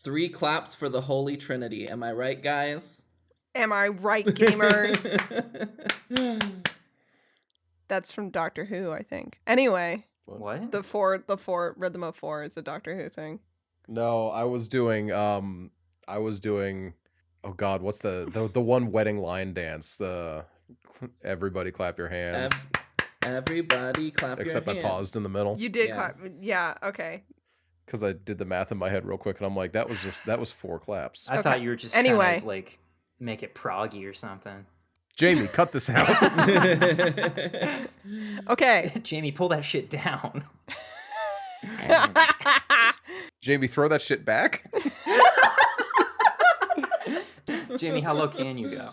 3 claps for the Holy Trinity. Am I right, guys? Am I right, gamers? That's from Doctor Who, I think. Anyway, What? the four rhythm of 4 is a Doctor Who thing. No, I was doing oh God, what's the one wedding line dance? Everybody clap your hands. Everybody clap Except your hands. I paused in the middle. You did Yeah. clap. Yeah, okay. Because I did the math in my head real quick, and I'm like, that was 4 claps. I thought you were just Anyway. trying to, like, make it proggy or something. Jamie, cut this out. Okay. Jamie, pull that shit down. Jamie, throw that shit back. Jamie, how low can you go?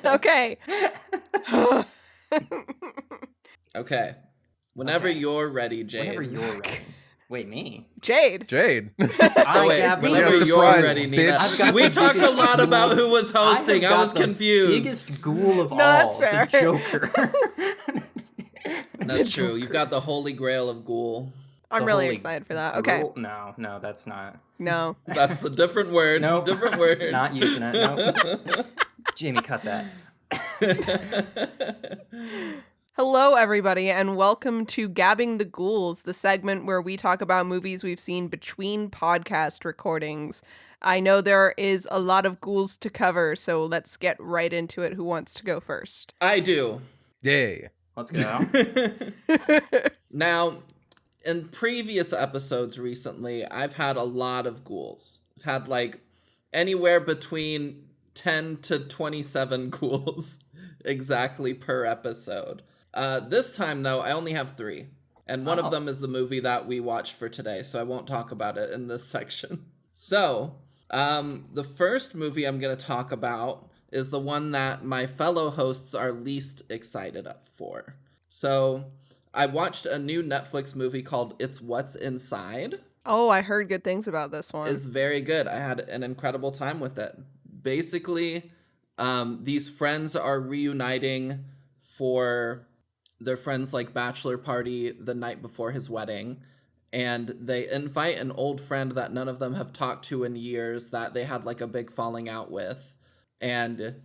Okay. Okay. Whenever Okay. you're ready, Jade. Whenever you're ready. Wait, me? Jade. Jade. Oh, wait, have the whenever Yeah, you're surprise, ready, Nina. bitch. got We the talked a biggest lot about ghoul. who was hosting. I was confused. Biggest ghoul of No, all, that's fair. the Joker. That's true. You've got the holy grail of ghoul. I'm The really holy excited for that. Okay. Ghoul? No, that's not. No. That's the different word. Nope. Different word. Not using it. Nope. Jamie, cut that. Hello, everybody, and welcome to Gabbing the Ghouls, the segment where we talk about movies we've seen between podcast recordings. I know there is a lot of ghouls to cover, so let's get right into it. Who wants to go first? I do. Yay. Let's go. Now, in previous episodes recently, I've had a lot of ghouls. I've had like anywhere between 10 to 27 ghouls exactly per episode. This time, though, I only have 3. And one of them is the movie that we watched for today, so I won't talk about it in this section. So, the first movie I'm going to talk about is the one that my fellow hosts are least excited for. So, I watched a new Netflix movie called It's What's Inside. Oh, I heard good things about this one. It's very good. I had an incredible time with it. Basically, these friends are reuniting for their friend's like bachelor party the night before his wedding, and they invite an old friend that none of them have talked to in years that they had like a big falling out with, and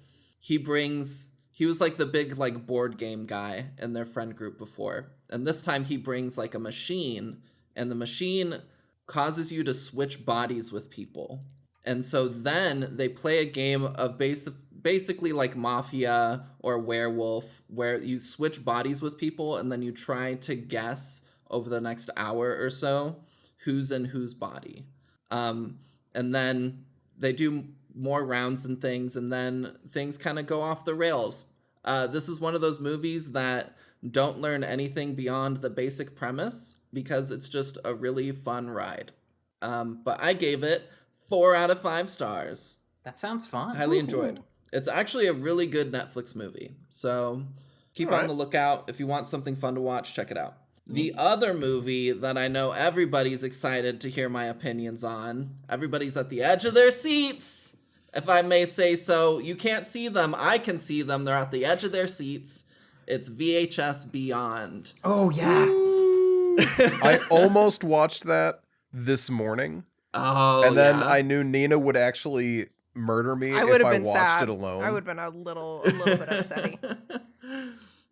he was like the big like board game guy in their friend group before, and this time he brings like a machine, and the machine causes you to switch bodies with people. And so then they play a game of basically like Mafia or Werewolf, where you switch bodies with people and then you try to guess over the next hour or so who's in whose body. And then they do more rounds and things, and then things kind of go off the rails. This is one of those movies that don't learn anything beyond the basic premise because it's just a really fun ride. But I gave it 4 out of 5 stars. That sounds fun. Highly enjoyed. It's actually a really good Netflix movie. So keep on the lookout. If you want something fun to watch, check it out. The other movie that I know everybody's excited to hear my opinions on, everybody's at the edge of their seats, if I may say so. You can't see them. I can see them. They're at the edge of their seats. It's VHS Beyond. Oh, yeah. I almost watched that this morning. Oh, and then yeah? I knew Nina would actually murder me I would if have I been watched sad. it alone. I would have been a little bit upsetty.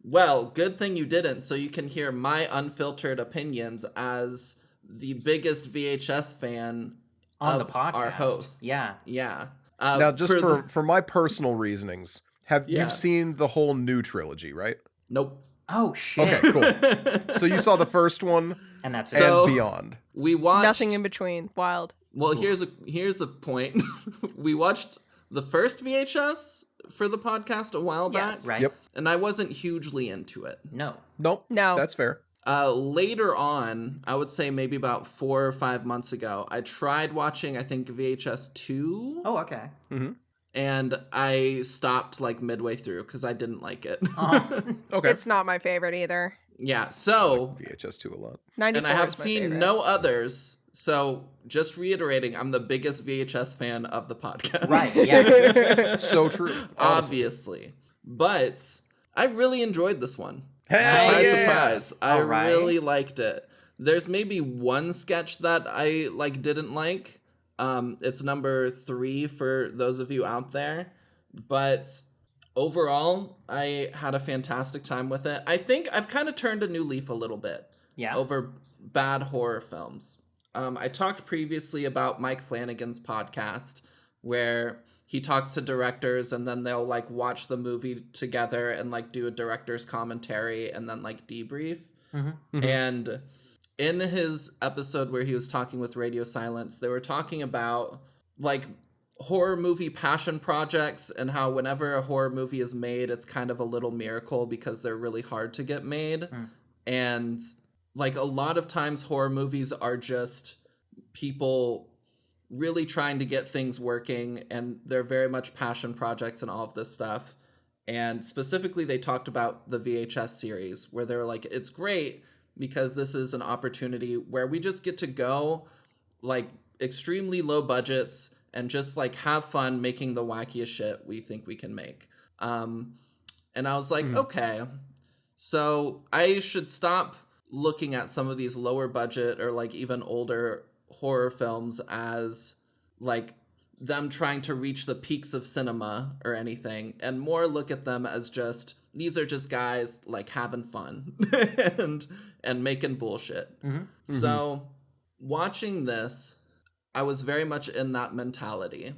Well, good thing you didn't, so you can hear my unfiltered opinions as the biggest VHS fan On of the podcast. our hosts. Yeah. Yeah. Now, just for my personal reasonings, you've seen the whole new trilogy, right? Nope. Oh, shit. Okay, cool. So you saw the first one And that's and So- beyond. We watched... Nothing in between. Wild. Well, here's a point. We watched the first VHS for the podcast a while back, Yes. Right. Yep. and I wasn't hugely into it. No. Nope. No. That's fair. Later on, I would say maybe about 4 or 5 months ago, I tried watching, I think, VHS 2, Oh, okay. and I stopped like midway through because I didn't like it. Okay. It's not my favorite either. Yeah, so, VHS 2 a lot. 94 and I have is my seen favorite. no others, so just reiterating, I'm the biggest VHS fan of the podcast. Right, yeah. So true. Honestly. Obviously. But I really enjoyed this one. Hell Surprise, yes! surprise. I All right. really liked it. There's maybe one sketch that I like didn't like. It's number 3 for those of you out there, but overall, I had a fantastic time with it. I think I've kind of turned a new leaf a little bit Yeah. over bad horror films. I talked previously about Mike Flanagan's podcast, where he talks to directors and then they'll like watch the movie together and like do a director's commentary and then like debrief. And in his episode where he was talking with Radio Silence, they were talking about like horror movie passion projects and how whenever a horror movie is made, it's kind of a little miracle because they're really hard to get made. And like a lot of times horror movies are just people really trying to get things working, and they're very much passion projects and all of this stuff. And specifically they talked about the VHS series where they were like, it's great because this is an opportunity where we just get to go like extremely low budgets and just like have fun making the wackiest shit we think we can make. And I was like, okay, so I should stop looking at some of these lower budget or like even older horror films as like them trying to reach the peaks of cinema or anything, and more look at them as just, these are just guys like having fun and making bullshit. So watching this, I was very much in that mentality.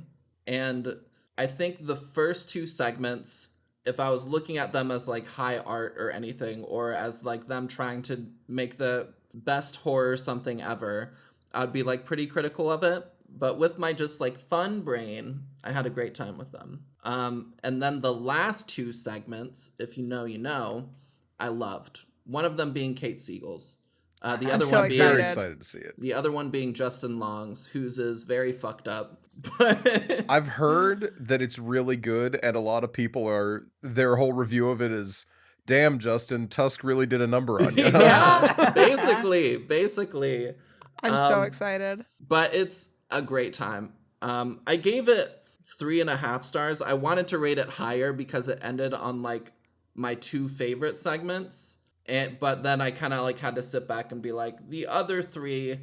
And I think the first 2 segments, if I was looking at them as like high art or anything, or as like them trying to make the best horror something ever, I'd be like pretty critical of it. But with my just like fun brain, I had a great time with them. And then the last 2 segments, if you know, you know, I loved. One of them being Kate Siegel's. The other one being very excited to see it. The other one being Justin Long's, whose is very fucked up. But I've heard that it's really good, and a lot of people are, their whole review of it is, damn, Justin, Tusk really did a number on you. yeah, basically. I'm so excited. But it's a great time. I gave it 3.5 stars. I wanted to rate it higher because it ended on like my 2 favorite segments. But then I kind of like had to sit back and be like, the other 3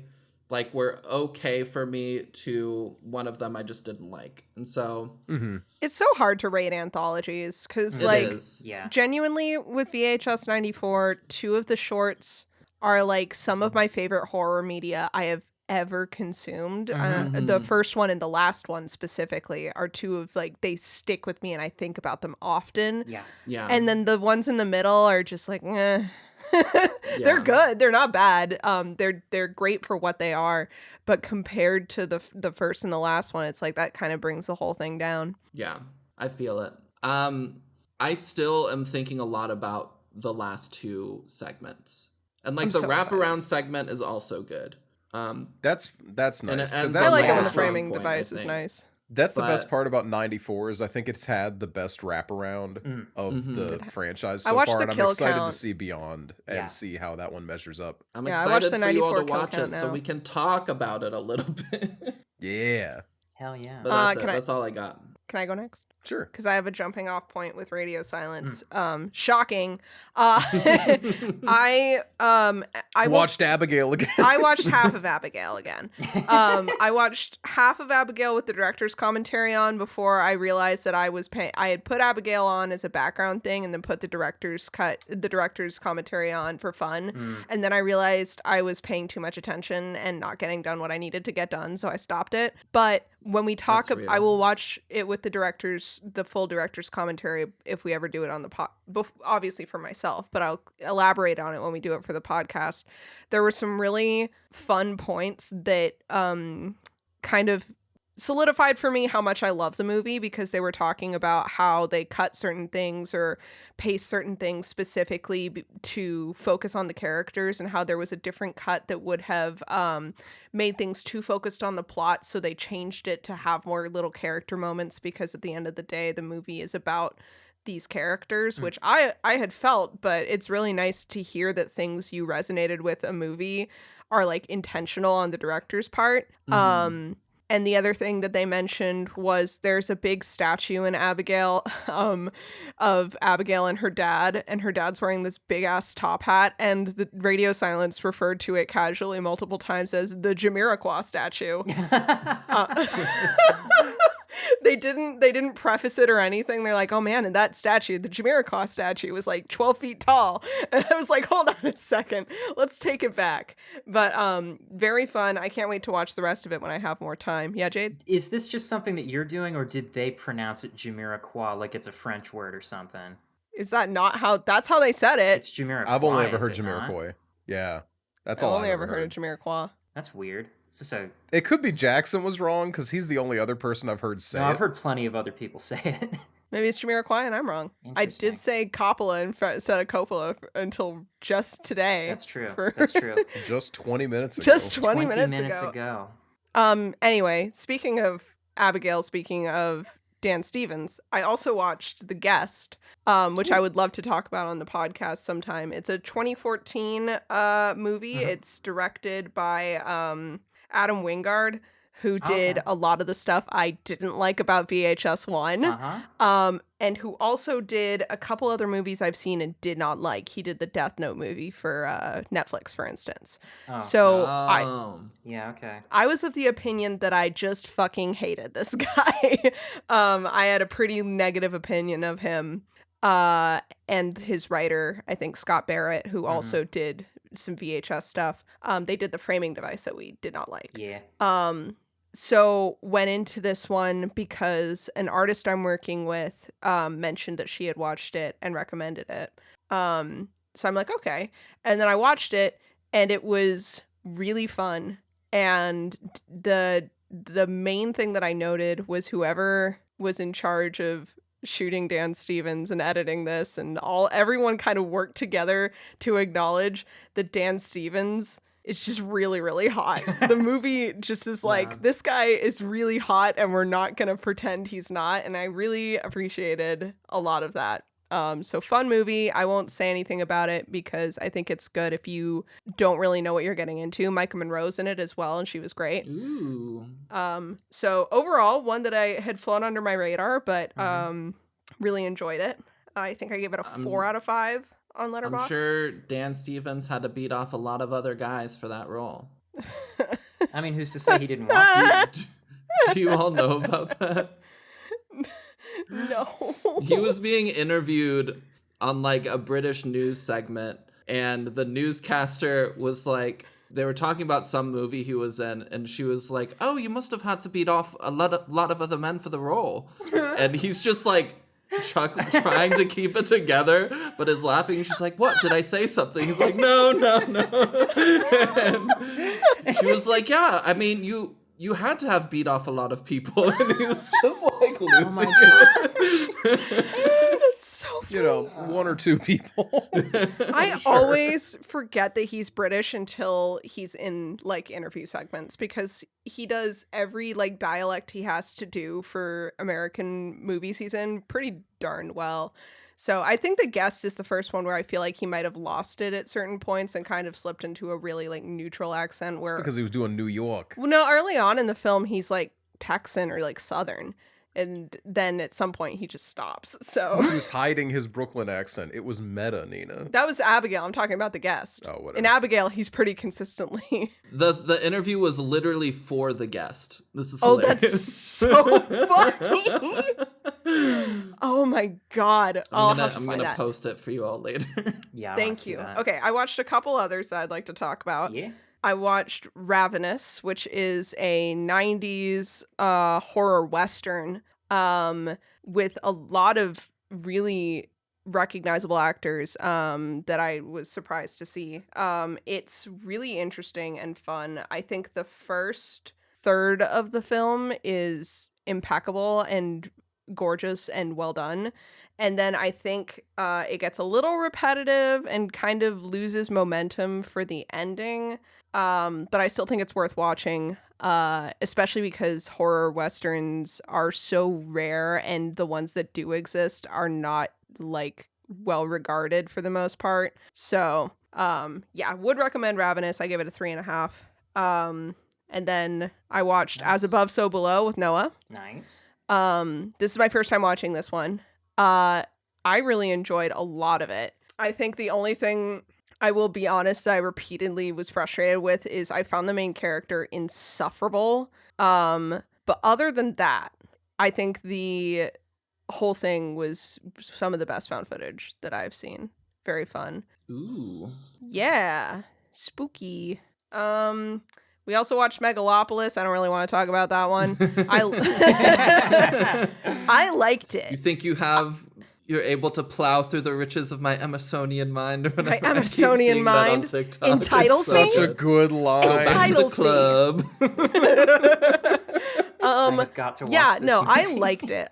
like were okay for me, to one of them I just didn't like. And so It's so hard to rate anthologies because it like is. genuinely with VHS 94, 2 of the shorts are like some of my favorite horror media I have ever consumed. The first one and the last one specifically are 2 of like, they stick with me and I think about them often. Yeah. And then the ones in the middle are just like, eh. Yeah. They're good. They're not bad. They're great for what they are. But compared to the first and the last one, it's like that kind of brings the whole thing down. Yeah, I feel it. I still am thinking a lot about the last 2 segments. And like I'm the so wraparound segment is also good. That's nice. And it 'cause ends that's I like like it a when the strong framing point, device I is think. nice. That's the best But- part about 94 is I think it's had the best wraparound of the franchise so I watched far, the and I'm kill excited count. to see Beyond and Yeah. see how that one measures up. I'm Yeah, I watched excited the for you all 94 to kill watch count it so now. we can talk about it a little bit. Yeah, Hell yeah. But that's it. can I- That's all I got. Can I go next? sure. Because I have a jumping off point with Radio Silence. Shocking. I Watched Abigail again. I watched half of Abigail again. I watched half of Abigail with the director's commentary on before I realized that I had put Abigail on as a background thing and then put the director's commentary on for fun. And then I realized I was paying too much attention and not getting done what I needed to get done, so I stopped it. But when we talk, That's real. I will watch it with the full director's commentary if we ever do it on the pod. Obviously for myself, but I'll elaborate on it when we do it for the podcast. There were some really fun points that kind of solidified for me how much I love the movie, because they were talking about how they cut certain things or pace certain things specifically to focus on the characters, and how there was a different cut that would have made things too focused on the plot, so they changed it to have more little character moments, because at the end of the day the movie is about these characters, which I had felt, but it's really nice to hear that things you resonated with a movie are like intentional on the director's part. And the other thing that they mentioned was there's a big statue in Abigail, of Abigail and her dad's wearing this big ass top hat, and the radio silence referred to it casually multiple times as the Jamiroquai statue. They didn't preface it or anything. They're like, oh man, and that statue, the Jamiroquai statue, was like 12 feet tall. And I was like, hold on a second, let's take it back. But very fun. I can't wait to watch the rest of it when I have more time. Yeah, Jade? Is this just something that you're doing, or did they pronounce it Jamiroquai like it's a French word or something? Is that not how, that's how they said it. It's Jamiroquai. I've only ever is heard it not? Jamiroquai. Yeah, that's I've all only I've ever heard of Jamiroquai. That's weird. Is this a... It could be Jackson was wrong because he's the only other person I've heard say No, it. I've heard plenty of other people say it. Maybe it's Jamiroquai and I'm wrong. I Interesting. did say Coppola instead of Coppola until just today. That's true. For- That's true. Just 20 minutes ago. Just 20 minutes ago. Anyway, speaking of Abigail, speaking of Dan Stevens, I also watched The Guest, which I would love to talk about on the podcast sometime. It's a 2014 movie. It's directed by Adam Wingard, who did a lot of the stuff I didn't like about VHS 1. And who also did a couple other movies I've seen and did not like. He did the Death Note movie for Netflix, for instance. Yeah, okay. I was of the opinion that I just fucking hated this guy. I had a pretty negative opinion of him. And his writer, I think Scott Barrett, who also did some VHS stuff. They did the Framing Device that we did not like. Yeah. So went into this one because an artist I'm working with mentioned that she had watched it and recommended it. So I'm like, okay. And then I watched it and it was really fun. And the main thing that I noted was whoever was in charge of shooting Dan Stevens and editing this and everyone kind of worked together to acknowledge that Dan Stevens is just really, really hot. The movie just is like, this guy is really hot and we're not going to pretend he's not. And I really appreciated a lot of that. So fun movie. I won't say anything about it because I think it's good if you don't really know what you're getting into. Micah Monroe's in it as well, and she was great. Ooh. So overall, one that I had flown under my radar, but really enjoyed it. I think I gave it a 4 out of 5 on Letterboxd. I'm sure Dan Stevens had to beat off a lot of other guys for that role. I mean, who's to say he didn't want to? Do you all know about that? No. He was being interviewed on like a British news segment, and the newscaster was like, they were talking about some movie he was in, and she was like, oh, you must have had to beat off a lot of other men for the role. And he's just like trying to keep it together, but is laughing. She's like, what, did I say something? He's like, no. And she was like, yeah, I mean, you had to have beat off a lot of people. And he's just like losing Oh my God. It's so funny. You know, 1 or 2 people. I always forget that he's British until he's in like interview segments because he does every like dialect he has to do for American movie season pretty darn well. So I think The Guest is the first one where I feel like he might have lost it at certain points and kind of slipped into a really like neutral accent where Because he was doing New York. well, no, early on in the film he's like Texan or like Southern. And then at some point he just stops. He So was hiding his Brooklyn accent. It was meta, Nina. that was Abigail. I'm talking about The Guest. Oh, whatever. In Abigail, he's pretty consistently. The interview was literally for The Guest. This is Oh, hilarious. that's so funny. Oh my God. I'll have to I'm find gonna that. post it for you all later. Yeah. I wanna Thank see you. that. Okay, I watched a couple others that I'd like to talk about. Yeah. I watched Ravenous, which is a 90s horror western with a lot of really recognizable actors that I was surprised to see. It's really interesting and fun. I think the first third of the film is impeccable and gorgeous and well done. And then I think it gets a little repetitive and kind of loses momentum for the ending. But I still think it's worth watching, especially because horror westerns are so rare and the ones that do exist are not like well regarded for the most part. So yeah, would recommend Ravenous. I gave it a 3.5. And then I watched As Nice. Above, So Below with Noah. Nice. This is my first time watching this one. I really enjoyed a lot of it. I think the only thing I will be honest I repeatedly was frustrated with is I found the main character insufferable. But other than that, I think the whole thing was some of the best found footage that I've seen. Very fun. Ooh. Yeah. Spooky. We also watched Megalopolis. I don't really want to talk about that one. I liked You it. think you're able to plow through the riches of my Emersonian mind? Or My whatever. I keep Emersonian seeing that on mind TikTok. entitles It's me? so Such a good Go line. back to the Entitles me. club. I have got to watch Yeah, this no, I movie. liked it.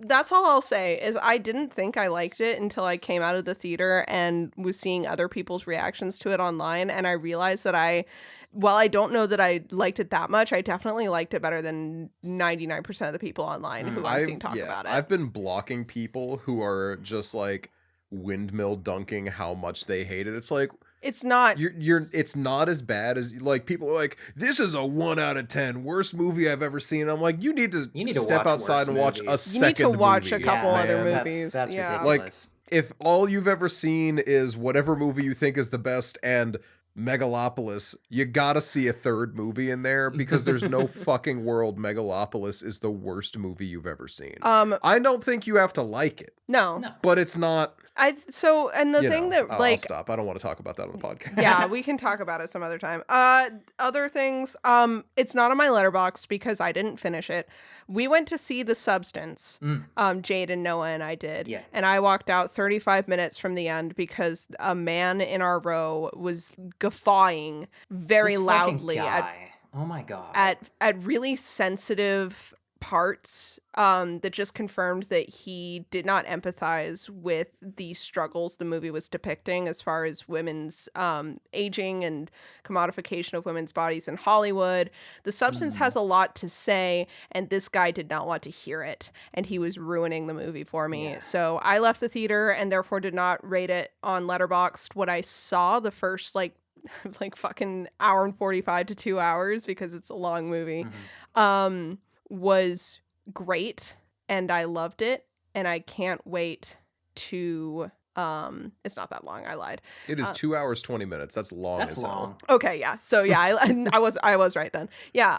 That's all I'll say is I didn't think I liked it until I came out of the theater and was seeing other people's reactions to it online. And I realized that while I don't know that I liked it that much, I definitely liked it better than 99% of the people online who I'm seeing talk about it. I've been blocking people who are just like windmill dunking how much they hate it. It's like It's not. it's not as bad as like people are like, this is a 1 out of 10 worst movie I've ever seen. I'm like, you need to watch step outside worse and watch a movies. You need to second watch a movie, couple other man. movies. That's Yeah. ridiculous. If all you've ever seen is whatever movie you think is the best and Megalopolis, you gotta see a third movie in there because there's no fucking world Megalopolis is the worst movie you've ever seen. I don't think you have to like it, No. but it's not. And the thing that I'll like stop. I don't want to talk about that on the podcast. yeah, we can talk about it some other time. Other things, it's not on my letterbox because I didn't finish it. We went to see The Substance. Jade and Noah and I did. Yeah. And I walked out 35 minutes from the end because a man in our row was guffawing very This fucking loudly guy. Oh my god. at really sensitive parts that just confirmed that he did not empathize with the struggles the movie was depicting as far as women's aging and commodification of women's bodies in Hollywood. The Substance has a lot to say, and this guy did not want to hear it, and he was ruining the movie for me. Yeah. So I left the theater and therefore did not rate it on Letterboxd. What I saw the first like fucking hour and 45 to 2 hours, because it's a long movie, was great, and I loved it, and I can't wait to it's not that long, I lied. It is 2 hours 20 minutes. That's long. That's as hell. long. Okay, yeah. So yeah, I was right then. Yeah.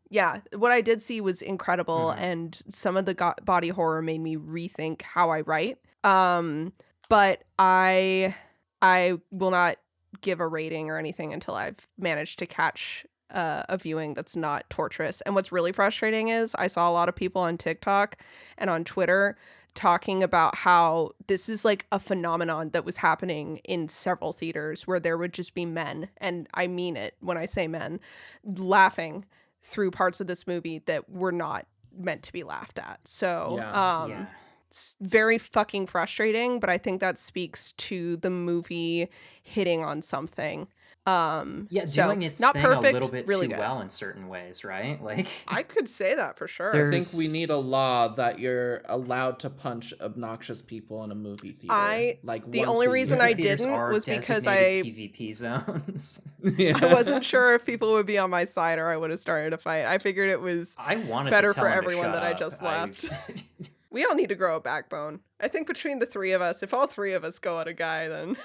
Yeah. What I did see was incredible, and some of the body horror made me rethink how I write. But I will not give a rating or anything until I've managed to catch a viewing that's not torturous. And what's really frustrating is I saw a lot of people on TikTok and on Twitter talking about how this is like a phenomenon that was happening in several theaters where there would just be men, and I mean it when I say men, laughing through parts of this movie that were not meant to be laughed at. So Yeah. it's very fucking frustrating, but I think that speaks to the movie hitting on something. Yeah, So, doing its not thing perfect, a little bit really too good. well in certain ways, right? Like I could say that for sure. There- I think we need a law that you're allowed to punch obnoxious people in a movie theater. The once only a reason year. I movie theaters didn't are was because designated PvP zones. Yeah. I wasn't sure if people would be on my side or I would have started a fight. I figured it was I wanted better to tell for him to everyone shut that I up. just left. We all need to grow a backbone. I think between the three of us, if all three of us go at a guy, then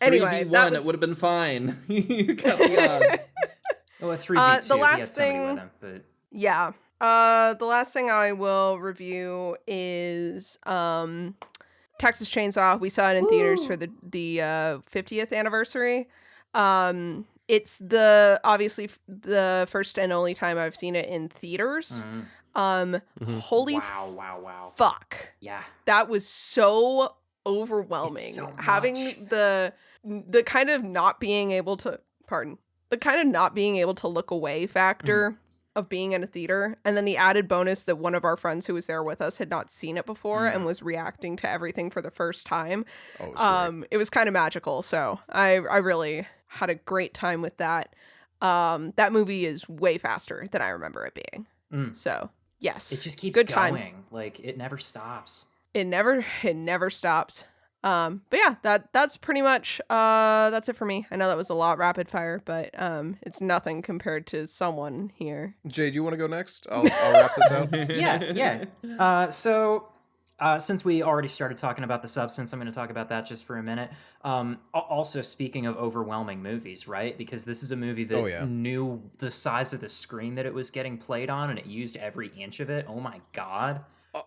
anyway, 3v1, that it would have been fine. You got the odds. Oh, a 3v2. the He last had somebody thing- with him, but yeah. The last thing I will review is Texas Chainsaw. We saw it in theaters for the 50th anniversary. It's obviously the first and only time I've seen it in theaters. Holy wow. fuck. Yeah. That was so overwhelming. It's so Having much. the kind of not being able to look away factor of being in a theater, and then the added bonus that one of our friends who was there with us had not seen it before and was reacting to everything for the first time. Oh, it was great. It was kind of magical. So I really had a great time with that. That movie is way faster than I remember it being. So yes, It just keeps good going. times. Like it never stops. It never stops. But yeah, that's pretty much that's it for me. I know that was a lot rapid fire, but it's nothing compared to someone here. Jade, you want to go next? I'll wrap this out. Yeah. Since we already started talking about the substance, I'm going to talk about that just for a minute. Also, speaking of overwhelming movies, right? Because this is a movie that knew the size of the screen that it was getting played on, and it used every inch of it. Oh my god.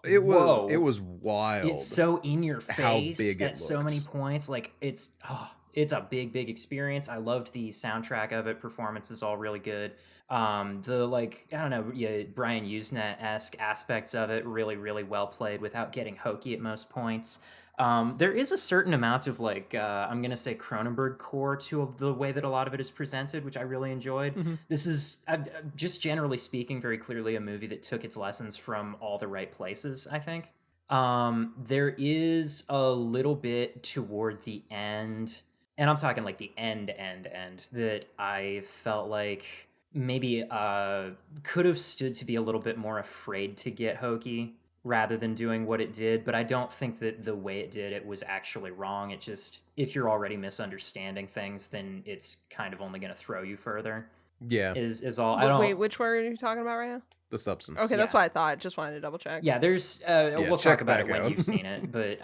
It was wild. It's so in your face how big it at so many looks. points. Like it's a big experience. I loved the soundtrack of it. Performance is all really good. The like I don't know, Brian Usna-esque aspects of it really well played without getting hokey at most points. There is a certain amount of like I'm gonna say Cronenberg core to the way that a lot of it is presented, which I really enjoyed. Mm-hmm. This is just generally speaking, very clearly a movie that took its lessons from all the right places, I think. There is a little bit toward the end, and I'm talking like the end, that I felt like maybe could have stood to be a little bit more afraid to get hokey rather than doing what it did, but I don't think that the way it did it was actually wrong. It just, if you're already misunderstanding things, then it's kind of only going to throw you further. Yeah. Is all. I don't. Wait, which one are you talking about right now? The substance. Okay, that's what I thought. Just wanted to double check. Yeah, there's. We'll check talk about it back when out. you've seen it, but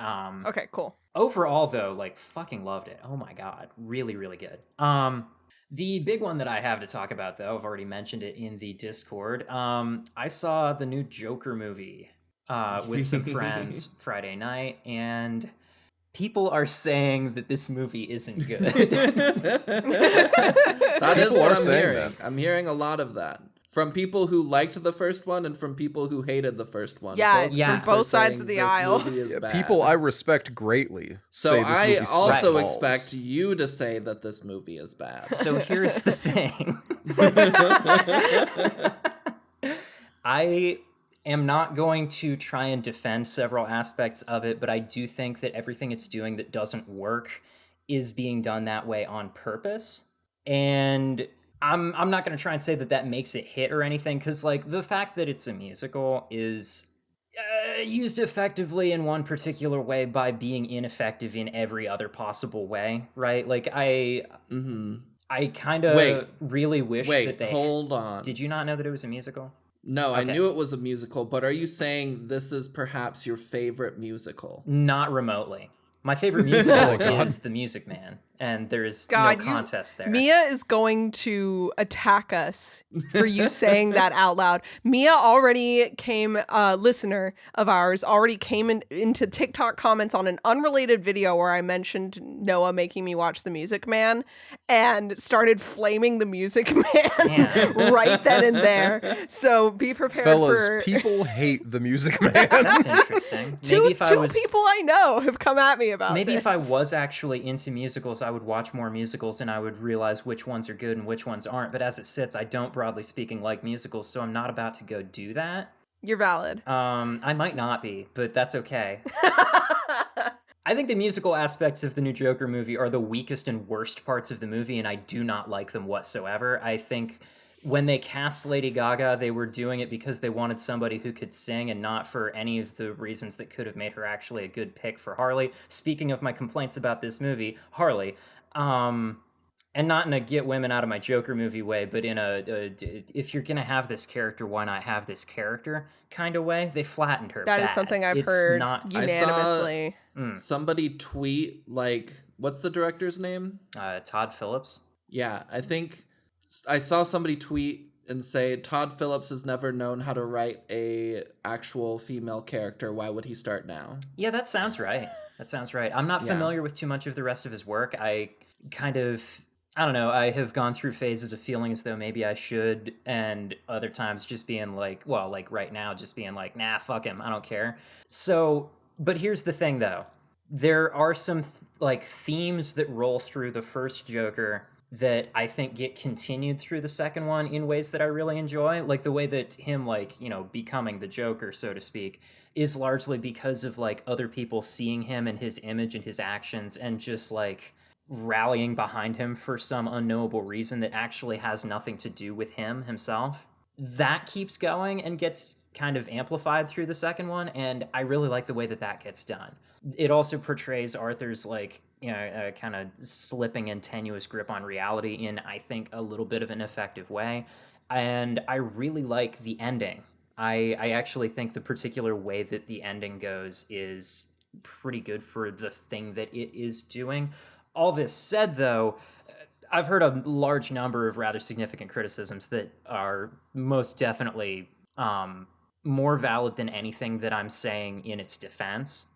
Okay, cool. overall though, like fucking loved it. Oh my god, really good. The big one that I have to talk about though, I've already mentioned it in the Discord. I saw the new Joker movie with some friends Friday night, and people are saying that this movie isn't good. That is People what are I'm saying hearing. that. I'm hearing a lot of that from people who liked the first one and from people who hated the first one. Yeah, Yeah. groups are both sides saying of the this aisle. movie is bad. People I respect greatly. So say this I movie also sucks balls. expect you to say that this movie is bad. So here's the thing. I am not going to try and defend several aspects of it, but I do think that everything it's doing that doesn't work is being done that way on purpose. And I'm not going to try and say that that makes it hit or anything, because like the fact that it's a musical is used effectively in one particular way by being ineffective in every other possible way, right? Like I kind of really wish that they... hold on. Did you not know that it was a musical? No, I Okay. knew it was a musical, but are you saying this is perhaps your favorite musical? Not remotely. My favorite musical is The Music Man, and there is no contest there. Mia is going to attack us for you saying that out loud. Mia already came, listener of ours, already came into TikTok comments on an unrelated video where I mentioned Noah making me watch The Music Man and started flaming The Music Man right then and there. So be prepared for... people hate The Music Man. That's interesting. Two people I know have come at me about Maybe this. if I was actually into musicals, I would watch more musicals and I would realize which ones are good and which ones aren't. But as it sits, I don't, broadly speaking, like musicals, so I'm not about to go do that. You're valid. I might not be, but that's okay. I think the musical aspects of the new Joker movie are the weakest and worst parts of the movie, and I do not like them whatsoever. I think when they cast Lady Gaga, they were doing it because they wanted somebody who could sing and not for any of the reasons that could have made her actually a good pick for Harley. Speaking of my complaints about this movie, Harley, and not in a get women out of my Joker movie way, but in a if you're going to have this character, why not have this character kind of way? They flattened her. That is bad. something I've It's heard not, unanimously. Somebody tweet, like, what's the director's name? Todd Phillips. Yeah, I think I saw somebody tweet and say Todd Phillips has never known how to write a actual female character. Why would he start now? Yeah, that sounds right. I'm not familiar with too much of the rest of his work. I don't know, I have gone through phases of feeling as though maybe I should, and other times just being like, well, like right now, just being like, nah, fuck him, I don't care. So, but here's the thing though. There are some like themes that roll through the first Joker that I think get continued through the second one in ways that I really enjoy. Like the way that him, like, you know, becoming the Joker, so to speak, is largely because of like other people seeing him and his image and his actions and just like rallying behind him for some unknowable reason that actually has nothing to do with him himself. That keeps going and gets kind of amplified through the second one, and I really like the way that gets done. It also portrays Arthur's like, you know, kind of slipping and tenuous grip on reality in, I think, a little bit of an effective way. And I really like the ending. I actually think the particular way that the ending goes is pretty good for the thing that it is doing. All this said, though, I've heard a large number of rather significant criticisms that are most definitely more valid than anything that I'm saying in its defense.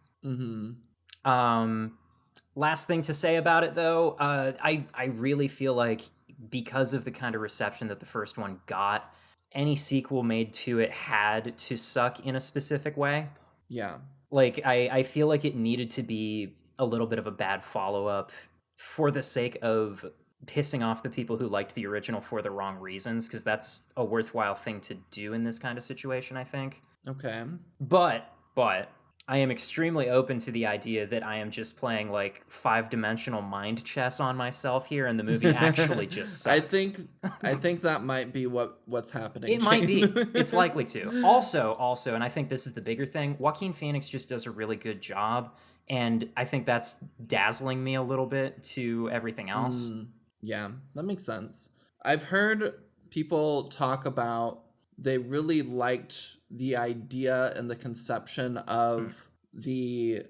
Last thing to say about it, though, I really feel like because of the kind of reception that the first one got, any sequel made to it had to suck in a specific way. Yeah. Like, I feel like it needed to be a little bit of a bad follow-up for the sake of pissing off the people who liked the original for the wrong reasons, because that's a worthwhile thing to do in this kind of situation, I think. Okay. But I am extremely open to the idea that I am just playing like 5-dimensional mind chess on myself here, and the movie actually just sucks. I think that might be what's happening. It might be. It's likely to. Also, and I think this is the bigger thing, Joaquin Phoenix just does a really good job, and I think that's dazzling me a little bit to everything else. Yeah, that makes sense. I've heard people talk about they really liked the idea and the conception of the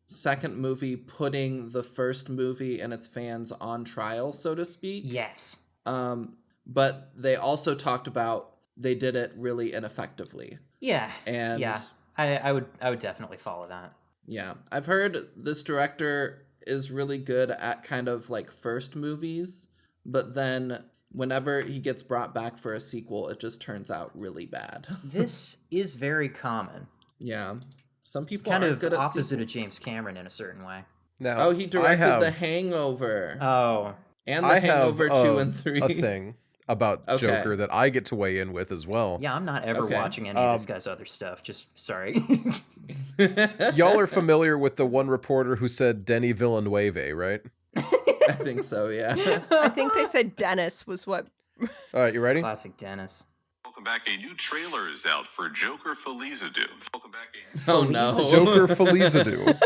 second movie putting the first movie and its fans on trial, so to speak. Yes. But they also talked about they did it really ineffectively. Yeah. And yeah, I would definitely follow that. Yeah. I've heard this director is really good at kind of like first movies, but then whenever he gets brought back for a sequel, it just turns out really bad. This is very common. Yeah. Some people kind aren't of good at opposite sequels. of James Cameron in a certain way. Now, he directed The Hangover. Oh. And The Hangover 2 and 3. A thing about Joker that I get to weigh in with as well. Yeah, I'm not ever watching any of this guy's other stuff. Just sorry. Y'all are familiar with the one reporter who said Denis Villeneuve, right? I think so, yeah. I think they said Dennis was what. All right, you ready? Classic Dennis. Welcome back. A new trailer is out for Joker Felizadu. Welcome back. Oh no. Joker Felizadu.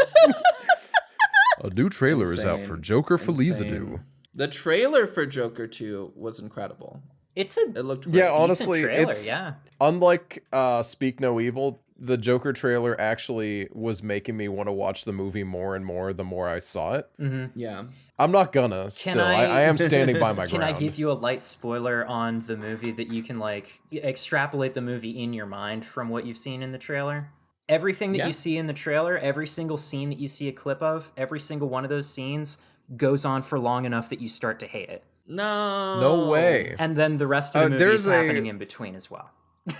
A new trailer is out for Joker Felizadu. The trailer for Joker 2 was incredible. It looked great. Yeah, honestly, trailer, it's yeah. Unlike Speak No Evil, the Joker trailer actually was making me want to watch the movie more and more the more I saw it. Mm-hmm. Yeah. I'm not gonna I am standing by my Can ground. I give you a light spoiler on the movie that you can like extrapolate the movie in your mind from what you've seen in the trailer? Everything that you see in the trailer, every single scene that you see a clip of, every single one of those scenes goes on for long enough that you start to hate it. No way. And then the rest of the movie is happening in between as well.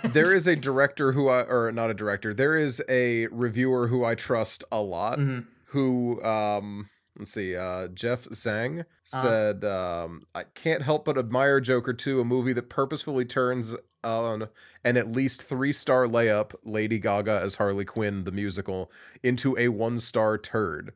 There is a director or not a director, there is a reviewer who I trust a lot, who, let's see, Jeff Zhang said, I can't help but admire Joker 2, a movie that purposefully turns on an at least 3-star layup, Lady Gaga as Harley Quinn, the musical, into a 1-star turd.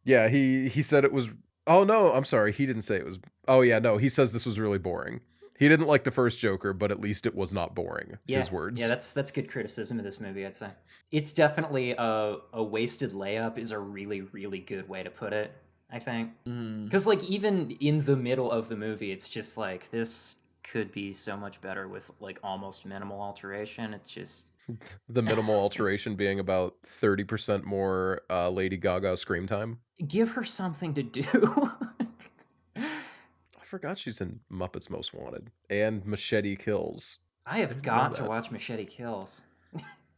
Yeah, he said it was, oh no, I'm sorry, he didn't say it was, oh yeah, no, he says this was really boring. He didn't like the first Joker, but at least it was not boring. His words. Yeah, that's good criticism of this movie, I'd say. It's definitely a wasted layup is a really, really good way to put it, I think. Because like even in the middle of the movie, it's just like this could be so much better with like almost minimal alteration. It's just the minimal alteration being about 30% more Lady Gaga scream time. Give her something to do. I forgot she's in Muppets Most Wanted and Machete Kills. I have got to watch Machete Kills.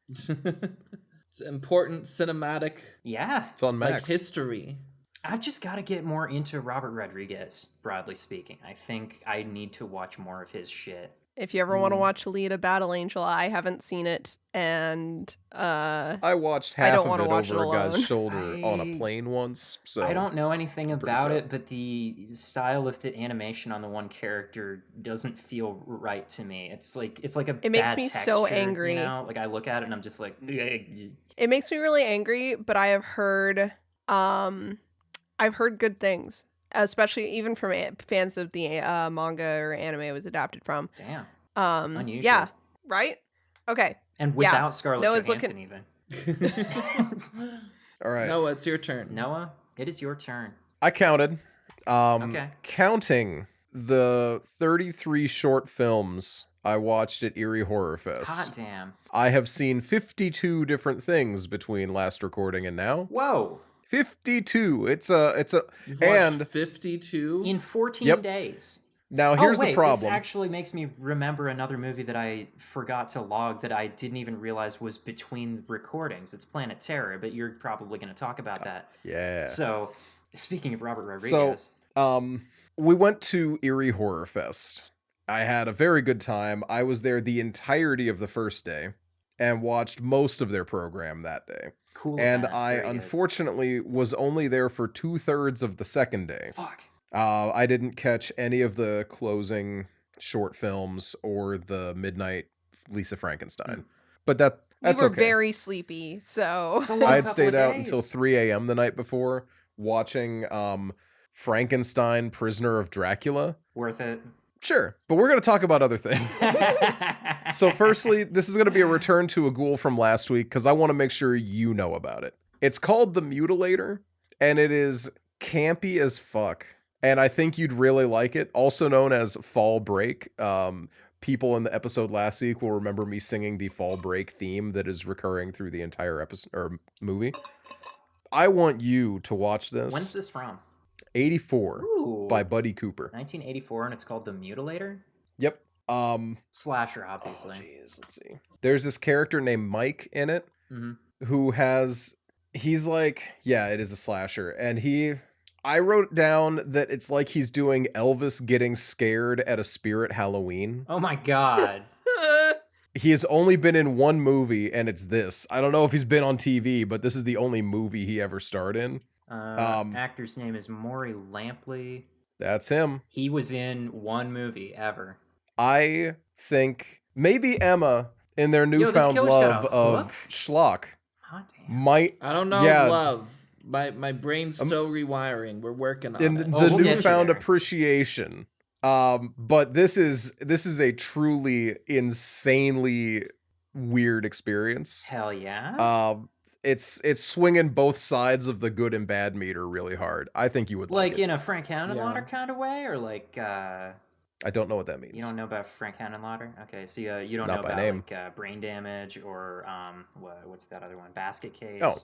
It's important cinematic. Yeah. It's on Max. Like history. I've just got to get more into Robert Rodriguez, broadly speaking. I think I need to watch more of his shit. If you ever want to watch Alita Battle Angel, I haven't seen it, and I watched half of it over a guy's shoulder on a plane once. So I don't know anything about it, but the style of the animation on the one character doesn't feel right to me. It's like a it makes bad me texture, so angry. You know? Like I look at it and I'm just like, it makes me really angry. But I have heard, I've heard good things. Especially even from fans of the manga or anime it was adapted from. Damn. Unusual. Yeah. right? Okay. And Yeah. without Scarlett Noah's Johansson looking- even. All right. Noah, it's your turn. Noah, it is your turn. I counted. Okay. Counting the 33 short films I watched at Erie Horror Fest. Hot damn. I have seen 52 different things between last recording and now. Whoa. 52. It's You've watched and 52? In 14 Yep. days. now here's wait, the problem. This actually makes me remember another movie that I forgot to log that I didn't even realize was between recordings. It's Planet Terror, but you're probably going to talk about that. Yeah. So, speaking of Robert Rodriguez. We went to Erie Horror Fest. I had a very good time. I was there the entirety of the first day and watched most of their program that day. Cool. And event, I very good. unfortunately was only there for 2/3 of the second day. Fuck. I didn't catch any of the closing short films or the midnight Lisa Frankenstein. But that's We were okay. very sleepy, so It's a long I had couple stayed of out days. until 3 a.m. the night before watching Frankenstein Prisoner of Dracula. Worth it. Sure, but we're going to talk about other things. So firstly, this is going to be a return to a ghoul from last week because I want to make sure you know about it. It's called The Mutilator, and it is campy as fuck. And I think you'd really like it. Also known as Fall Break. People in the episode last week will remember me singing the Fall Break theme that is recurring through the entire episode or movie. I want you to watch this. When's this from? 84 Ooh. by Buddy Cooper. 1984, and it's called The Mutilator? Yep. Slasher, obviously. Jeez, let's see. There's this character named Mike in it who he's like, yeah, it is a slasher. And I wrote down that it's like he's doing Elvis getting scared at a spirit Halloween. Oh my god. He has only been in one movie, and it's this. I don't know if he's been on TV, but this is the only movie he ever starred in. Actor's name is Maury Lampley. That's him. He was in one movie ever. I think maybe Emma, in their this newfound killer's got love a of hook? schlock, Hot damn. might I don't know, Yeah. love. My brain's still rewiring. We're working on in it. the we'll get you newfound there. appreciation. But this is a truly insanely weird experience. Hell yeah. It's swinging both sides of the good and bad meter really hard. I think you would like Like it. in a Frank Hohenlotter Yeah. kind of way, or like I don't know what that means. you don't know about Frank Hohenlotter? Okay, so you don't Not know by about name. like Brain Damage or what's that other one? Basket Case. Oh.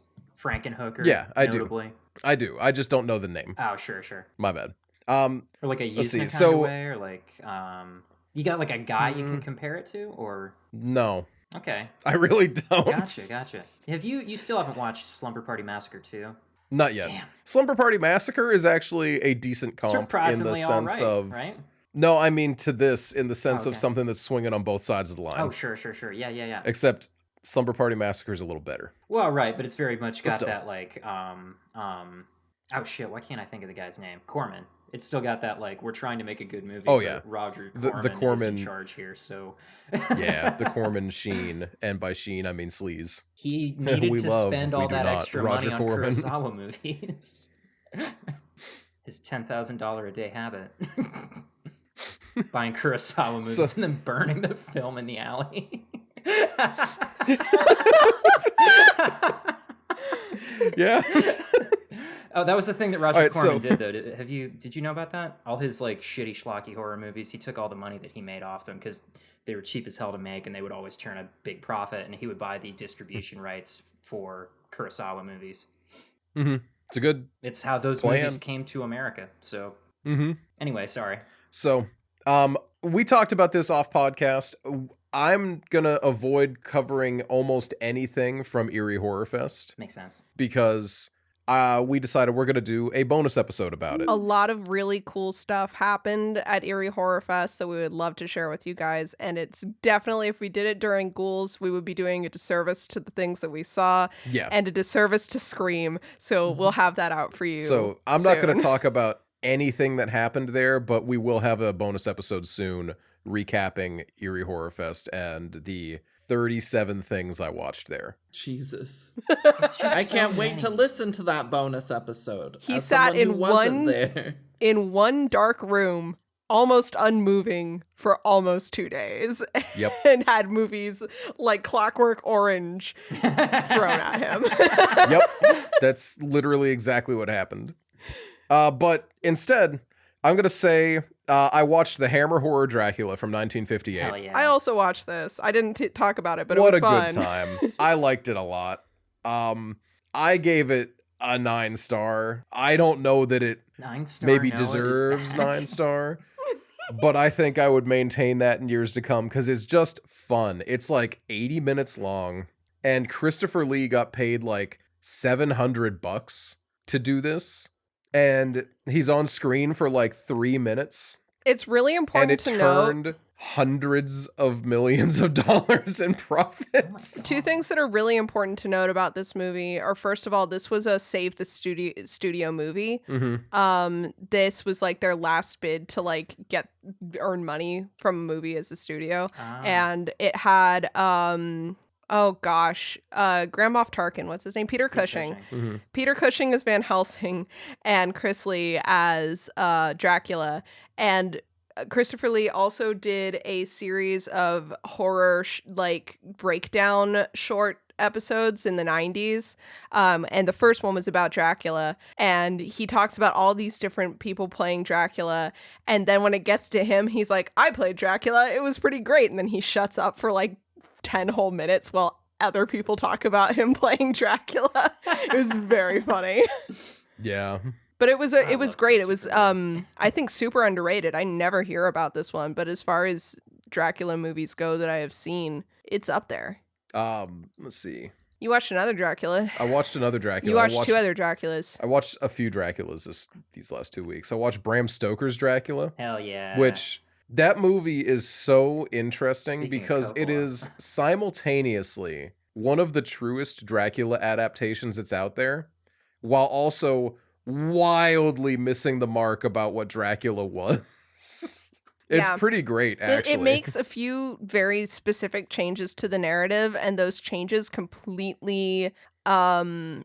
Frankenhooker. Yeah, I do. notably. I do. I just don't know the name. Oh, sure. My bad. Or like a Let's see, Yuzna kind so- of way, or like you got like a guy you can compare it to, or No, okay, I really don't. gotcha. Have you still haven't watched Slumber Party Massacre 2? Not yet. Damn. Slumber Party Massacre is actually a decent comp in the Surprisingly all sense right, of right? No, I mean to this in the sense of Okay. something that's swinging on both sides of the line. Oh, sure. Yeah. Except Slumber Party Massacre is a little better. Well, right, but it's very much got still. that like oh shit, why can't I think of the guy's name? Corman. It's still got that like we're trying to make a good movie. Oh, but yeah. Roger The Corman, is Corman- in charge here, so Yeah, the Corman Sheen, and by Sheen I mean sleaze. he needed We to love, spend we all do that not. extra Roger money on Corman. Kurosawa movies. His $10,000 a day habit. Buying Kurosawa movies So- and then burning the film in the alley. Yeah. Oh, that was the thing that Roger Alright, Corman so- did, though. Did you know about that? All his like shitty schlocky horror movies, he took all the money that he made off them because they were cheap as hell to make, and they would always turn a big profit. And he would buy the distribution rights for Kurosawa movies. It's a good It's how those Plan. movies came to America. So anyway, sorry. So, we talked about this off podcast. I'm gonna avoid covering almost anything from Erie Horror Fest Makes sense. because we decided we're gonna do a bonus episode about it. a lot of really cool stuff happened at Erie Horror Fest that we would love to share with you guys. And it's definitely, if we did it during Ghouls, we would be doing a disservice to the things that we saw Yeah. and a disservice to Scream. So we'll have that out for you. So I'm not gonna soon. talk about anything that happened there, but we will have a bonus episode soon recapping Erie Horror Fest and the 37 things I watched there. Jesus. It's just I so can't wait to many. listen to that bonus episode. He as sat someone who in wasn't one- there. in one dark room almost unmoving for almost 2 days. Yep. And had movies like Clockwork Orange thrown at him. Yep. That's literally exactly what happened. But instead, I'm going to say I watched the Hammer Horror Dracula from 1958. Hell yeah. I also watched this. I didn't talk about it, but What it was fun. What a good time. I liked it a lot. I gave it a 9-star. I don't know that it 9-star maybe Noah is deserves back. 9-star, but I think I would maintain that in years to come because it's just fun. It's like 80 minutes long, and Christopher Lee got paid like $700 to do this, and he's on screen for like 3 minutes. It's really And important it to note turned hundreds of millions of dollars in profits. two things that are really important to note about this movie are, first of all, this was a save the studio movie. This was like their last bid to like earn money from a movie as a studio. And it had Grand Moff Tarkin, what's his name? Peter Cushing. Peter Cushing as Van Helsing and Chris Lee as Dracula. And Christopher Lee also did a series of horror breakdown short episodes in the 90s. And the first one was about Dracula. And he talks about all these different people playing Dracula. And then when it gets to him, he's like, I played Dracula. It was pretty great. And then he shuts up for like 10 whole minutes while other people talk about him playing Dracula. It was very funny. Yeah. But it was great. It was I think super underrated. I never hear about this one, but as far as Dracula movies go that I have seen, it's up there. Let's see. You watched another Dracula. I watched another Dracula. You watched 2 other Draculas. I watched a few Draculas these last 2 weeks. I watched Bram Stoker's Dracula. Hell yeah. Which that movie is so interesting Speaking of because it Coppola. is simultaneously one of the truest Dracula adaptations that's out there, while also wildly missing the mark about what Dracula was. It's Yeah. pretty great, actually. It makes a few very specific changes to the narrative, and those changes completely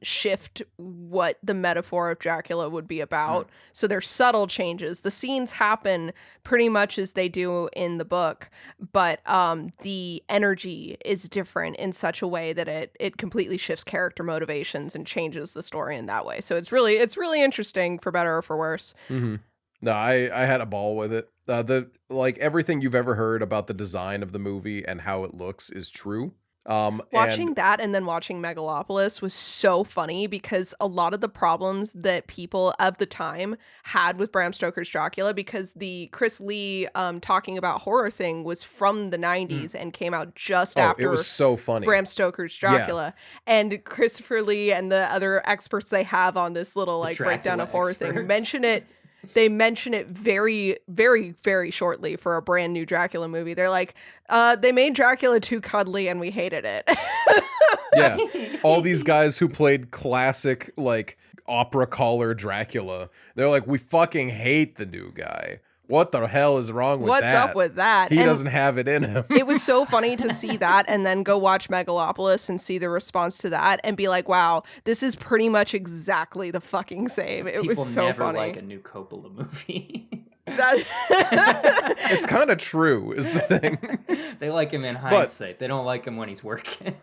shift what the metaphor of Dracula would be about. So they're subtle changes. The scenes happen pretty much as they do in the book, but the energy is different in such a way that it completely shifts character motivations and changes the story in that way. So it's really interesting, for better or for worse. Mm-hmm. No, I had a ball with it. Everything you've ever heard about the design of the movie and how it looks is true. Watching that and then watching Megalopolis was so funny because a lot of the problems that people of the time had with Bram Stoker's Dracula, because the Chris Lee talking about horror thing was from the 90s and came out just after it was so funny. Bram Stoker's Dracula. And Christopher Lee and the other experts they have on this little like breakdown of horror thing mention it. They mention it very, very, very shortly for a brand new Dracula movie. They're like, they made Dracula too cuddly and we hated it. Yeah. All these guys who played classic, like, opera caller Dracula, they're like, we fucking hate the new guy. What the hell is wrong with that? What's up with that? He doesn't have it in him. It was so funny to see that and then go watch Megalopolis and see the response to that and be like, wow, this is pretty much exactly the fucking same. It was so never funny. like a new Coppola movie. It's kind of true, is the thing. They like him in hindsight. They don't like him when he's working.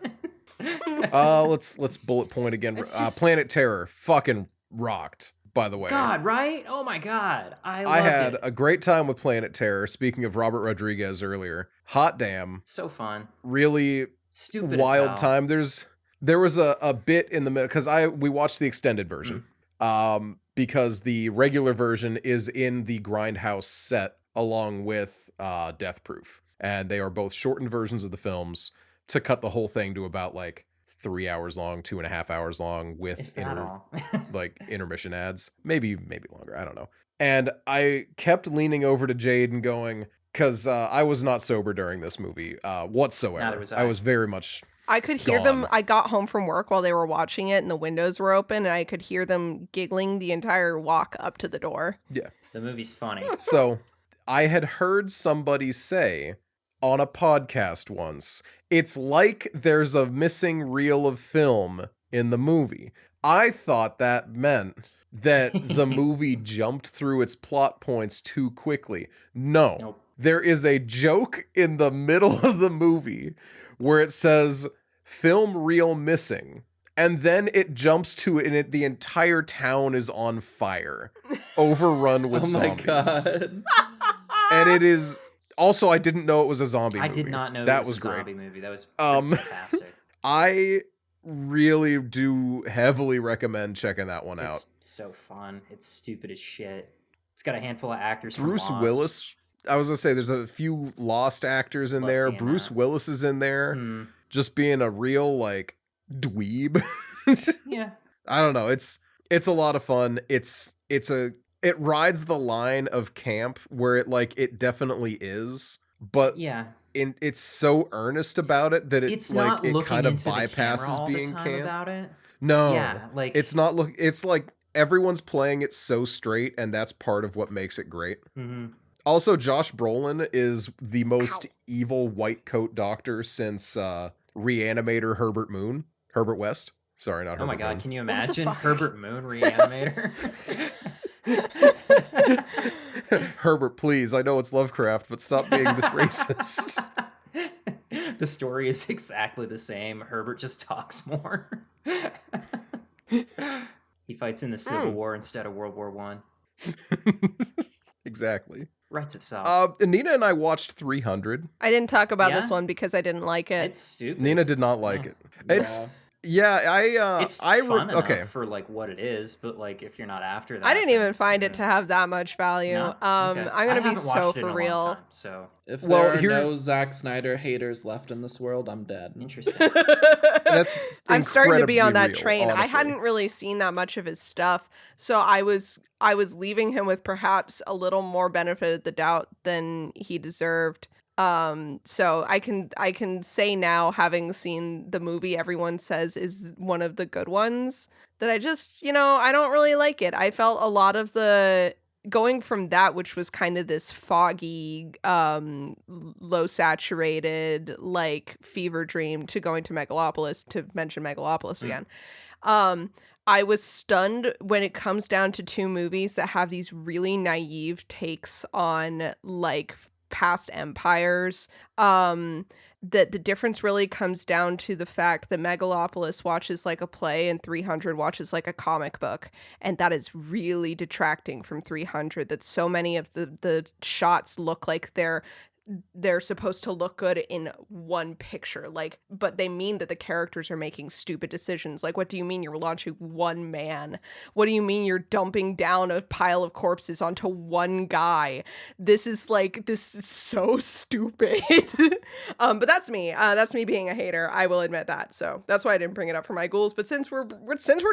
Let's bullet point again. Planet Terror fucking rocked, by the way. God, right? Oh my God. I had a great time with Planet Terror. Speaking of Robert Rodriguez earlier, hot damn. So fun. Really Stupid wild as hell. time. There was a bit in the middle because we watched the extended version. Because the regular version is in the Grindhouse set along with Death Proof. And they are both shortened versions of the films to cut the whole thing to about like 3 hours long, 2.5 hours long with intermission ads. Maybe longer. I don't know. And I kept leaning over to Jade and going, because I was not sober during this movie whatsoever. Neither was I was very much I could hear gone. them. I got home from work while they were watching it and the windows were open and I could hear them giggling the entire walk up to the door. Yeah. The movie's funny. So I had heard somebody say on a podcast once, it's like there's a missing reel of film in the movie. I thought that meant that the movie jumped through its plot points too quickly. No. Nope. There is a joke in the middle of the movie where it says film reel missing, and then it jumps to it and the entire town is on fire, overrun with zombies. Oh my god. And it is also, I didn't know it was a zombie movie. I did not know that it was a great. zombie movie. That was pretty fantastic. I really do heavily recommend checking that one out. It's so fun. It's stupid as shit. It's got a handful of actors Bruce from Lost. Willis. I was gonna say there's a few Lost actors in Love there. seeing Bruce that. Willis is in there, just being a real like dweeb. Yeah. I don't know. It's a lot of fun. It rides the line of camp where it definitely is, but Yeah. it's so earnest about it that It's like not it looking kind of into the camera bypasses all being the time camp. about it. No, Yeah, like it's not. It's like everyone's playing it so straight, and that's part of what makes it great. Mhm. Also, Josh Brolin is the most evil white coat doctor since Reanimator Herbert West. Sorry, not Herbert. Oh my god, Moon. can you imagine Herbert Moon Reanimator? Herbert, please. I know it's Lovecraft, but stop being this racist. The story is exactly the same. Herbert just talks more. He fights in the Civil War instead of World War One. Exactly. Writes itself. Nina and I watched 300. I didn't talk about this Yeah? one because I didn't like it. It's stupid. Nina did not like it. It's It's fun enough okay. for like what it is, but like if you're not after that, I didn't then, even find it to have that much value. No? Okay. I'm I gonna be haven't so watched it in for a long real. time, so If Well, there are here- no Zack Snyder haters left in this world, I'm dead. interesting. That's I'm starting to be on that incredibly train. real, I honestly. hadn't really seen that much of his stuff, so I was leaving him with perhaps a little more benefit of the doubt than he deserved. So I can say now, having seen the movie everyone says is one of the good ones, that I just, I don't really like it. I felt a lot of the going from that, which was kind of this foggy, low saturated, like fever dream, to going to Megalopolis, to mention Megalopolis again. I was stunned when it comes down to two movies that have these really naive takes on like past empires. That the difference really comes down to the fact that Megalopolis watches like a play and 300 watches like a comic book, and that is really detracting from 300. That so many of the shots look like they're supposed to look good in one picture, like, but they mean that the characters are making stupid decisions. Like, what do you mean you're launching one man? What do you mean you're dumping down a pile of corpses onto one guy? This is so stupid. But that's me. That's me being a hater. I will admit that. So that's why I didn't bring it up for my ghouls. But since we're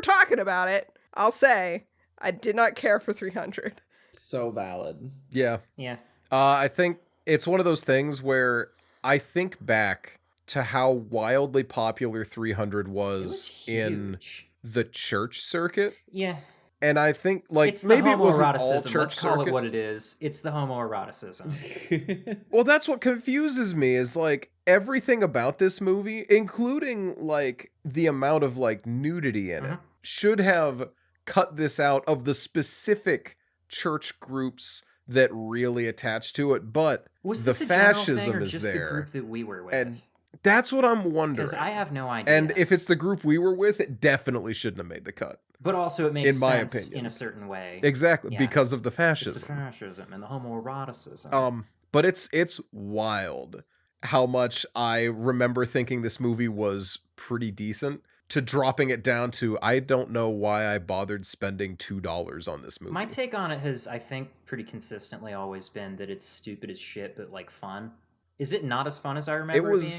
talking about it, I'll say I did not care for 300. So valid. Yeah. Yeah. I think it's one of those things where I think back to how wildly popular 300 It was was in huge. the church circuit. Yeah. And I think like It's the maybe it wasn't all homoeroticism. church Let's call circuit. it what it is. It's the homoeroticism. Well, that's what confuses me is like everything about this movie, including like the amount of like nudity in it, should have cut this out of the specific church groups that really attach to it. But Was the this a general thing fascism or is just there. the group that we were with? And that's what I'm wondering. Because I have no idea. And if it's the group we were with, it definitely shouldn't have made the cut. But also it makes in my sense opinion. in a certain way. Exactly, Yeah. because of the It's fascism. the fascism and the homoeroticism. But it's wild how much I remember thinking this movie was pretty decent to dropping it down to I don't know why I bothered spending $2 on this movie. My take on it has, I think, pretty consistently always been that it's stupid as shit, but like fun. Is it not as fun as I remember it being?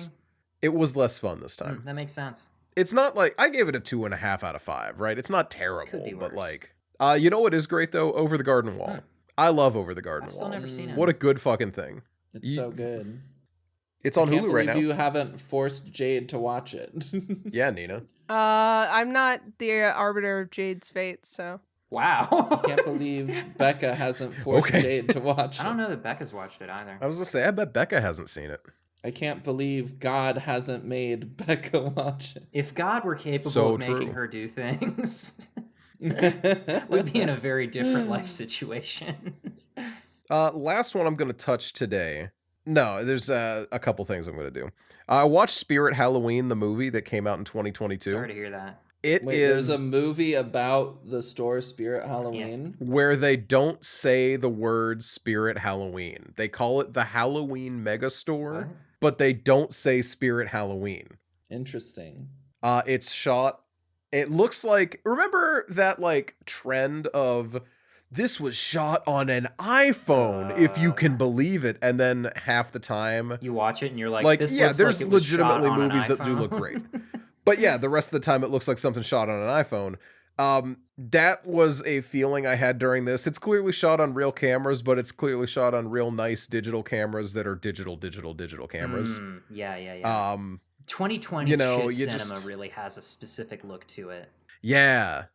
It was less fun this time. That makes sense. It's not like I gave it a 2.5 out of 5, right? It's not terrible, Could be but worse. like, you know what is great though? Over the Garden Wall. I love Over the Garden I've still Wall. never seen it. What a good fucking thing. It's so good. It's on I can't Hulu right now. believe you haven't forced Jade to watch it. Yeah, Nina. I'm not the arbiter of Jade's fate, so. Wow. I can't believe Becca hasn't forced Okay. Jade to watch it. I don't know that Becca's watched it either. I was gonna say, I bet Becca hasn't seen it. I can't believe God hasn't made Becca watch it. If God were capable So of making true. her do things, We'd be in a very different life situation. Last one I'm going to touch today. No, there's a couple things I'm going to do. I watched Spirit Halloween, the movie that came out in 2022. Sorry to hear that. It Wait, is there's a movie about the store Spirit Halloween? where they don't say the word Spirit Halloween. They call it the Halloween Megastore, What? but they don't say Spirit Halloween. Interesting. It's shot. It looks like, remember that like trend of this was shot on an iPhone, if you can believe it, and then half the time You watch it and you're like, this yeah, looks there's like it was shot legitimately on an movies that do look iPhone. great. But yeah, the rest of the time it looks like something shot on an iPhone. That was a feeling I had during this. It's clearly shot on real cameras, but it's clearly shot on real nice digital cameras that are digital cameras. Yeah. 2020 you know, shit you cinema just- really has a specific look to it. Yeah.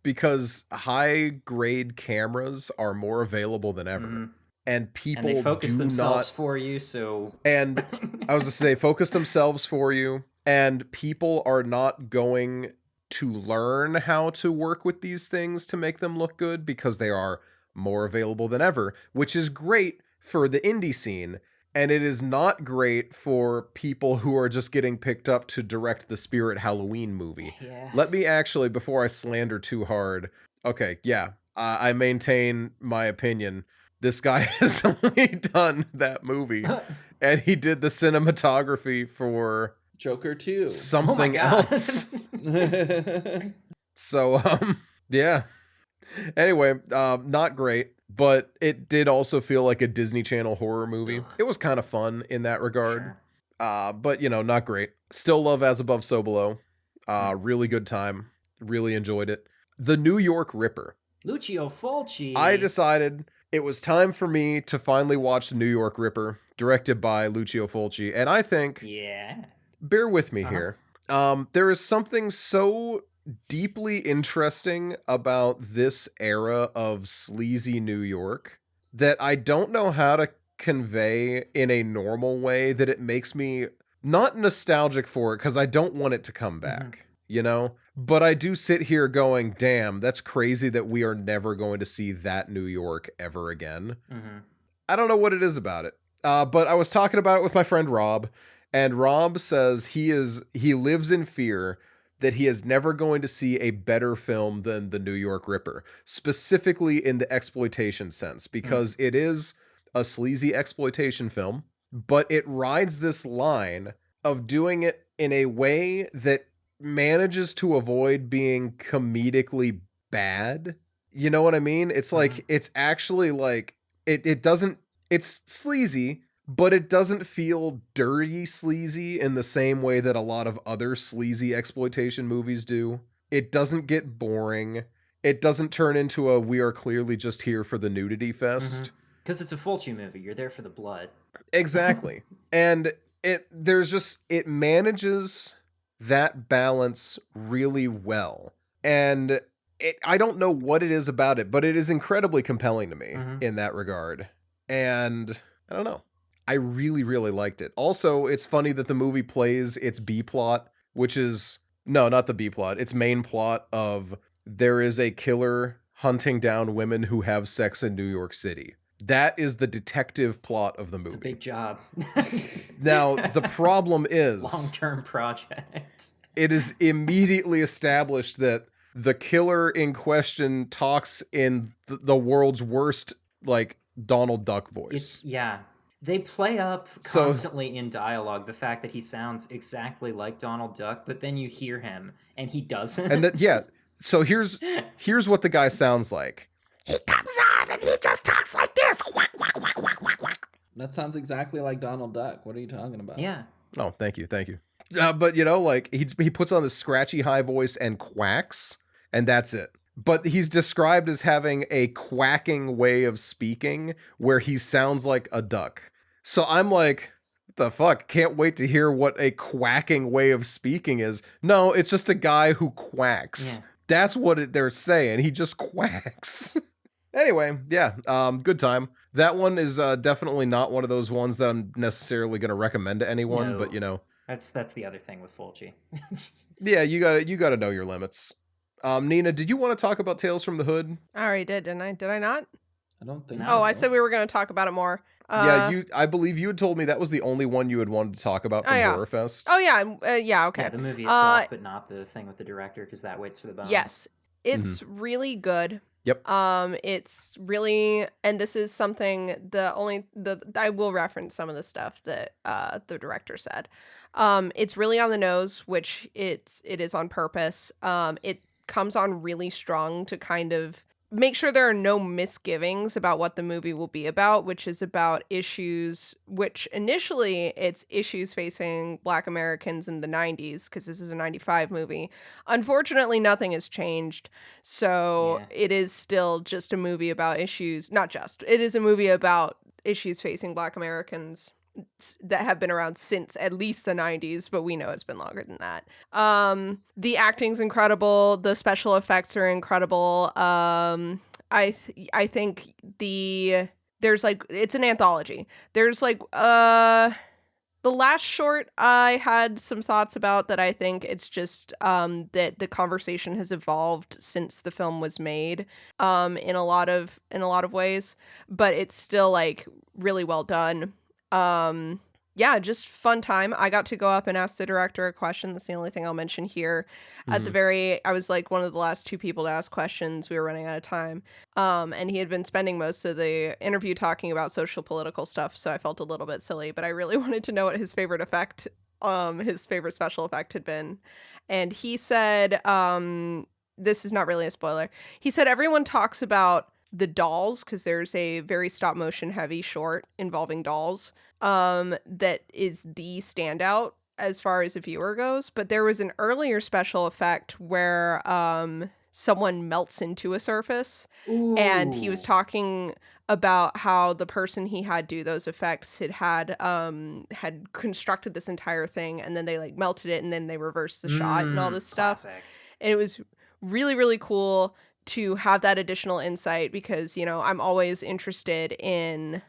Because high grade cameras are more available than ever. Mhm. And people And they focus do themselves not for you, so... And I was to say, focus themselves for you, and people are not going to learn how to work with these things to make them look good because they are more available than ever, which is great for the indie scene. And it is not great for people who are just getting picked up to direct the Spirit Halloween movie. Yeah. Let me actually, before I slander too hard, okay, yeah, I maintain my opinion. This guy has only done that movie, and he did the cinematography for Joker 2. something God. else. So, yeah. Anyway, not great, but it did also feel like a Disney Channel horror movie. Ugh. It was kind of fun in that regard. Sure. But not great. Still love As Above, So Below. Really good time. Really enjoyed it. The New York Ripper. Lucio Fulci. I decided it was time for me to finally watch The New York Ripper, directed by Lucio Fulci. And I think, Yeah. bear with me Uh-huh. here, there is something so deeply interesting about this era of sleazy New York that I don't know how to convey in a normal way that it makes me not nostalgic for it, because I don't want it to come back, But I do sit here going, damn, that's crazy that we are never going to see that New York ever again. Mm-hmm. I don't know what it is about it. But I was talking about it with my friend Rob, and Rob says he lives in fear that he is never going to see a better film than The New York Ripper, specifically in the exploitation sense, because it is a sleazy exploitation film, but it rides this line of doing it in a way that manages to avoid being comedically bad. You know what I mean? It's like, it's actually like, it doesn't, it's sleazy, but it doesn't feel dirty sleazy in the same way that a lot of other sleazy exploitation movies do. It doesn't get boring. It doesn't turn into a we are clearly just here for the nudity fest. Because it's a Fulci movie. You're there for the blood. Exactly. And it manages that balance really well. And I don't know what it is about it, but it is incredibly compelling to me in that regard. And I don't know. I really, really liked it. Also, it's funny that the movie plays its B plot, which is, no, not the B plot, its main plot of there is a killer hunting down women who have sex in New York City. That is the detective plot of the movie. It's a big job. Now, the problem is... long-term project. It is immediately established that the killer in question talks in the world's worst, like, Donald Duck voice. They play up constantly in dialogue the fact that he sounds exactly like Donald Duck, but then you hear him and he doesn't. And so here's what the guy sounds like. He comes on and he just talks like this. Quack, quack, quack, quack, quack, quack. That sounds exactly like Donald Duck. What are you talking about? Yeah. Oh, thank you. But like he puts on this scratchy high voice and quacks, and that's it. But he's described as having a quacking way of speaking where he sounds like a duck. So I'm like, what the fuck? Can't wait to hear what a quacking way of speaking is. No, it's just a guy who quacks. Yeah. That's what they're saying. He just quacks. Anyway, yeah, good time. That one is definitely not one of those ones that I'm necessarily going to recommend to anyone, No. but That's the other thing with Fulci. yeah, you gotta know your limits. Nina, did you want to talk about Tales from the Hood? I already did, didn't I? Did I not? I don't think No. so. Oh, I said we were going to talk about it more. I believe you had told me that was the only one you had wanted to talk about from yeah. Horror Fest. Oh, yeah. Yeah, okay. Yeah, the movie itself, but not the thing with the director, because that waits for the bones. Yes. It's really good. Yep. It's really, and this is something I will reference some of the stuff that the director said. It's really on the nose, which it is on purpose. It comes on really strong to kind of make sure there are no misgivings about what the movie will be about, which is about issues, which initially it's issues facing Black Americans in the 90s, because this is a 95 movie. Unfortunately, nothing has changed. So It is still just a movie about issues, it is a movie about issues facing Black Americans that have been around since at least the 90s, but we know it's been longer than that. The acting's incredible, the special effects are incredible. I think there's like, it's an anthology. There's like the last short I had some thoughts about that. I think it's just that the conversation has evolved since the film was made in a lot of ways, but it's still like really well done. Yeah, just fun time. I got to go up and ask the director a question. That's the only thing I'll mention here. At I was like one of the last two people to ask questions. We were running out of time. And he had been spending most of the interview talking about social political stuff, so I felt a little bit silly, but I really wanted to know what his favorite special effect had been. And he said, this is not really a spoiler. He said everyone talks about the dolls, because there's a very stop motion heavy short involving dolls that is the standout as far as a viewer goes. But there was an earlier special effect where someone melts into a surface. Ooh. And he was talking about how the person he had do those effects had constructed this entire thing, and then they like melted it, and then they reversed the shot and all this stuff. And it was really, really cool to have that additional insight, because, you know, I'm always interested in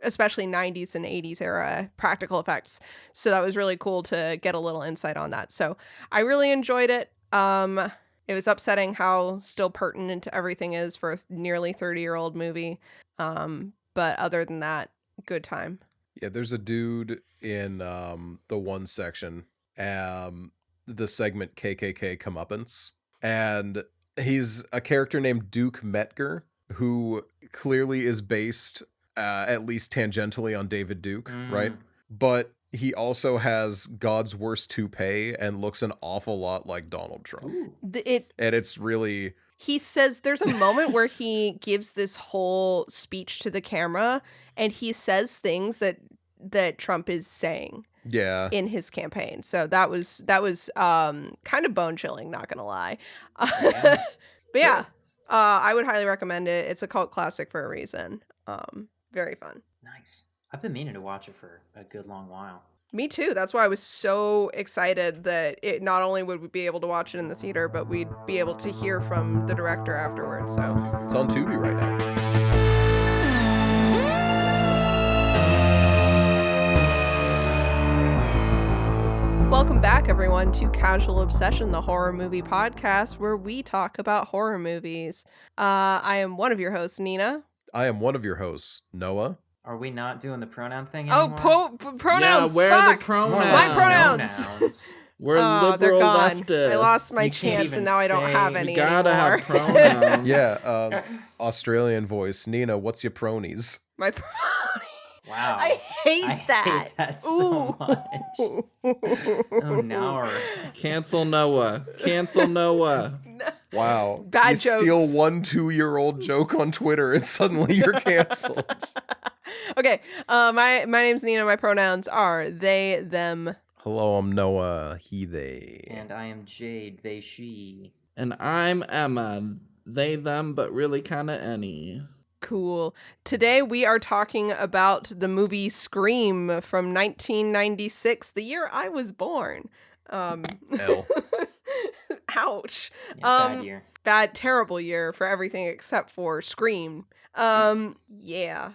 especially 90s and 80s era practical effects. So that was really cool to get a little insight on that. So I really enjoyed it. It was upsetting how still pertinent everything is for a nearly 30-year-old movie. But other than that, good time. Yeah, there's a dude in the one section, the segment KKK Comeuppance, and he's a character named Duke Metger, who clearly is based at least tangentially on David Duke, right? But he also has God's worst toupee and looks an awful lot like Donald Trump. And it's really... He says there's a moment where he gives this whole speech to the camera, and he says things that Trump is saying in his campaign. So that was kind of bone chilling, not gonna lie. But yeah, I would highly recommend it. It's a cult classic for a reason. Very fun. Nice. I've been meaning to watch it for a good long while. Me too. That's why I was so excited that it not only would we be able to watch it in the theater, but we'd be able to hear from the director afterwards. So it's on Tubi right now. Welcome back, everyone, to Casual Obsession, the horror movie podcast, where we talk about horror movies. I am one of your hosts, Nina. I am one of your hosts, Noah. Are we not doing the pronoun thing anymore? Pronouns. Yeah, where are the pronouns? My pronouns. We're liberal leftists. I lost my chance, and now I don't have any. You gotta anymore. have pronouns. Yeah, Australian voice. Nina, what's your pronies? My pronies. Wow. I hate that. I hate that so much. Oh, no. Cancel Noah. Cancel Noah. Wow. Bad you jokes. steal 1 2-year-old joke on Twitter and suddenly you're canceled. Okay. My name's Nina. My pronouns are they, them. Hello, I'm Noah. He, they. And I am Jade. They, she. And I'm Emma. They, them, but really kind of any. Cool. Today we are talking about the movie Scream from 1996, the year I was born. Hell. Ouch. Yeah, bad year. Bad, terrible year for everything except for Scream. Yeah.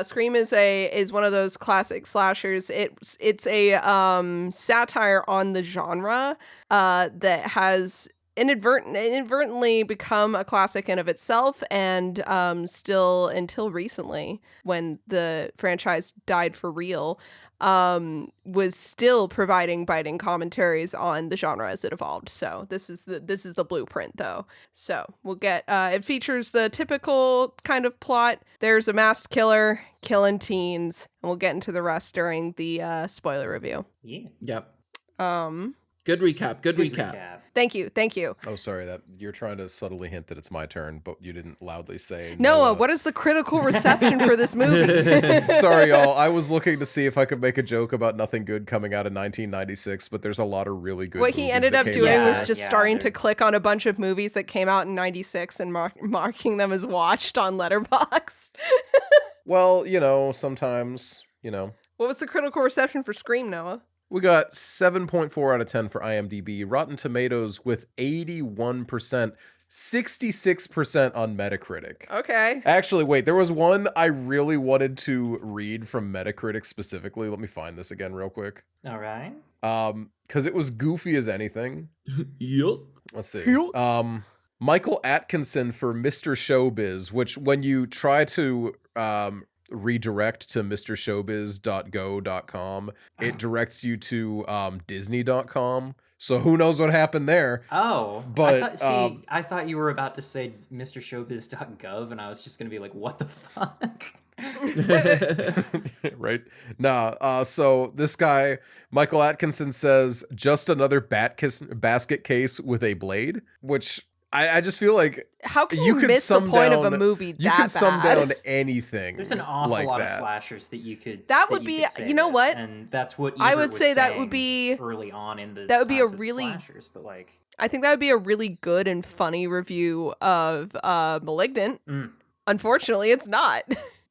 Scream is one of those classic slashers. It's a satire on the genre that has inadvertently become a classic in of itself, and still until recently, when the franchise died for real, was still providing biting commentaries on the genre as it evolved. So this is the blueprint, though. So we'll get it features the typical kind of plot. There's a masked killer killing teens, and we'll get into the rest during the spoiler review. Yeah. Yep. Good recap. Good recap. Thank you. Oh, sorry, that you're trying to subtly hint that it's my turn, but you didn't loudly say. Noah, what is the critical reception for this movie? Sorry, y'all. I was looking to see if I could make a joke about nothing good coming out in 1996, but there's a lot of really good. What he ended up doing was just starting to click on a bunch of movies that came out in 96 and marking them as watched on Letterboxd. Well, sometimes, What was the critical reception for Scream, Noah? We got 7.4 out of 10 for IMDb, Rotten Tomatoes with 81%, 66% on Metacritic. Okay. Actually, wait, there was one I really wanted to read from Metacritic specifically. Let me find this again real quick. All right. Because it was goofy as anything. Yup. Let's see. Michael Atkinson for Mr. Showbiz, which when you try to redirect to mrshowbiz.go.com, it directs you to Disney.com. So who knows what happened there? Oh, but I thought you were about to say mrshowbiz.gov, and I was just gonna be like, what the fuck? Right? Nah. So this guy, Michael Atkinson, says just another basket case with a blade, which I just feel like how can you miss the point of a movie that you can bad? Sum down anything. There's an awful like lot that. of slashers that you could. That would be, say you know this, what? And that's what I Ebert would was say that saying would be early on in the. That would be a times of really slashers, but like I think that would be a really good and funny review of Malignant. Unfortunately, it's not.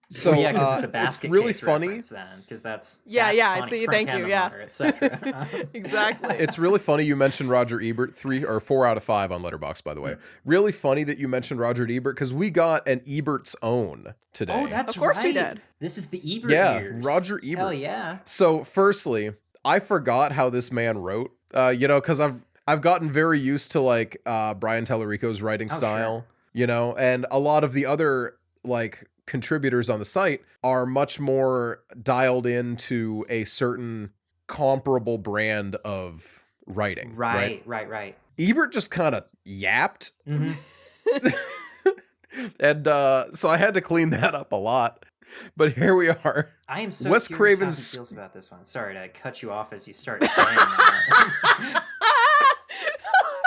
So well, yeah, because it's a basket really case funny. reference then, because that's funny. See, Frank thank you. Hennemeyer, etc. Exactly. It's really funny you mentioned Roger Ebert. 3 or 4 out of 5 on Letterboxd, by the way. Really funny that you mentioned Roger Ebert because we got an Ebert's Own today. Oh, that's right. Of course we did. This is the Ebert years. Roger Ebert. Hell yeah. So, firstly, I forgot how this man wrote. Because I've gotten very used to like Brian Tallarico's writing style. Sure. And a lot of the other like contributors on the site are much more dialed into a certain comparable brand of writing. Right. Ebert just kind of yapped. Mm-hmm. And so I had to clean that up a lot. But here we are. I am so Wes curious Craven's... how he feels about this one. Sorry to cut you off as you start saying that.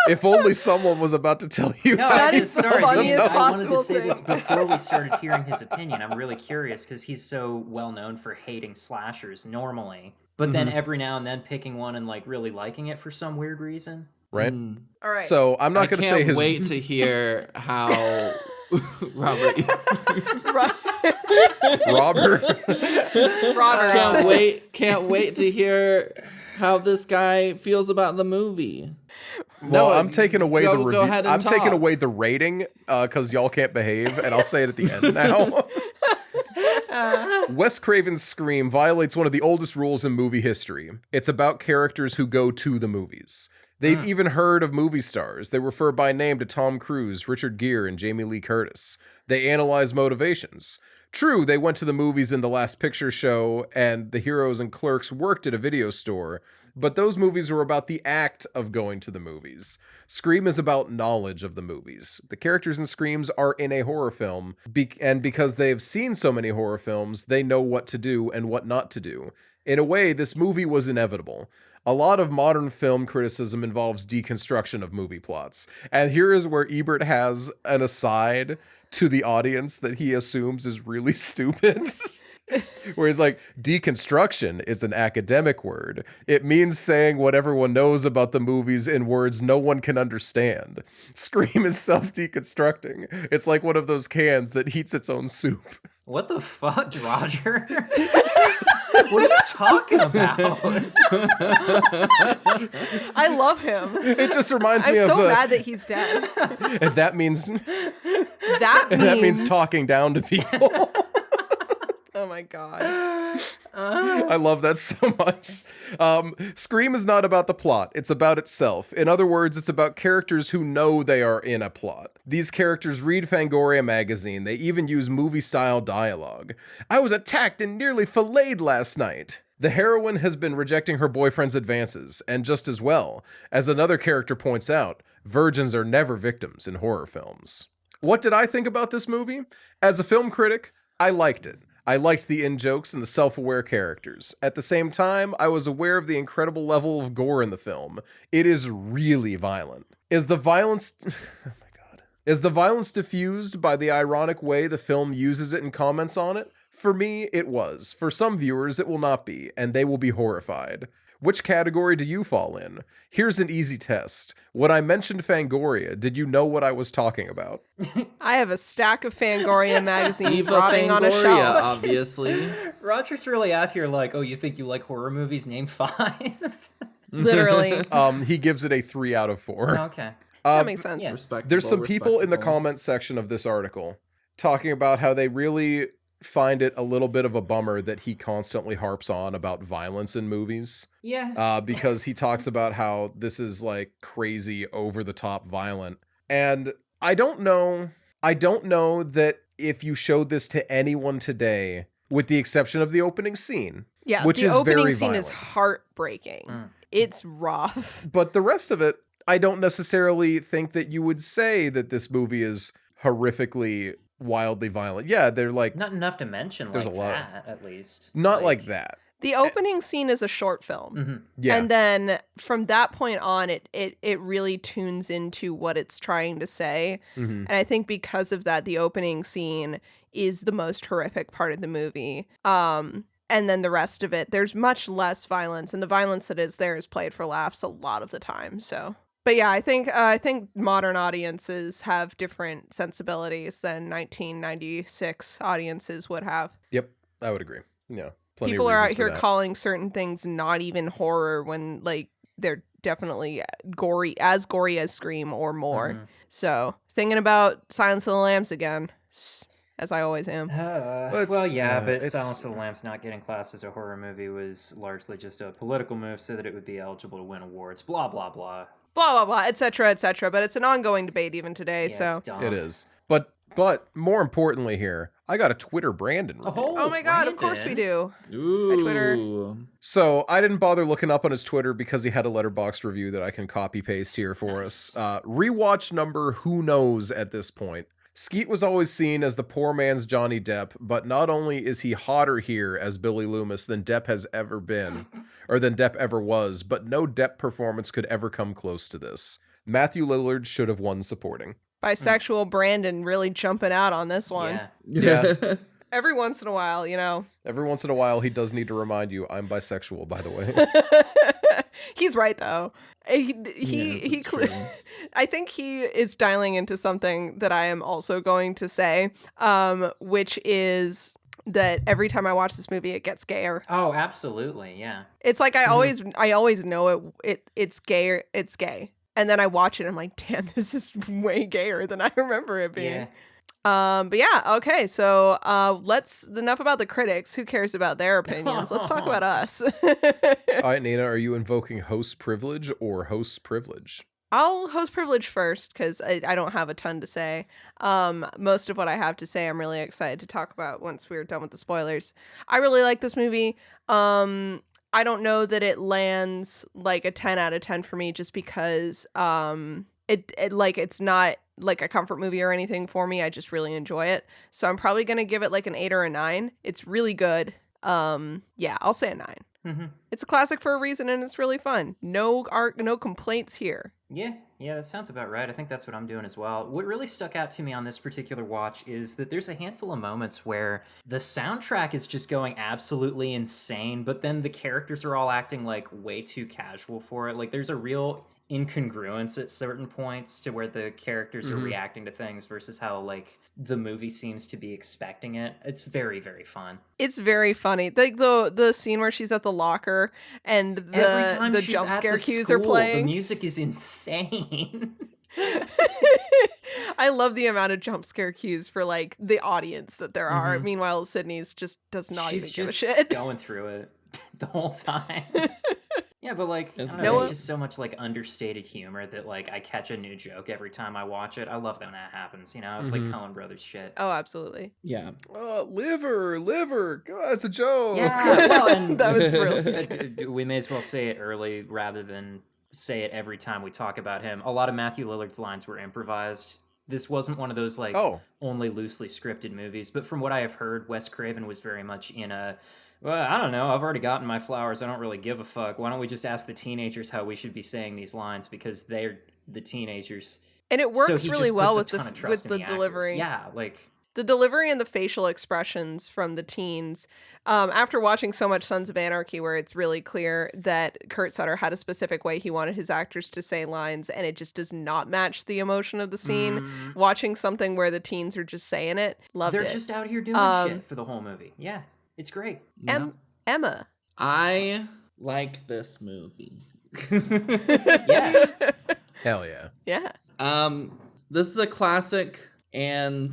If only someone was about to tell you. No, that is the funniest I wanted to possible say this thing. before we started hearing his opinion. I'm really curious because he's so well known for hating slashers normally, but then every now and then picking one and like really liking it for some weird reason. Right? All right. So I'm not going to say his... I can't wait to hear how Robert can't wait to hear how this guy feels about the movie. Well, I'm taking away the review. Go ahead and taking talk. away the rating because y'all can't behave, and I'll say it at the end now. Wes Craven's Scream violates one of the oldest rules in movie history. It's about characters who go to the movies. They've even heard of movie stars. They refer by name to Tom Cruise, Richard Gere, and Jamie Lee Curtis. They analyze motivations. True, they went to the movies in The Last Picture Show, and the heroes and clerks worked at a video store, but those movies were about the act of going to the movies. Scream is about knowledge of the movies. The characters in Screams are in a horror film, and because they have seen so many horror films, they know what to do and what not to do. In a way, this movie was inevitable. A lot of modern film criticism involves deconstruction of movie plots. And here is where Ebert has an aside to the audience that he assumes is really stupid. Where he's like, deconstruction is an academic word. It means saying what everyone knows about the movies in words no one can understand. Scream is self-deconstructing. It's like one of those cans that heats its own soup. What the fuck, Roger? What are you talking about? I love him. It just reminds me I'm of... so mad that he's dead. And that means... That means talking down to people. Oh my god. I love that so much. Scream is not about the plot, it's about itself. In other words, it's about characters who know they are in a plot. These characters read Fangoria magazine, they even use movie-style dialogue. I was attacked and nearly filleted last night. The heroine has been rejecting her boyfriend's advances, and just as well, as another character points out, virgins are never victims in horror films. What did I think about this movie? As a film critic, I liked it. I liked the in-jokes and the self-aware characters. At the same time, I was aware of the incredible level of gore in the film. It is really violent. Is the violence... Oh my god. Is the violence diffused by the ironic way the film uses it and comments on it? For me, it was. For some viewers, it will not be, and they will be horrified. Which category do you fall in? Here's an easy test. When I mentioned Fangoria, did you know what I was talking about? I have a stack of Fangoria magazines Viva rotting on a Fangoria, shelf. Obviously. Roger's really out here like, oh, you think you like horror movies? Name 5. Literally. He gives it a 3 out of 4. Okay. That makes sense. yeah. There's some people in the comments section of this article talking about how they really find it a little bit of a bummer that he constantly harps on about violence in movies. Yeah. Because he talks about how this is like crazy, over the top violent. And I don't know that if you showed this to anyone today, with the exception of the opening scene, Yeah, which the is opening very scene violent. is heartbreaking. It's rough. But the rest of it, I don't necessarily think that you would say that this movie is horrifically, wildly violent. Yeah, they're like... Not enough to mention There's like a lot. that, at least. Not like that. The opening scene is a short film. Yeah. And then from that point on, it really tunes into what it's trying to say. Mhm. And I think because of that, the opening scene is the most horrific part of the movie. And then the rest of it, there's much less violence, and the violence that is there is played for laughs a lot of the time. So, but yeah, I think modern audiences have different sensibilities than 1996 audiences would have. Yep, I would agree. Yeah, plenty People of are out reasons for here that. calling certain things not even horror when like they're definitely gory as Scream or more. So thinking about Silence of the Lambs again, as I always am. Well, yeah, but it's- Silence of the Lambs not getting classed as a horror movie was largely just a political move so that it would be eligible to win awards. Blah, blah, blah. Blah blah blah, etc., etc. But it's an ongoing debate even today. Yeah, so it's dumb. It is. But more importantly here, I got a Twitter Brandon review. oh my god, of course we do. Ooh. Twitter. So I didn't bother looking up on his Twitter because he had a letterboxd review that I can copy paste here for us. Rewatch number who knows at this point. Skeet was always seen as the poor man's Johnny Depp, but not only is he hotter here as Billy Loomis than Depp has ever been, or than Depp ever was, but no Depp performance could ever come close to this. Matthew Lillard should have won supporting. Bisexual Brandon really jumping out on this one. Yeah. Yeah. Every once in a while, you know. Every once in a while, he does need to remind you, I'm bisexual, by the way. He's right though. He Yes, it's cle- true. I think he is dialing into something that I am also going to say, which is that every time I watch this movie, it gets gayer. Oh, absolutely. Yeah. It's like I always know it's gay. It's gay, and then I watch it. And I'm like, damn, this is way gayer than I remember it being. Yeah. But yeah, okay. So let's enough about the critics. Who cares about their opinions? Let's talk about us. All right, Nina, are you invoking host privilege or host's privilege? I'll host privilege first because I don't have a ton to say. Most of what I have to say, I'm really excited to talk about once we're done with the spoilers. I really like this movie. I don't know that it lands like a 10 out of 10 for me just because it's not like a comfort movie or anything for me. I just really enjoy it. So I'm probably going to give it like an 8 or a 9. It's really good. Yeah, I'll say a 9. Mm-hmm. It's a classic for a reason and it's really fun. No complaints here. Yeah, that sounds about right. I think that's what I'm doing as well. What really stuck out to me on this particular watch is that there's a handful of moments where the soundtrack is just going absolutely insane, but then the characters are all acting like way too casual for it. Like there's a real incongruence at certain points to where the characters are reacting to things versus how like the movie seems to be expecting it. It's very, very fun. It's very funny. Like the scene where she's at the locker and Every time the she's jump at scare the cues school, are playing. the music is insane. I love the amount of jump scare cues for like the audience that there are. Meanwhile, Sydney's just does not She's even give a just shit. going through it the whole time. Yeah, but like, I It's don't know, great. there's just so much like understated humor that like I catch a new joke every time I watch it. I love when that happens, you know? It's like Coen Brothers shit. Oh, absolutely. Yeah. Oh, liver. God, it's a joke. Yeah, well, and That was brilliant. we may as well say it early rather than say it every time we talk about him. A lot of Matthew Lillard's lines were improvised. This wasn't one of those like only loosely scripted movies, but from what I have heard, Wes Craven was very much in a, well, I don't know, I've already gotten my flowers, I don't really give a fuck. Why don't we just ask the teenagers how we should be saying these lines, because they're the teenagers. And it works he really just well puts with a ton of the trust in actors. delivery. Yeah, like The delivery and the facial expressions from the teens. After watching so much Sons of Anarchy, where it's really clear that Kurt Sutter had a specific way he wanted his actors to say lines, and it just does not match the emotion of the scene. Watching something where the teens are just saying it, loved they're it. just out here doing shit for the whole movie. Yeah, it's great. Emma. I like this movie. Yeah. Hell yeah. Yeah. This is a classic, and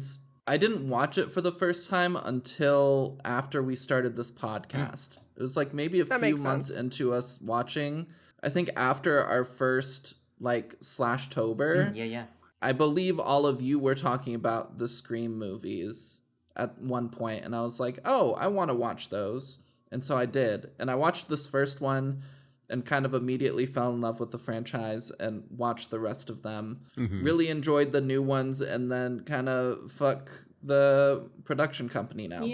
I didn't watch it for the first time until after we started this podcast. It was like maybe a That few makes months sense. into us watching. I think after our first like /tober. Yeah. I believe all of you were talking about the Scream movies at one point, and I was like, oh, I want to watch those. And so I did. And I watched this first one and kind of immediately fell in love with the franchise and watched the rest of them. Really enjoyed the new ones, and then kind of fuck the production company now,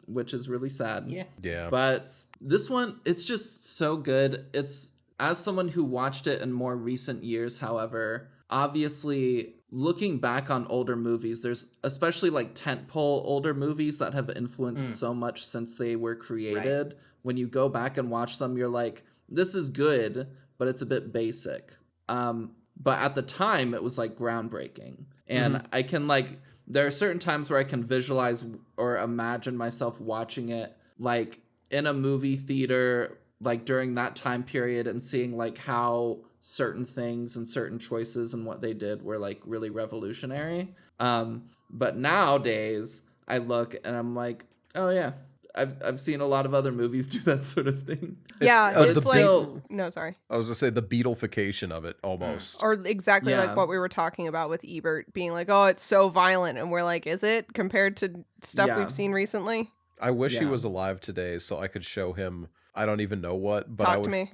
which is really sad. Yeah. But this one, it's just so good. It's, as someone who watched it in more recent years, however, obviously looking back on older movies, there's especially like tentpole older movies that have influenced so much since they were created. Right. When you go back and watch them, you're like, this is good, but it's a bit basic. But at the time, it was like groundbreaking. And I can like, there are certain times where I can visualize or imagine myself watching it like in a movie theater, like during that time period, and seeing like how certain things and certain choices and what they did were like really revolutionary. But nowadays I look and I'm like, oh yeah, I've seen a lot of other movies do that sort of thing. Yeah, But it's it's like still, no, sorry. I was gonna say the Beatleification of it almost. Or exactly Yeah. like what we were talking about with Ebert being like, oh, it's so violent. And we're like, is it compared to stuff Yeah. we've seen recently? I wish he Yeah. was alive today so I could show him. I don't even know what, but I Talk would. to me.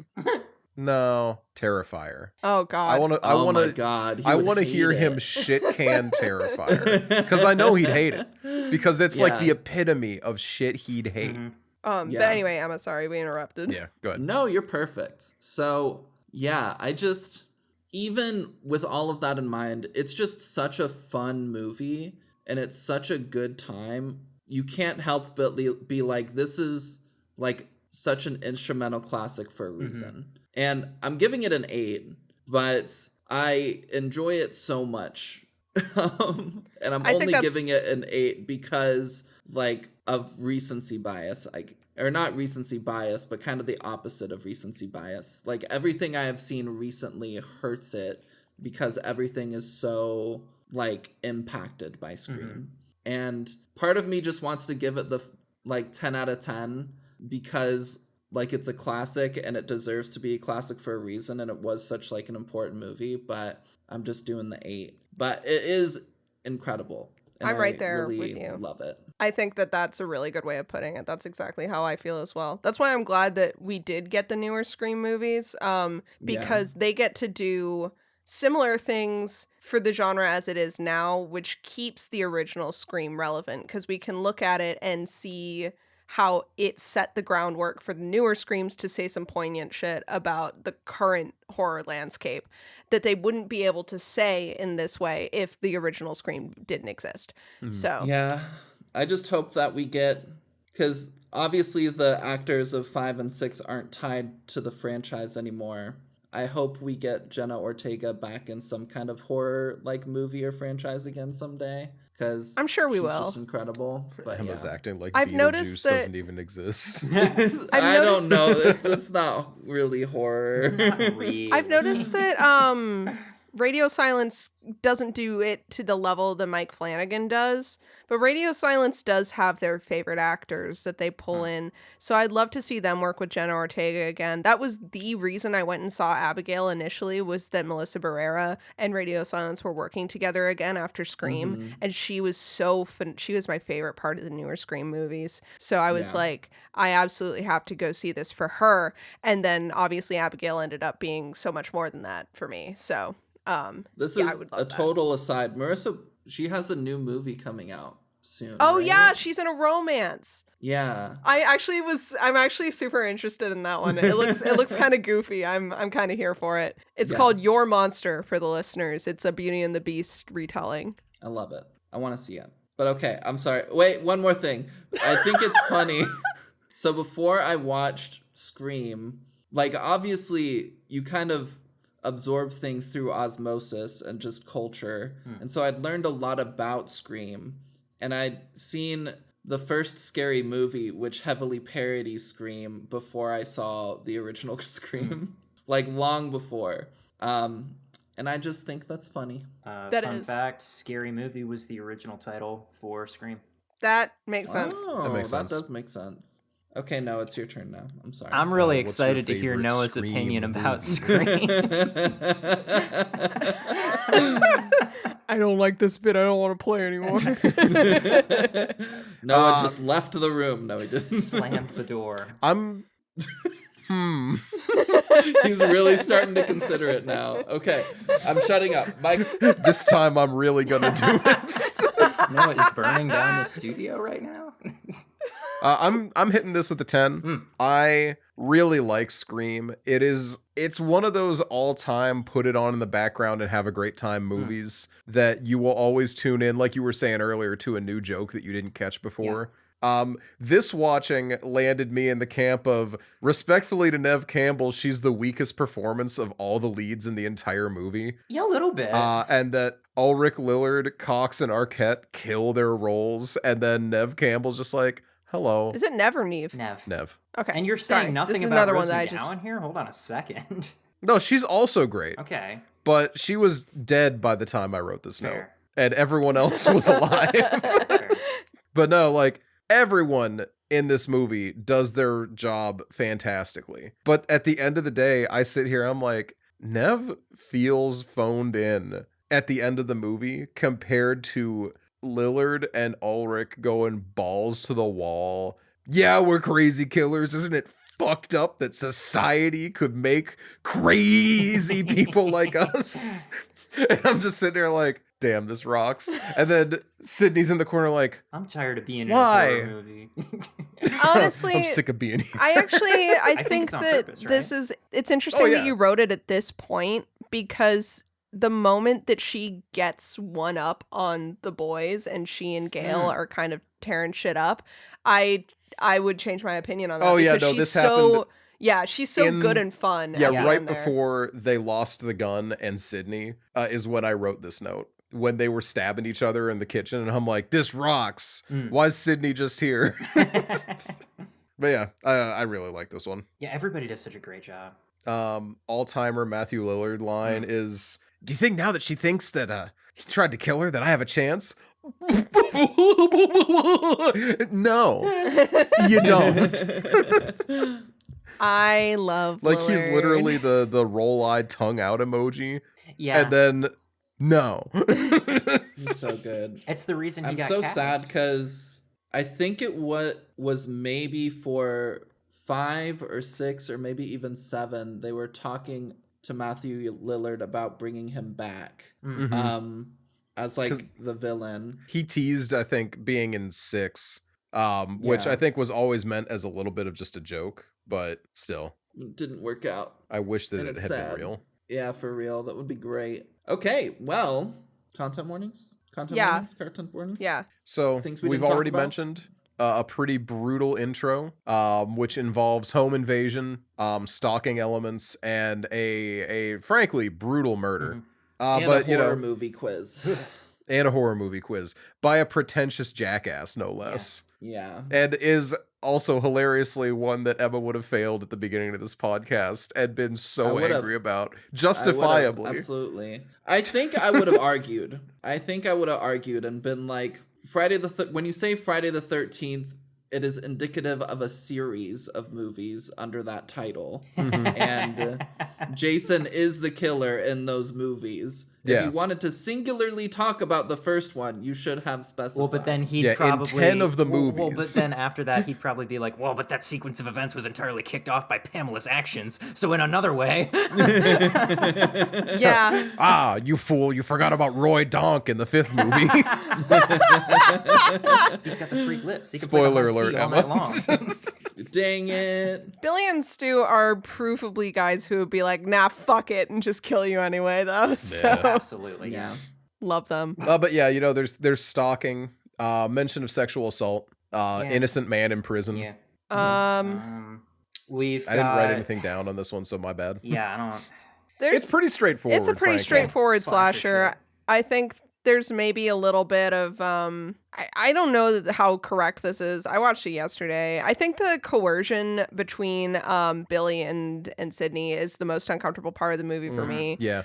No, Terrifier. Oh, God. I want to. I oh want my to. god, he I would want to hate hear it. him shit can Terrifier because I know he'd hate it because it's like the Yeah. epitome of shit he'd hate. But Yeah. anyway, Emma, sorry, we interrupted. Yeah, good. No, you're perfect. So, yeah, I just, even with all of that in mind, it's just such a fun movie and it's such a good time. You can't help but be like, this is like such an instrumental classic for a reason. And I'm giving it an 8, but I enjoy it so much. And I'm I think only that's- giving it an 8 because like of recency bias, or not recency bias, but kind of the opposite of recency bias. Like everything I have seen recently hurts it because everything is so like impacted by Scream. And part of me just wants to give it the like 10 out of 10 because like it's a classic and it deserves to be a classic for a reason, and it was such like an important movie, but I'm just doing the 8. But it is incredible. And I'm right I there really with you. love it. I think that that's a really good way of putting it. That's exactly how I feel as well. That's why I'm glad that we did get the newer Scream movies, because they get to do similar things for the genre as it is now, which keeps the original Scream relevant, because we can look at it and see how it set the groundwork for the newer Screams to say some poignant shit about the current horror landscape that they wouldn't be able to say in this way if the original Scream didn't exist. So Yeah, I just hope that we get, because obviously the actors of 5 and 6 aren't tied to the franchise anymore. I hope we get Jenna Ortega back in some kind of horror like movie or franchise again someday, because I'm sure we she's will. just incredible. But Emma's yeah. acting like I've Beetlejuice noticed that- doesn't even exist. I don't know. It's not really horror. Not really. I've noticed that Radio Silence doesn't do it to the level that Mike Flanagan does, but Radio Silence does have their favorite actors that they pull in. So I'd love to see them work with Jenna Ortega again. That was the reason I went and saw Abigail initially, was that Melissa Barrera and Radio Silence were working together again after Scream, and she was she was my favorite part of the newer Scream movies. So I was like, I absolutely have to go see this for her. And then obviously Abigail ended up being so much more than that for me. So this yeah, is a total aside. Marissa, she has a new movie coming out soon. Oh right? yeah, she's in a romance. Yeah. I'm actually super interested in that one. It looks kind of goofy. I'm kind of here for it. It's called Your Monster for the listeners. It's a Beauty and the Beast retelling. I love it. I want to see it. But okay, I'm sorry. Wait, one more thing. I think it's funny. So before I watched Scream, like obviously you kind of absorb things through osmosis and just culture. And so I'd learned a lot about Scream, and I'd seen the first Scary Movie, which heavily parodies Scream, before I saw the original Scream, like long before. And I just think that's funny. Fun fact, Scary Movie was the original title for Scream. That makes sense. Oh, That makes sense. does make sense. Okay, no, it's your turn now. I'm sorry. I'm really what's your excited to hear favorite Noah's Scream opinion movie? about Scream. I don't like this bit. I don't want to play anymore. Noah just left the room. No, he didn't. Slammed the door. I'm He's really starting to consider it now. Okay, I'm shutting up. Mike. this time I'm really gonna do it. Noah is burning down the studio right now. I'm hitting this with a 10. I really like Scream. It's one of those all-time put it on in the background and have a great time movies that you will always tune in, like you were saying earlier, to a new joke that you didn't catch before. This watching landed me in the camp of, respectfully to Neve Campbell, she's the weakest performance of all the leads in the entire movie. Yeah, a little bit. And that Ulrich, Lillard, Cox, and Arquette kill their roles, and then Neve Campbell's just like, hello. Is it Nev or Neve? Nev. Okay. And you're Sorry, saying this nothing is about another Rose one that I McGowan here? Hold on a second. No, she's also great. Okay. But she was dead by the time I wrote this note. Fair. And everyone else was alive. Fair. But no, like, everyone in this movie does their job fantastically. But at the end of the day, I sit here, I'm like, Nev feels phoned in at the end of the movie compared to Lillard and Ulrich going balls to the wall. Yeah, we're crazy killers. Isn't it fucked up that society could make crazy people like us? And I'm just sitting there like, damn, this rocks. And then Sydney's in the corner like, I'm tired of being Why? in a horror movie. Honestly, I'm sick of being here. I think think it's on that purpose, this right? is, it's interesting yeah. that you wrote it at this point, because the moment that she gets one up on the boys and she and Gail are kind of tearing shit up, I would change my opinion on that. Oh, yeah, because no, she's this so, happened yeah, she's so good and fun. Yeah, at the right end there. before they lost the gun and Sydney is when I wrote this note. When they were stabbing each other in the kitchen, and I'm like, this rocks. Why is Sydney just here? But yeah, I really like this one. Yeah, everybody does such a great job. All-timer Matthew Lillard line is, do you think now that she thinks that he tried to kill her that I have a chance? No, you don't. I love Like, he's Lillard. literally the roll-eyed tongue out emoji. Yeah. And then, no. He's so good. It's the reason he I'm got so cast. sad because I think it was maybe for 5 or 6 or maybe even 7. They were talking to Matthew Lillard about bringing him back as like the villain. He teased, I think, being in 6, which Yeah. I think was always meant as a little bit of just a joke, but still, It didn't work out. I wish that And it it's had sad. been real. Yeah, for real. That would be great. Okay, well, content warnings? Content Yeah. warnings? Content warnings? Yeah. So Things we we've didn't talk already about? mentioned a pretty brutal intro, which involves home invasion, stalking elements, and a frankly brutal murder. And But a horror movie quiz. and a horror movie quiz by a pretentious jackass, no less. Yeah. And is also hilariously one that Emma would have failed at the beginning of this podcast and been so angry about, justifiably. Absolutely. I think I would have argued. And been like, when you say Friday the 13th, it is indicative of a series of movies under that title. And Jason is the killer in those movies. If you wanted to singularly talk about the first one, you should have specified. Well, but then he'd probably... in 10 of the movies. Well, but then after that, he'd probably be like, well, but that sequence of events was entirely kicked off by Pamela's actions. So in another way... Yeah. Ah, you fool. You forgot about Roy Donk in the 5th movie. He's got the freak lips. He can Spoiler play the whole alert, scene all Emma. night long. Dang it. Billy and Stu are proofably guys who would be like, nah, fuck it, and just kill you anyway, though. So Absolutely. Yeah. love them. But yeah, there's stalking, mention of sexual assault, innocent man in prison. Yeah. I We've didn't write anything down on this one, so my bad. Yeah, I don't... It's pretty straightforward. It's a pretty frankly. straightforward Slasher slasher. shit. I think there's maybe a little bit of I don't know how correct this is. I watched it yesterday. I think the coercion between Billy and Sydney is the most uncomfortable part of the movie for me. Yeah.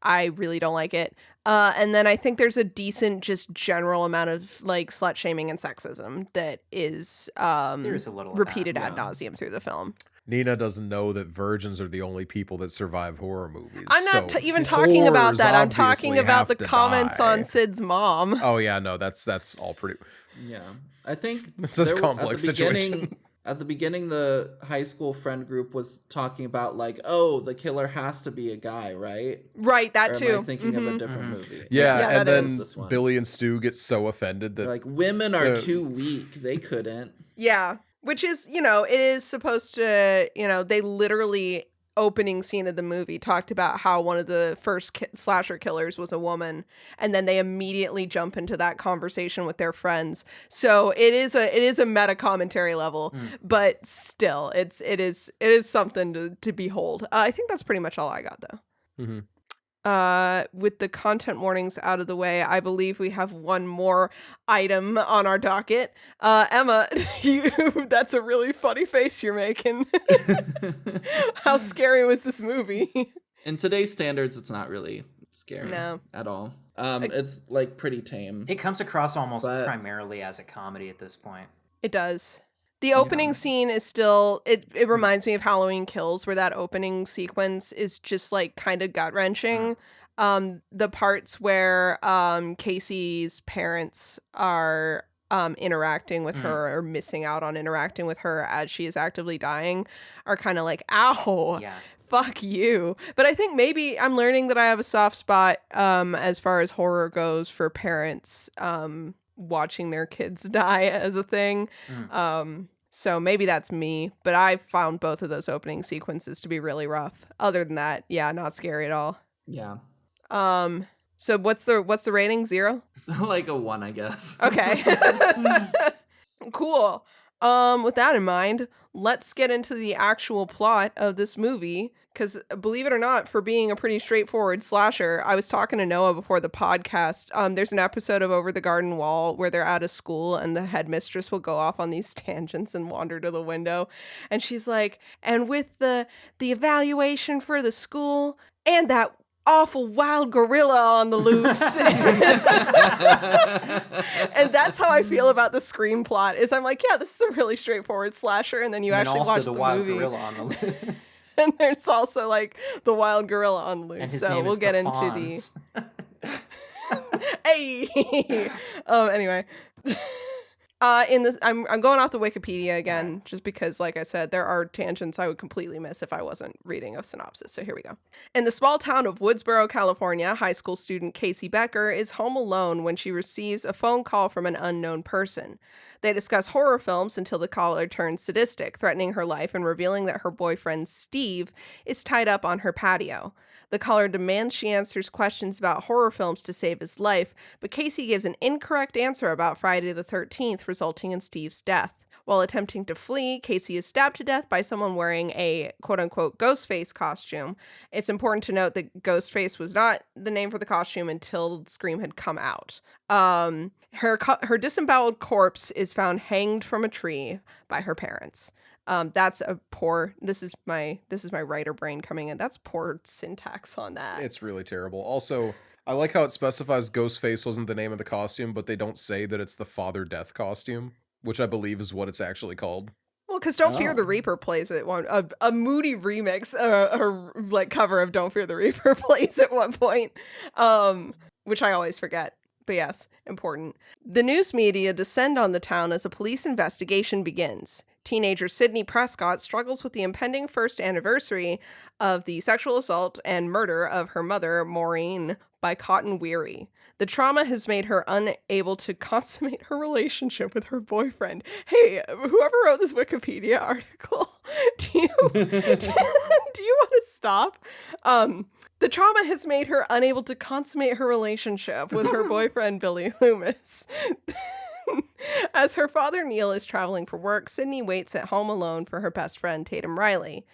I really don't like it. And then I think there's a decent just general amount of like slut shaming and sexism that is There's a little of repeated that, ad nauseum through the film. Nina doesn't know that virgins are the only people that survive horror movies. I'm not so even talking about whores that. I'm talking obviously about have the to comments die. on Sid's mom. Oh yeah, no, that's all pretty. Yeah. I think It's a there were- complex situation. At the beginning, the high school friend group was talking about like, oh, the killer has to be a guy, right? Right, that Or too. am I thinking of a different movie? Yeah, Yeah, and that then is this one. Billy and Stu get so offended that They're like, women are too weak. They couldn't. Yeah, which is, it is supposed to, they literally opening scene of the movie talked about how one of the first slasher killers was a woman, and then they immediately jump into that conversation with their friends. So it is a meta commentary level, but still, it is something to behold. I think that's pretty much all I got though. Mm-hmm. With the content warnings out of the way, I believe we have one more item on our docket. Emma, that's a really funny face you're making. How scary was this movie? In today's standards, it's not really scary at all. It's like pretty tame. It comes across almost But- primarily as a comedy at this point. It does. The opening scene is still, it reminds me of Halloween Kills, where that opening sequence is just like kind of gut wrenching. The parts where Casey's parents are interacting with her or missing out on interacting with her as she is actively dying are kind of like, ow. Yeah. Fuck you. But I think maybe I'm learning that I have a soft spot as far as horror goes for parents watching their kids die as a thing. So maybe that's me, but I found both of those opening sequences to be really rough. Other than that, yeah, not scary at all. Yeah. So what's the rating? 0? Like a 1, I guess. Okay. Cool. With that in mind, let's get into the actual plot of this movie. Because believe it or not, for being a pretty straightforward slasher, I was talking to Noah before the podcast. There's an episode of Over the Garden Wall where they're at a school and the headmistress will go off on these tangents and wander to the window. And she's like, and with the evaluation for the school and that awful wild gorilla on the loose. And that's how I feel about the Scream plot, is I'm like, yeah, this is a really straightforward slasher. And then you And actually also watch the the wild movie. gorilla on the list. And there's also like the wild gorilla on the And loose. his So name we'll is get the into Fonz. Hey. Anyway. In this, I'm going off the Wikipedia again, just because, like I said, there are tangents I would completely miss if I wasn't reading a synopsis. So here we go. In the small town of Woodsboro, California, high school student Casey Becker is home alone when she receives a phone call from an unknown person. They discuss horror films until the caller turns sadistic, threatening her life and revealing that her boyfriend Steve is tied up on her patio. The caller demands she answers questions about horror films to save his life, but Casey gives an incorrect answer about Friday the 13th, resulting in Steve's death. While attempting to flee, Casey is stabbed to death by someone wearing a quote-unquote Ghostface costume. It's important to note that Ghostface was not the name for the costume until Scream had come out. Her disemboweled corpse is found hanged from a tree by her parents. That's a poor. This is my writer brain coming in. That's poor syntax on that. It's really terrible. Also, I like how it specifies Ghostface wasn't the name of the costume, but they don't say that it's the Father Death costume, which I believe is what it's actually called. Well, because Don't Fear the Reaper plays it one a moody remix, or like cover of Don't Fear the Reaper plays at one point, which I always forget. But yes, important. The news media descend on the town as a police investigation begins. Teenager Sydney Prescott struggles with the impending first anniversary of the sexual assault and murder of her mother, Maureen, by Cotton Weary. The trauma has made her unable to consummate her relationship with her boyfriend. Hey, whoever wrote this Wikipedia article, do you want to stop? The trauma has made her unable to consummate her relationship with her boyfriend, Billy Loomis. As her father, Neil, is traveling for work, Sydney waits at home alone for her best friend, Tatum Riley.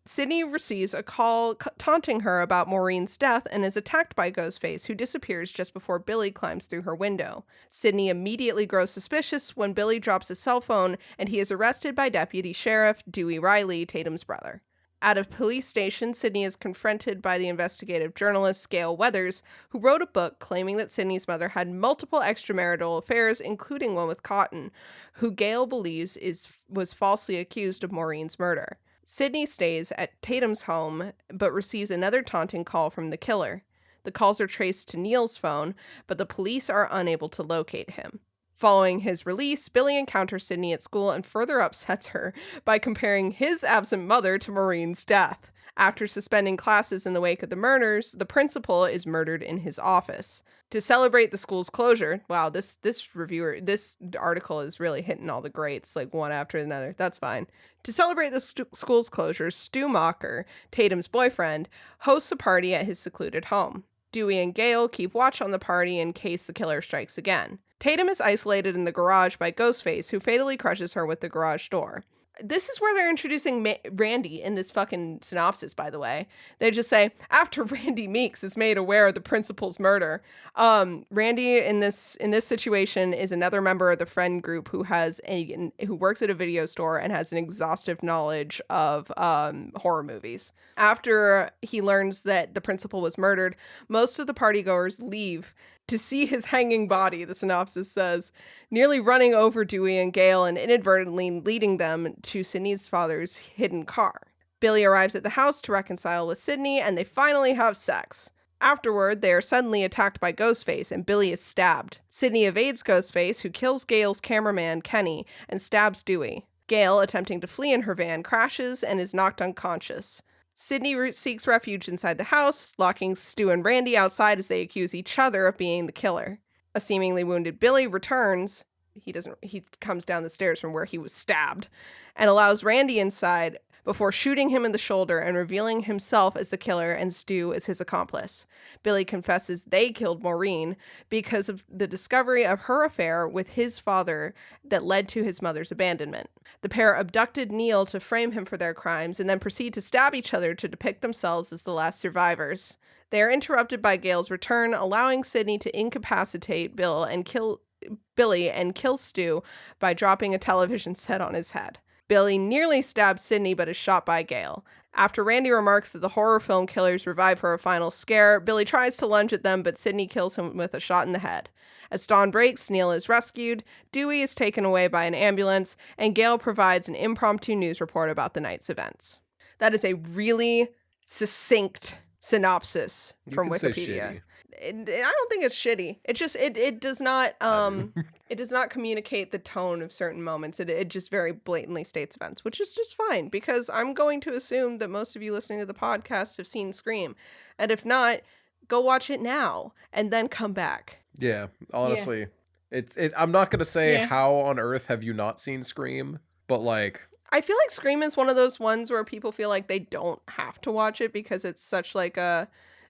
Sydney receives a call taunting her about Maureen's death and is attacked by Ghostface, who disappears just before Billy climbs through her window. Sydney immediately grows suspicious when Billy drops his cell phone, and he is arrested by Deputy Sheriff Dewey Riley, Tatum's brother. At a police station, Sydney is confronted by the investigative journalist Gail Weathers, who wrote a book claiming that Sydney's mother had multiple extramarital affairs, including one with Cotton, who Gail believes was falsely accused of Maureen's murder. Sydney stays at Tatum's home, but receives another taunting call from the killer. The calls are traced to Neil's phone, but the police are unable to locate him. Following his release, Billy encounters Sydney at school and further upsets her by comparing his absent mother to Maureen's death. After suspending classes in the wake of the murders, the principal is murdered in his office. To celebrate the school's closure, wow, this article is really hitting all the greats, like one after another. That's fine. To celebrate the school's closure, Stu Mocker, Tatum's boyfriend, hosts a party at his secluded home. Dewey and Gail keep watch on the party in case the killer strikes again. Tatum is isolated in the garage by Ghostface, who fatally crushes her with the garage door. This is where they're introducing Randy in this fucking synopsis, by the way. They just say, after Randy Meeks is made aware of the principal's murder. Randy in this situation is another member of the friend group who works at a video store and has an exhaustive knowledge of horror movies. After he learns that the principal was murdered, most of the partygoers leave to see his hanging body, the synopsis says, nearly running over Dewey and Gail and inadvertently leading them to Sydney's father's hidden car. Billy arrives at the house to reconcile with Sydney, and they finally have sex. Afterward, they are suddenly attacked by Ghostface, and Billy is stabbed. Sydney evades Ghostface, who kills Gail's cameraman, Kenny, and stabs Dewey. Gail, attempting to flee in her van, crashes and is knocked unconscious. Sydney seeks refuge inside the house, locking Stu and Randy outside as they accuse each other of being the killer. A seemingly wounded Billy returns. He comes down the stairs from where he was stabbed and allows Randy inside before shooting him in the shoulder and revealing himself as the killer and Stu as his accomplice. Billy confesses they killed Maureen because of the discovery of her affair with his father that led to his mother's abandonment. The pair abducted Neil to frame him for their crimes and then proceed to stab each other to depict themselves as the last survivors. They are interrupted by Gail's return, allowing Sydney to incapacitate Billy and kill Stu by dropping a television set on his head. Billy nearly stabs Sydney but is shot by Gail. After Randy remarks that the horror film killers revive for a final scare, Billy tries to lunge at them, but Sydney kills him with a shot in the head. As dawn breaks, Neil is rescued, Dewey is taken away by an ambulance, and Gail provides an impromptu news report about the night's events. That is a really succinct synopsis from Wikipedia. I don't think it's shitty. It just it does not it does not communicate the tone of certain moments. It just very blatantly states events, which is just fine because I'm going to assume that most of you listening to the podcast have seen Scream, and if not, go watch it now and then come back. Yeah, honestly, I'm not gonna say how on earth have you not seen Scream, but like I feel like Scream is one of those ones where people feel like they don't have to watch it because it's such like a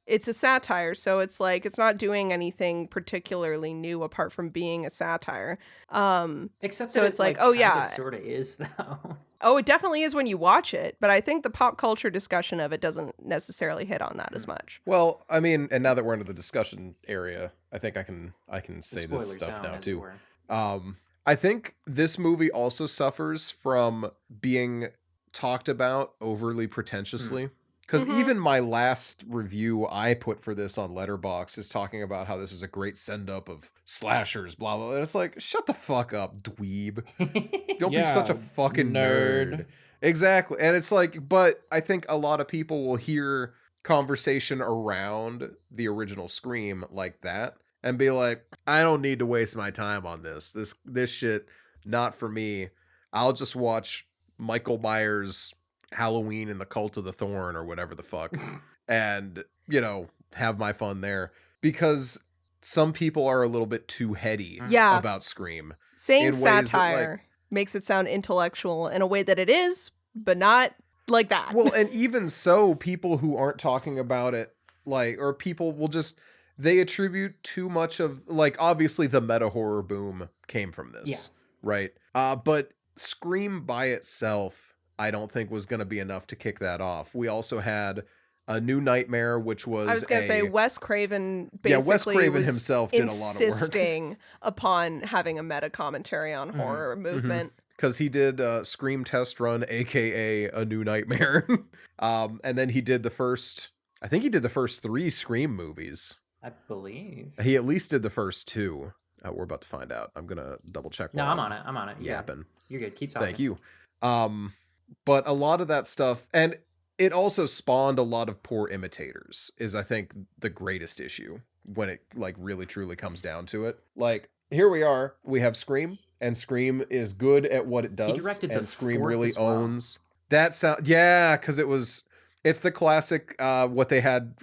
it's a satire, so it's like it's not doing anything particularly new apart from being a satire. Except So that it's it, like, like, oh kind of yeah, sort of is, though. oh, it definitely is when you watch it, but I think the pop culture discussion of it doesn't necessarily hit on that as much. Well, I mean, and now that we're into the discussion area, I think I can The say spoiler this stuff zone, now as it too. were. I think this movie also suffers from being talked about overly pretentiously. Because Mhm. even my last review I put for this on Letterboxd is talking about how this is a great send up of slashers, blah blah. And it's like, shut the fuck up, dweeb. Don't be such a Yeah, fucking nerd. nerd. Exactly. And it's like, but I think a lot of people will hear conversation around the original Scream like that and be like, I don't need to waste my time on this. This shit not for me. I'll just watch Michael Myers Halloween and the Cult of the Thorn or whatever the fuck and, have my fun there because some people are a little bit too heady Yeah. about Scream. Saying in ways that, satire makes it sound intellectual in a way that it is, but not like that. Well, and even so, people who aren't talking about it, or people will just, they attribute too much of, obviously the meta horror boom came from this, Yeah. right? But Scream by itself, I don't think was going to be enough to kick that off. We also had A New Nightmare, which was I was going to say Wes Craven basically Wes Craven was himself did a lot of work. insisting upon having a meta commentary on horror movement. Because he did Scream Test Run, aka A New Nightmare. And then he did the first 3 Scream movies. I believe. He at least did the first 2. We're about to find out. I'm going to double check. No, I'm on it. Yapping. You're good. Keep talking. Thank you. But a lot of that stuff, and it also spawned a lot of poor imitators, is I think the greatest issue when it really truly comes down to it. Here we are, we have Scream, and Scream is good at what it does. He directed and the Scream 4th really as well. owns that sound. Yeah, because it's the classic what they had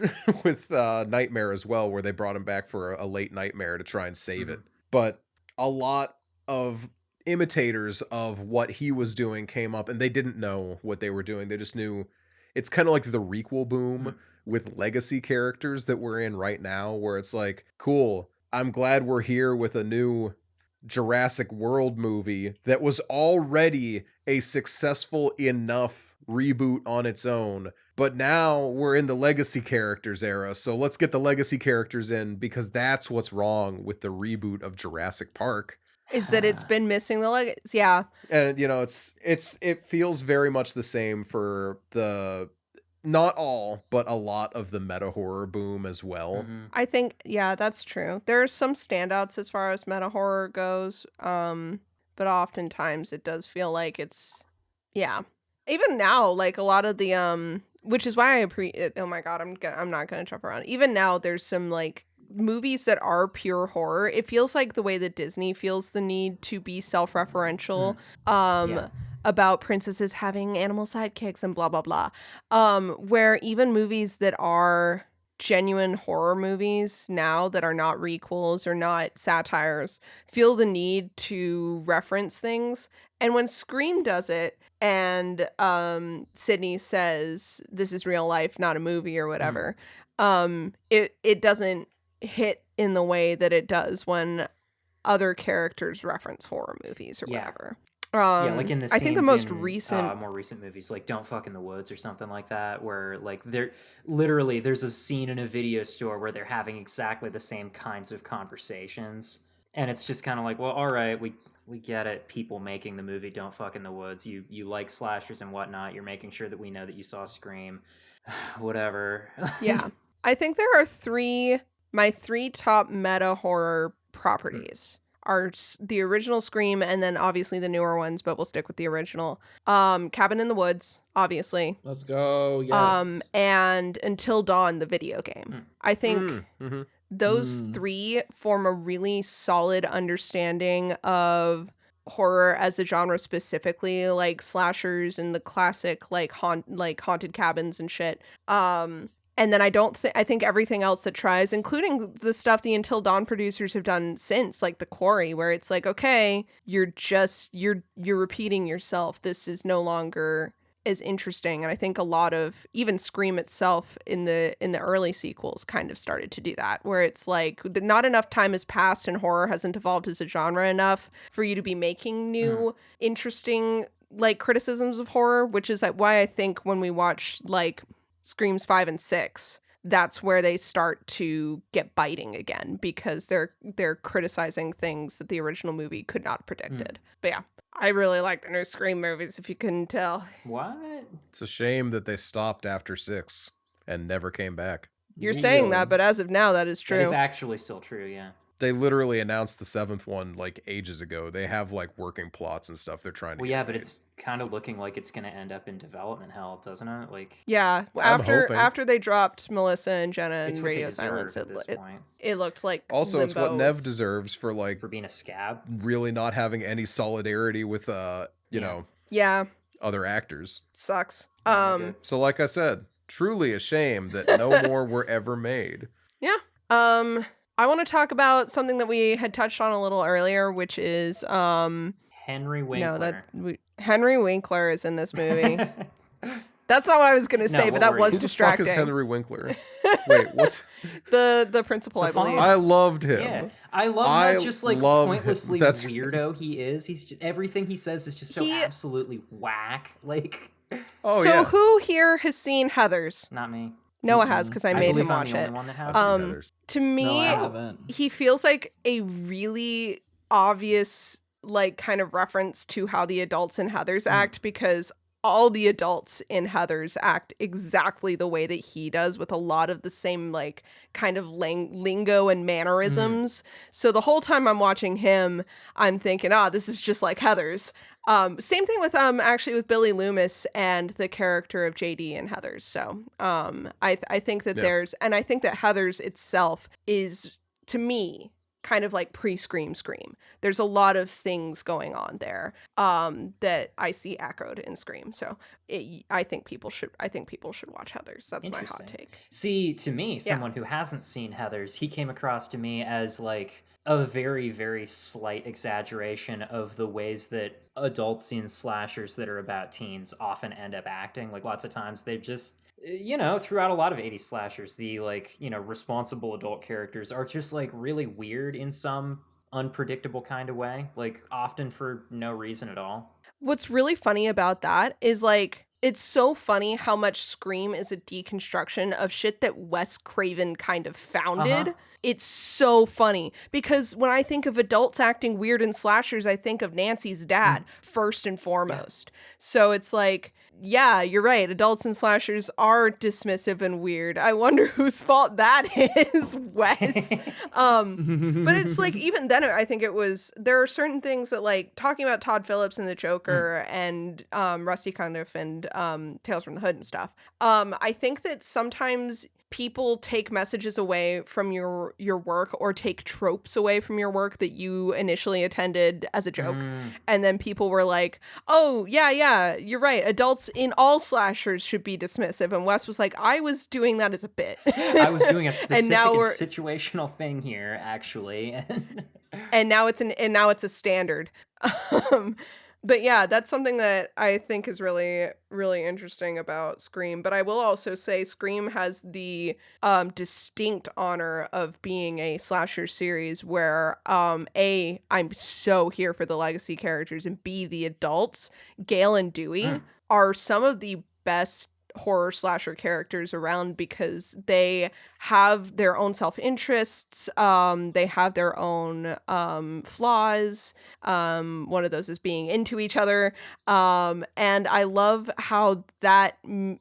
with Nightmare as well, where they brought him back for a late Nightmare to try and save it. But a lot of imitators of what he was doing came up, and they didn't know what they were doing. They just knew it's kind of like the requel boom with legacy characters that we're in right now, where it's like, cool, I'm glad we're here with a new Jurassic World movie that was already a successful enough reboot on its own, but now we're in the legacy characters era, so let's get the legacy characters in, because that's what's wrong with the reboot of Jurassic Park. Is that it's been missing the legacy. Yeah. And it feels very much the same for the, not all, but a lot of the meta horror boom as well. I think, yeah, that's true. There are some standouts as far as meta horror goes, but oftentimes it does feel like it's, yeah. Even now, like a lot of the which is why oh my god, I'm not gonna jump around. Even now, there's some like movies that are pure horror. It feels like the way that Disney feels the need to be self-referential. About princesses having animal sidekicks and blah blah blah, where even movies that are genuine horror movies now that are not requels or not satires feel the need to reference things. And when Scream does it and Sydney says this is real life, not a movie or whatever, it doesn't hit in the way that it does when other characters reference horror movies or whatever. Like in the scenes I think the most in, recent more recent movies, like Don't Fuck in the Woods or something like that, where like there's a scene in a video store where they're having exactly the same kinds of conversations, and it's just kind of like, well, all right, we get it. People making the movie Don't Fuck in the Woods, you like slashers and whatnot. You're making sure that we know that you saw Scream, whatever. Yeah, I think there are my three top meta horror properties. Are the original Scream and then obviously the newer ones, but we'll stick with the original. Cabin in the Woods, obviously. Let's go. Yes. And Until Dawn, the video game. I think those three form a really solid understanding of horror as a genre, specifically like slashers and the classic like haunted cabins and shit. And then I think everything else that tries, including the stuff the Until Dawn producers have done since, like The Quarry, where it's like, okay, you're repeating yourself. This is no longer as interesting. And I think a lot of even Scream itself in the early sequels kind of started to do that, where it's like not enough time has passed and horror hasn't evolved as a genre enough for you to be making new interesting like criticisms of horror, which is why I think when we watch like Screams 5 and 6, that's where they start to get biting again, because they're criticizing things that the original movie could not have predicted. But yeah, I really like the new Scream movies, if you couldn't tell. What? It's a shame that they stopped after 6 and never came back. You're saying that, but as of now, that is true. That is actually still true, yeah. They literally announced the 7th one like ages ago. They have like working plots and stuff they're trying to Well, get yeah, but made. it's kind of looking like it's going to end up in development hell, doesn't it? Like, Yeah, I'm hoping. after they dropped Melissa and Jenna it's and what they Radio deserve Silence, at this point it looked like Also, it's what Limbo Nev was- deserves for like for being a scab. really not having any solidarity with you Yeah. know, Yeah, other actors. sucks. Not good. So like I said, truly a shame that no more were ever made. Yeah. I want to talk about something that we had touched on a little earlier, which is Henry Winkler. Henry Winkler is in this movie. That's not what I was gonna say, No, but what that were was you? Who the distracting. fuck is Henry Winkler? Wait, what's... the principal, The I believe. father. I loved him. Yeah, I love I how just like love him. pointlessly That's- weirdo he is. He's just, everything he says is just so He- absolutely whack. Like, Oh so yeah. who here has seen Heathers? not me. Noah has, because I made believe him I'm watch the it. only one that has. I've seen Um, Heathers. To me, No, I haven't. he feels like a really obvious like kind of reference to how the adults in Heathers act, because all the adults in Heathers act exactly the way that he does, with a lot of the same like kind of lingo and mannerisms. So the whole time I'm watching him, I'm thinking, this is just like Heathers. Same thing with actually with Billy Loomis and the character of JD in Heathers. So I think that Yeah. I think that Heathers itself is, to me, kind of like pre-Scream. There's a lot of things going on there that I see echoed in Scream. So I think people should watch Heathers. That's my hot Interesting. take. See, to me, someone who hasn't seen Heathers, he came across to me as like a very, very slight exaggeration of the ways that adults in slashers that are about teens often end up acting. Like lots of times they just, throughout a lot of 80s slashers, the like, responsible adult characters are just like really weird in some unpredictable kind of way, like often for no reason at all. What's really funny about that is like, it's so funny how much Scream is a deconstruction of shit that Wes Craven kind of founded. It's so funny because when I think of adults acting weird in slashers, I think of Nancy's dad first and foremost. So it's like, yeah, you're right. Adults in slashers are dismissive and weird. I wonder whose fault that is, Wes. But it's like, even then, I think there are certain things that, like, talking about Todd Phillips and the Joker and Rusty Cundiff and Tales from the Hood and stuff. I think that sometimes people take messages away from your work, or take tropes away from your work that you initially attended as a joke. And then people were like, oh, yeah, you're right. Adults in all slashers should be dismissive. And Wes was like, I was doing that as a bit. I was doing a specific And now we're- situational thing here, actually. and now it's a standard. But yeah, that's something that I think is really, really interesting about Scream. But I will also say Scream has the distinct honor of being a slasher series where A, I'm so here for the legacy characters, and B, the adults, Gail and Dewey, are some of the best horror slasher characters around, because they have their own self-interests, they have their own flaws, one of those is being into each other, and I love how that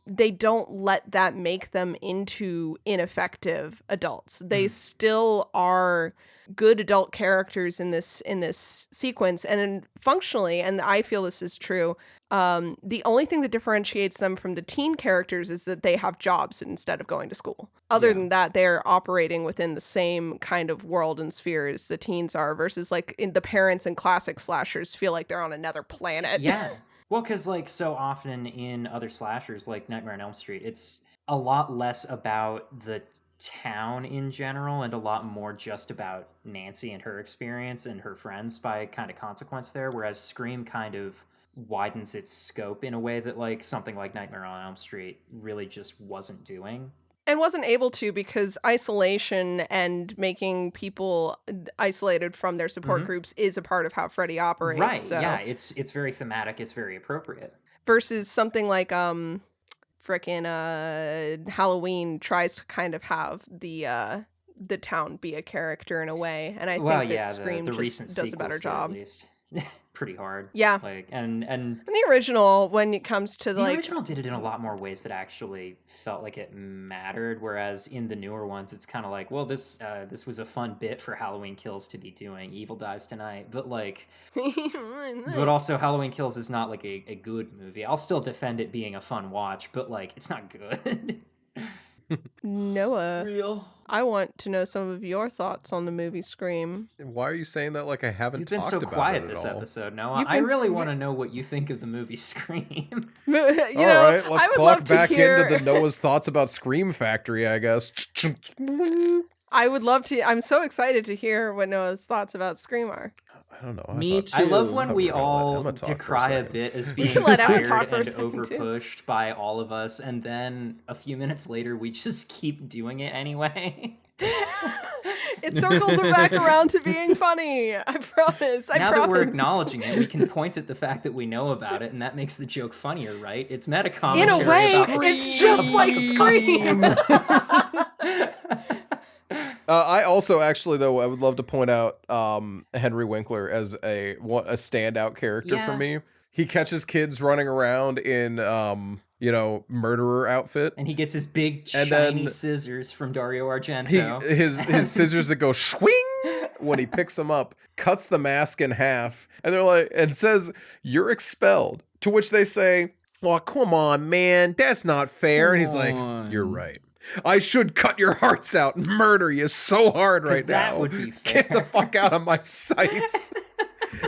they don't let that make them into ineffective adults. They still are good adult characters in this sequence, and functionally, and I feel this is true, the only thing that differentiates them from the teen characters is that they have jobs instead of going to school. Other than that, they're operating within the same kind of world and sphere as the teens are, versus like in the parents and classic slashers feel like they're on another planet. Yeah. Well, because like so often in other slashers, like Nightmare on Elm Street, it's a lot less about the town in general and a lot more just about Nancy and her experience and her friends by kind of consequence there, whereas Scream kind of widens its scope in a way that like something like Nightmare on Elm Street really just wasn't doing. And wasn't able to, because isolation and making people isolated from their support groups is a part of how Freddy operates. Right, so. yeah, it's very thematic, it's very appropriate. Versus something like frickin' Halloween tries to kind of have the town be a character in a way, and I think that Scream the just recent does a better job. at least. Pretty hard. Yeah. Like and the original, when it comes to the original did it in a lot more ways that actually felt like it mattered, whereas in the newer ones it's kind of like, well, this was a fun bit for Halloween Kills to be doing. Evil dies tonight, but like but also Halloween Kills is not like a good movie. I'll still defend it being a fun watch, but like it's not good. Noah, Real. I want to know some of your thoughts on the movie Scream. Why are you saying that like I haven't You've been talked so about quiet it this at all? episode, Noah. You've I been- really want to know what you think of the movie Scream. you All know, right, let's I would clock love to back hear... into the Noah's thoughts about Scream Factory, I guess. I would love to. I'm so excited to hear what Noah's thoughts about Scream are. I don't know. Me thought- I love too. when thought we were gonna let all Emma talk for a decry a second. bit as being can let Emma tired talk for a and second, too. overpushed by all of us, and then a few minutes later we just keep doing it anyway. It circles her back around to being funny. I promise. I Now promise. that we're acknowledging it, we can point at the fact that we know about it, and that makes the joke funnier, right? It's meta In commentary a way, about it's just like Scream. I also actually though I would love to point out Henry Winkler as a standout character for Yeah. me. He catches kids running around in murderer outfit. And he gets his big And shiny then scissors from Dario Argento. His scissors that go swing when he picks them up, cuts the mask in half, and they're like, and says, "You're expelled." To which they say, "Well, come on, man, that's not fair." And he's like, "You're right. I should cut your hearts out and murder you so hard 'Cause right that now. would be fair." Get the fuck out of my sights."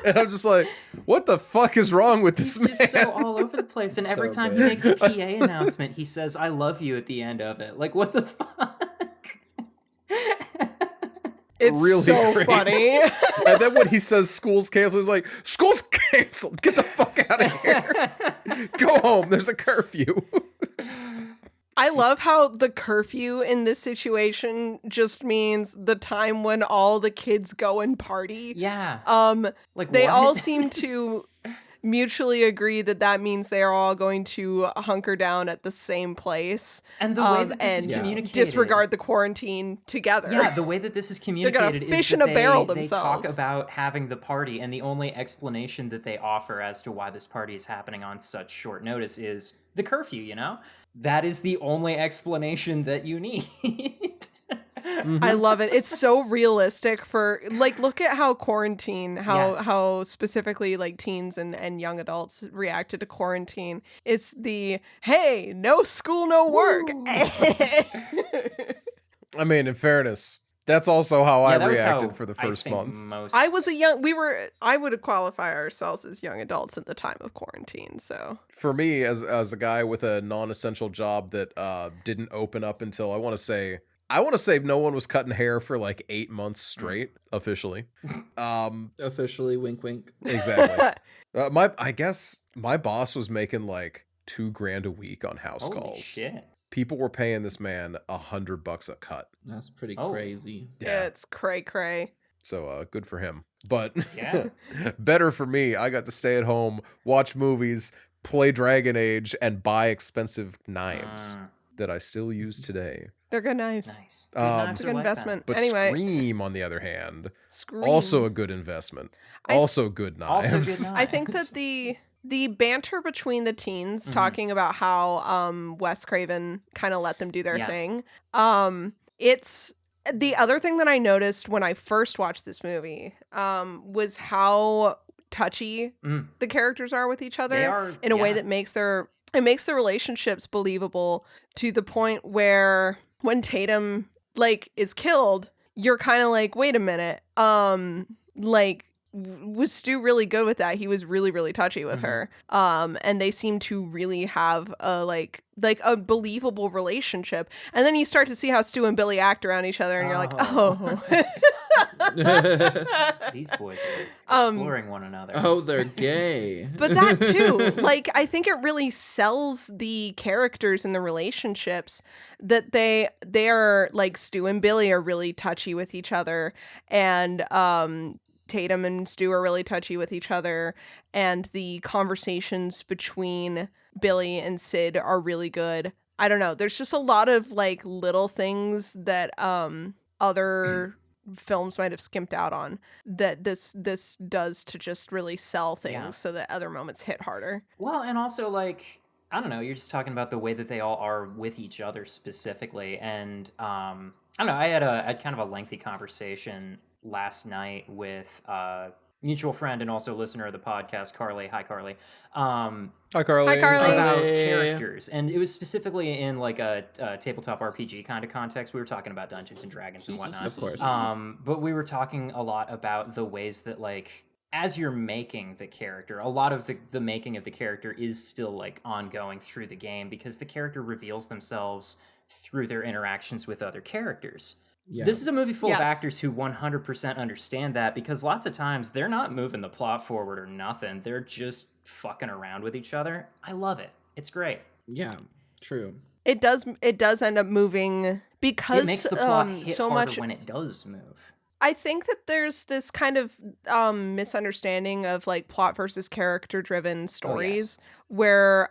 And I'm just like, what the fuck is wrong with this He's man? just so all over the place, and every So time he good. makes a PA announcement, he says, "I love you" at the end of it. Like, what the fuck? It's Really so great. funny. And then when he says school's canceled, he's like, school's canceled. Get the fuck out of here. Go home. There's a curfew. I love how the curfew in this situation just means the time when all the kids go and party. Yeah. Like, They what? all seem to mutually agree that means they are all going to hunker down at the same place. And the way that this is and communicated. disregard the quarantine together. Yeah, the way that this is gonna communicated fish is in that a barrel they talk themselves. about having the party, and the only explanation that they offer as to why this party is happening on such short notice is the curfew, you know? That is the only explanation that you need. I love it. It's so realistic for like look at how quarantine, how specifically like teens and young adults reacted to quarantine. It's the hey, no school, no work. I mean, in fairness, that's also how I that was reacted how for the I first think month. most- I would qualify ourselves as young adults at the time of quarantine, so For me, as a guy with a non-essential job that didn't open up until I want to say no one was cutting hair for like 8 months straight officially. Officially, wink, wink. Exactly. I guess my boss was making like $2,000 a week on house Holy calls. shit. People were paying this man $100 a cut. That's pretty Oh. crazy. it's cray. So good for him. But Yeah. better for me. I got to stay at home, watch movies, play Dragon Age, and buy expensive knives that I still use today. They're good knives. Nice. Good Um, knives It's a are good like that. investment. But Anyway, Scream, on the other hand, Scream. also a good investment. Also good knives. Also good knives. I think that the banter between the teens talking about how Wes Craven kind of let them do their Yeah. thing. It's the other thing that I noticed when I first watched this movie was how touchy the characters are with each other They are, in a way yeah. that makes the relationships believable to the point where when Tatum like is killed, you're kind of like, wait a minute, like was Stu really good with that? He was really, really touchy with her. And they seem to really have a like a believable relationship. And then you start to see how Stu and Billy act around each other, and you're like, oh. These boys are exploring one another. Oh, they're gay. But that too, like, I think it really sells the characters and the relationships that they are, like, Stu and Billy are really touchy with each other, and Tatum and Stu are really touchy with each other, and the conversations between Billy and Sid are really good. I don't know. There's just a lot of, like, little things that other films might have skimped out on that this does to just really sell things so that other moments hit harder. Well, and also, like, I don't know, you're just talking about the way that they all are with each other specifically, and I don't know, I had kind of a lengthy conversation last night with mutual friend and also listener of the podcast, Carly. Hi, Carly. Hi, Carly. Hi, Carly. About characters, and it was specifically in like a tabletop RPG kind of context. We were talking about Dungeons and Dragons and whatnot, Of course. but we were talking a lot about the ways that, like, as you're making the character, a lot of the making of the character is still, like, ongoing through the game, because the character reveals themselves through their interactions with other characters. Yeah. This is a movie full of Yes. actors who 100% understand that, because lots of times they're not moving the plot forward or nothing. They're just fucking around with each other. I love it. It's great. Yeah, true. It does end up moving because It makes the plot hit so harder much when it does move. I think that there's this kind of misunderstanding of, like, plot versus character driven stories where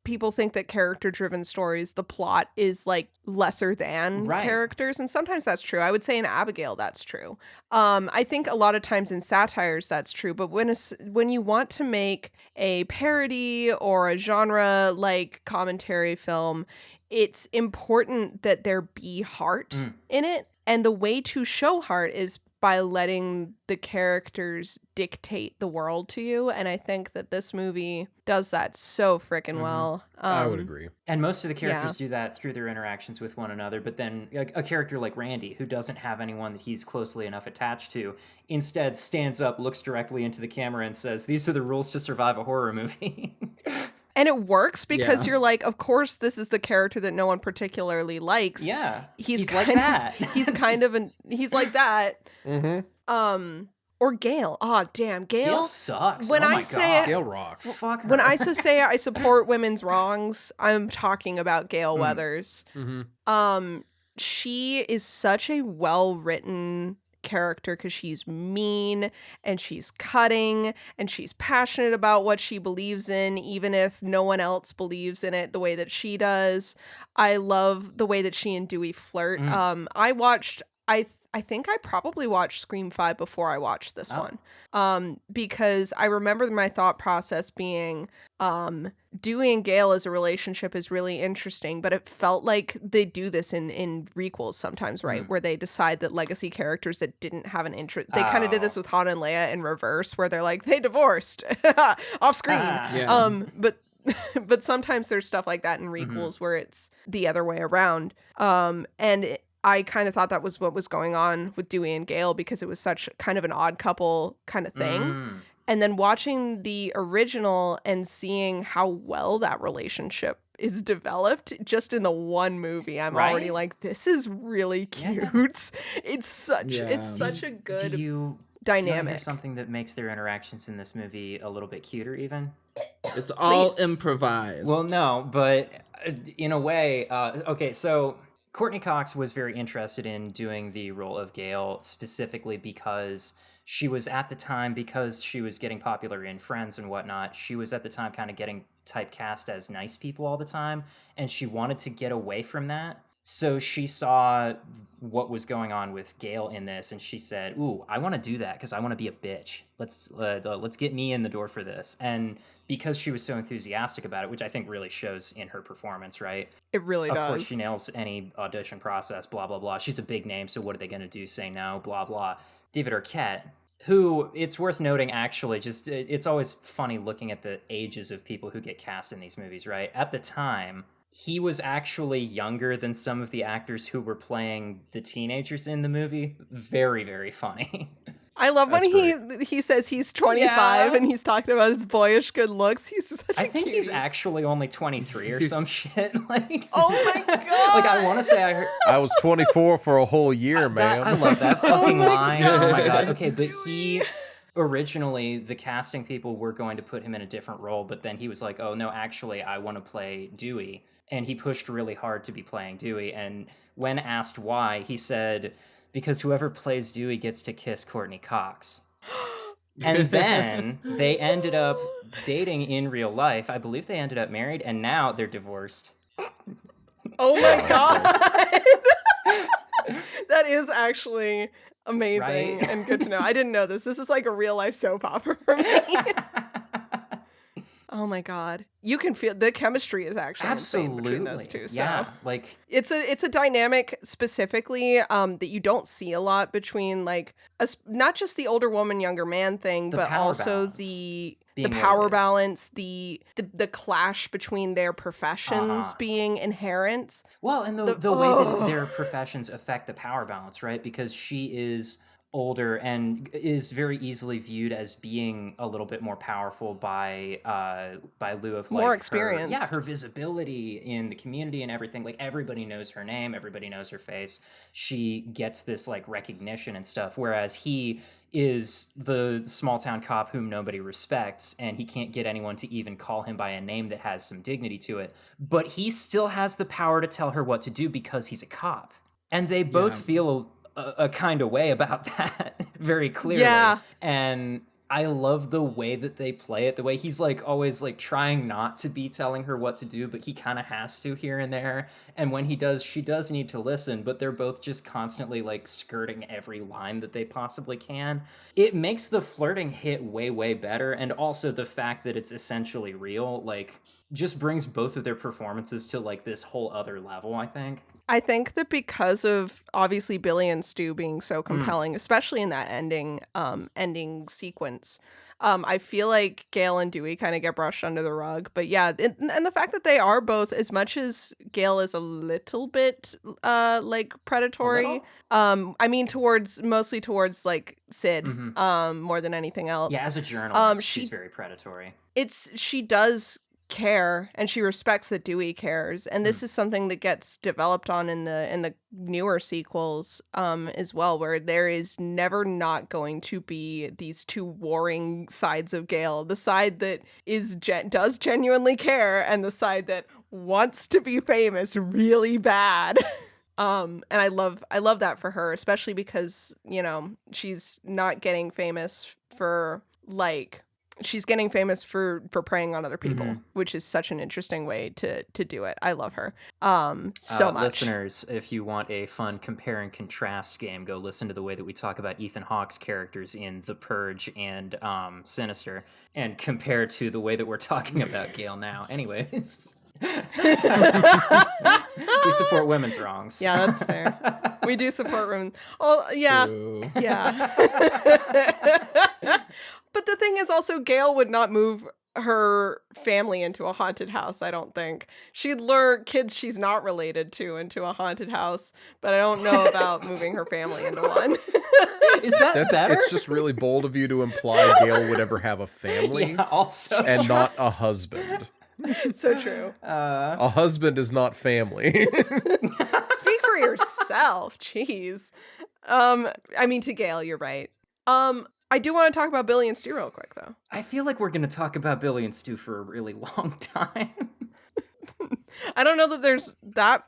people think that character driven stories, the plot is, like, lesser than characters, and sometimes that's true. I would say in Abigail that's true. I think a lot of times in satires that's true, but when you want to make a parody or a genre like commentary film, it's important that there be heart in it. And the way to show heart is by letting the characters dictate the world to you. And I think that this movie does that so freaking well. I would agree. And most of the characters do that through their interactions with one another. But then a character like Randy, who doesn't have anyone that he's closely enough attached to, instead stands up, looks directly into the camera, and says, "These are the rules to survive a horror movie." And it works because you're like, of course, this is the character that no one particularly likes. Yeah, he's like kind that. He's kind of he's like that. Mm-hmm. Or Gail. Oh, damn, Gail sucks. When oh I my say God. Gail rocks. Fuck her. When I say I support women's wrongs, I'm talking about Gail Weathers. Mm-hmm. She is such a well-written character because she's mean and she's cutting and she's passionate about what she believes in, even if no one else believes in it the way that she does. I love the way that she and Dewey flirt. I think I probably watched Scream 5 before I watched this one. Because I remember my thought process being, Dewey and Gale as a relationship is really interesting, but it felt like they do this in requels sometimes, right? Where they decide that legacy characters that didn't have an interest, they kind of did this with Han and Leia in reverse, where they're like, they divorced off screen. But sometimes there's stuff like that in requels where it's the other way around. I kind of thought that was what was going on with Dewey and Gale because it was such kind of an odd couple kind of thing. And then watching the original and seeing how well that relationship is developed just in the one movie, I'm already like, this is really cute. It's such a good dynamic. There's something that makes their interactions in this movie a little bit cuter even. It's all improvised. Well, no, but in a way, okay, so Courtney Cox was very interested in doing the role of Gale specifically because she was at the time, because she was getting popular in Friends and whatnot, she was at the time kind of getting typecast as nice people all the time, and she wanted to get away from that. So she saw what was going on with Gale in this, and she said, "Ooh, I want to do that because I want to be a bitch. Let's get me in the door for this." And because she was so enthusiastic about it, which I think really shows in her performance, right? It really does. Of course, she nails any audition process. Blah blah blah. She's a big name, so what are they going to do? Say no? Blah blah. David Arquette, who, it's worth noting, actually, just it's always funny looking at the ages of people who get cast in these movies, right? At the time, he was actually younger than some of the actors who were playing the teenagers in the movie. Very, very funny. I love when That's he says he's 25 and he's talking about his boyish good looks. He's such a I think he's cutie. actually only 23 or some shit. Like, Oh my god! like I want to say I heard. I was 24 for a whole year, man. I love that fucking my line. Oh my God. god. Okay, but he originally the casting people were going to put him in a different role, but then he was like, "Oh no, actually, I want to play Dewey," and he pushed really hard to be playing Dewey. And when asked why, he said, "Because whoever plays Dewey gets to kiss Courtney Cox." And then they ended up dating in real life. I believe they ended up married, and now they're divorced. Oh my god! That is actually amazing Right? and good to know. I didn't know this. This is like a real life soap opera for me. Oh my god. You can feel the chemistry is actually insane between those two. So Yeah, like it's a dynamic specifically that you don't see a lot between like not just the older woman younger man thing, The but power also balance the being what power it is. balance, the clash between their professions being inherent. well, and the way that their professions affect the power balance, right? Because she is older and is very easily viewed as being a little bit more powerful by lieu of like More her experienced. her visibility in the community and everything. Like everybody knows her name, everybody knows her face. She gets this like recognition and stuff, whereas he is the small town cop whom nobody respects, and he can't get anyone to even call him by a name that has some dignity to it. But he still has the power to tell her what to do because he's a cop. And they both Yeah. feel a kind of way about that very clearly. Yeah. And I love the way that they play it, the way he's like always like trying not to be telling her what to do, but he kind of has to here and there. And when he does, she does need to listen, but they're both just constantly like skirting every line that they possibly can. It makes the flirting hit way, way better. And also the fact that it's essentially real, like just brings both of their performances to like this whole other level, I think. I think that because of obviously Billy and Stu being so compelling, especially in that ending sequence, I feel like Gale and Dewey kind of get brushed under the rug. But yeah, and the fact that they are both, as much as Gale is a little bit like predatory, I mean mostly towards like Sid, more than anything else. Yeah, as a journalist, she- she's very predatory. She does care and she respects that Dewey cares, and this is something that gets developed on in the newer sequels as well, where there is never not going to be these two warring sides of Gale, the side that does genuinely care and the side that wants to be famous really bad. And I love that for her, especially because, you know, she's not getting famous for like she's getting famous for preying on other people, which is such an interesting way to do it. I love her so much. Listeners, if you want a fun compare and contrast game, go listen to the way that we talk about Ethan Hawke's characters in The Purge and Sinister, and compare to the way that we're talking about Gale now. Anyways. We support women's wrongs. Yeah, that's fair. We do support women. Oh, yeah. True. Yeah. But the thing is also, Gale would not move her family into a haunted house, I don't think. She'd lure kids she's not related to into a haunted house, but I don't know about moving her family into one. Is that better? It's just really bold of you to imply Gale would ever have a family Yeah, also. and not a husband. So true. A husband is not family. Speak for yourself. Jeez. I mean, to Gale, you're right. I do want to talk about Billy and Stu real quick, though. I feel like we're going to talk about Billy and Stu for a really long time. I don't know that there's that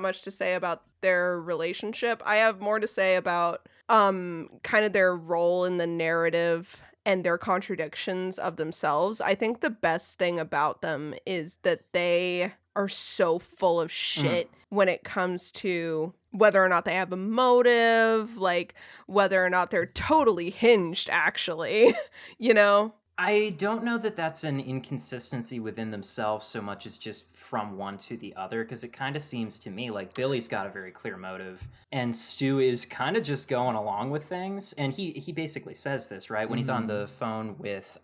much to say about their relationship. I have more to say about kind of their role in the narrative and their contradictions of themselves. I think the best thing about them is that they are so full of shit when it comes to whether or not they have a motive, like whether or not they're totally hinged, actually, you know? I don't know that that's an inconsistency within themselves so much as just from one to the other, because it kind of seems to me like Billy's got a very clear motive, and Stu is kind of just going along with things. And he basically says this, right? When he's on the phone with,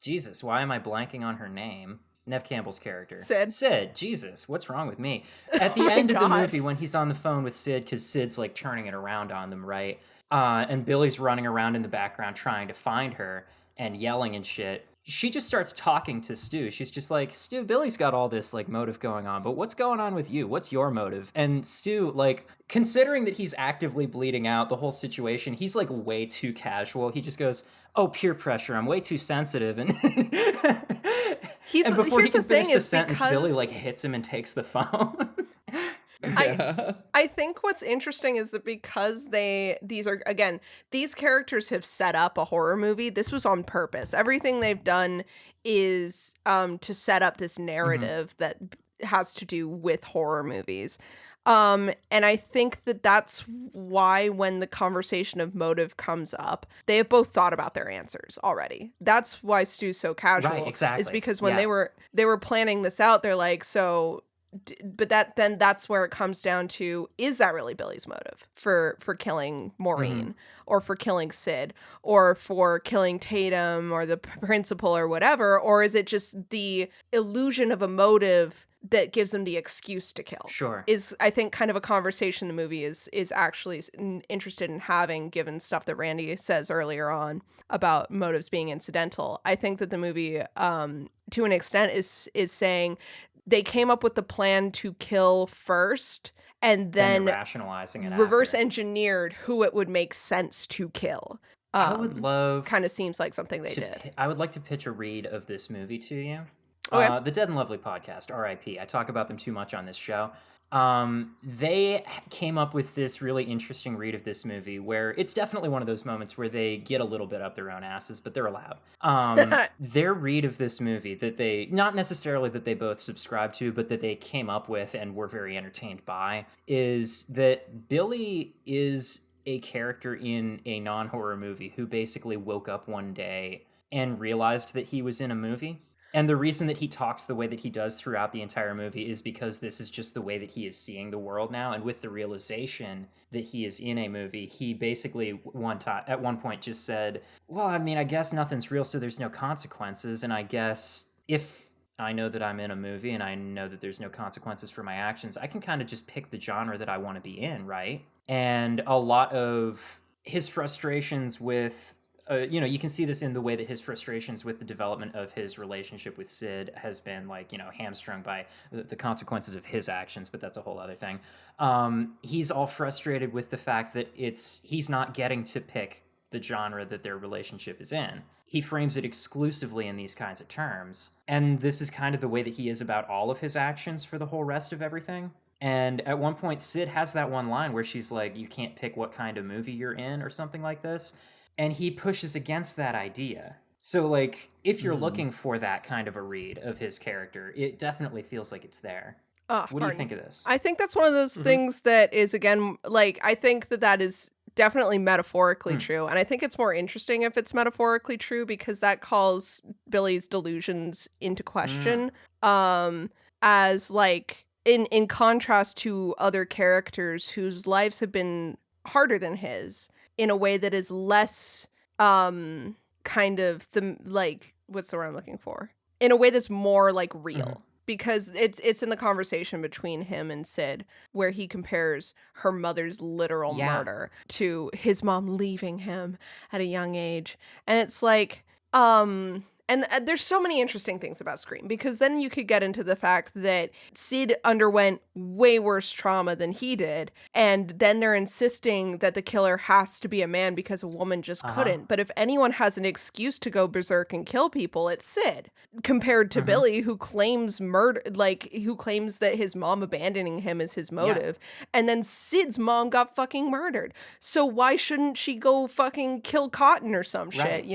Jesus, why am I blanking on her name? Nev Campbell's character. Sid. Jesus, what's wrong with me? At the Oh my end of the God. movie, when he's on the phone with Sid, because Sid's like turning it around on them, right? And Billy's running around in the background trying to find her and yelling and shit. She just starts talking to Stu. She's just like, Stu, Billy's got all this like motive going on, but what's going on with you? What's your motive? And Stu, like, considering that he's actively bleeding out the whole situation, he's like way too casual. He just goes, oh, peer pressure. I'm way too sensitive. And and before he can finish the sentence, Billy like hits him and takes the phone. I think what's interesting is that because these characters have set up a horror movie. This was on purpose. Everything they've done is to set up this narrative that has to do with horror movies. And I think that that's why when the conversation of motive comes up, they have both thought about their answers already. That's why Stu's so casual. Right, exactly. Is because when they were planning this out, they're like, but that's where it comes down to, is that really Billy's motive for killing Maureen or for killing Sid or for killing Tatum or the principal or whatever, or is it just the illusion of a motive that gives them the excuse to kill? Sure. Is, I think, kind of a conversation the movie is actually interested in having, given stuff that Randy says earlier on about motives being incidental. I think that the movie to an extent is saying they came up with the plan to kill first and then rationalizing it reverse after. Engineered who it would make sense to kill. I would love... Kind of seems like something they did. I would like to pitch a read of this movie to you. Okay. The Dead and Lovely podcast, R.I.P. I talk about them too much on this show. They came up with this really interesting read of this movie where it's definitely one of those moments where they get a little bit up their own asses, but they're allowed. Their read of this movie that they, not necessarily that they both subscribe to, but that they came up with and were very entertained by, is that Billy is a character in a non-horror movie who basically woke up one day and realized that he was in a movie. And the reason that he talks the way that he does throughout the entire movie is because this is just the way that he is seeing the world now. And with the realization that he is in a movie, he basically at one point just said, well, I mean, I guess nothing's real, so there's no consequences. And I guess if I know that I'm in a movie and I know that there's no consequences for my actions, I can kind of just pick the genre that I want to be in, right? And a lot of his frustrations with... you can see this in the way that his frustrations with the development of his relationship with Sid has been, like, hamstrung by the consequences of his actions, but that's a whole other thing. He's all frustrated with the fact that he's not getting to pick the genre that their relationship is in. He frames it exclusively in these kinds of terms. And this is kind of the way that he is about all of his actions for the whole rest of everything. And at one point, Sid has that one line where she's like, you can't pick what kind of movie you're in or something like this. And he pushes against that idea. So, like, if you're looking for that kind of a read of his character, it definitely feels like it's there. What do you think of this? I think that's one of those things that is, again, like, I think that is definitely metaphorically true. And I think it's more interesting if it's metaphorically true because that calls Billy's delusions into question. As, like, in contrast to other characters whose lives have been harder than his, in a way that is less kind of what's the word I'm looking for? In a way that's more like real. Because it's in the conversation between him and Sid where he compares her mother's literal murder to his mom leaving him at a young age. And it's like and there's so many interesting things about Scream because then you could get into the fact that Sid underwent way worse trauma than he did. And then they're insisting that the killer has to be a man because a woman just couldn't. But if anyone has an excuse to go berserk and kill people, it's Sid. Compared to Billy, who claims who claims that his mom abandoning him is his motive. And then Sid's mom got fucking murdered. So why shouldn't she go fucking kill Cotton or some shit,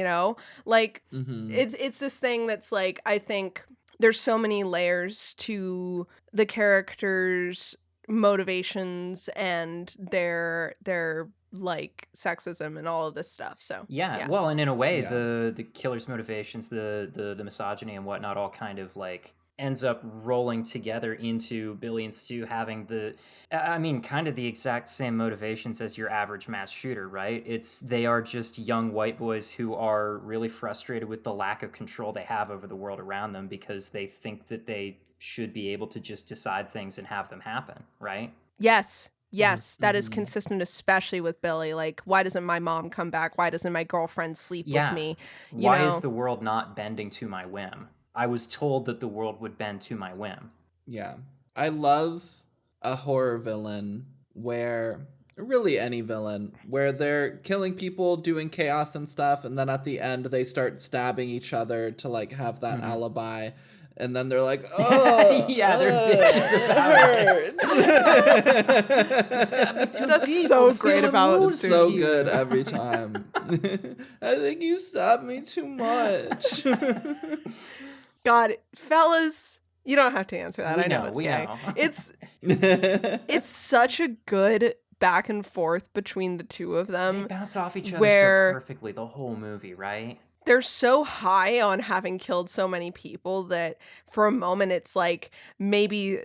Like, it's this thing that's like, I think there's so many layers to the characters' motivations and their like sexism and all of this stuff. So well, and in a way, the killer's motivations, the misogyny and whatnot, all kind of like ends up rolling together into Billy and Stu having kind of the exact same motivations as your average mass shooter, right? They are just young white boys who are really frustrated with the lack of control they have over the world around them because they think that they should be able to just decide things and have them happen, right? Yes. Yes, that is consistent, especially with Billy. Like, why doesn't my mom come back? Why doesn't my girlfriend sleep with me? Why is the world not bending to my whim? I was told that the world would bend to my whim. Yeah. I love a horror villain really any villain, where they're killing people, doing chaos and stuff, and then at the end they start stabbing each other to like have that alibi. And then they're like, oh, yeah, they're bitches about it. That's so great about it's so good every time. I think you stabbed me too much. God, fellas, you don't have to answer that. I know it's gay. It's such a good back and forth between the two of them. They bounce off each other so perfectly the whole movie, right? They're so high on having killed so many people that for a moment it's like maybe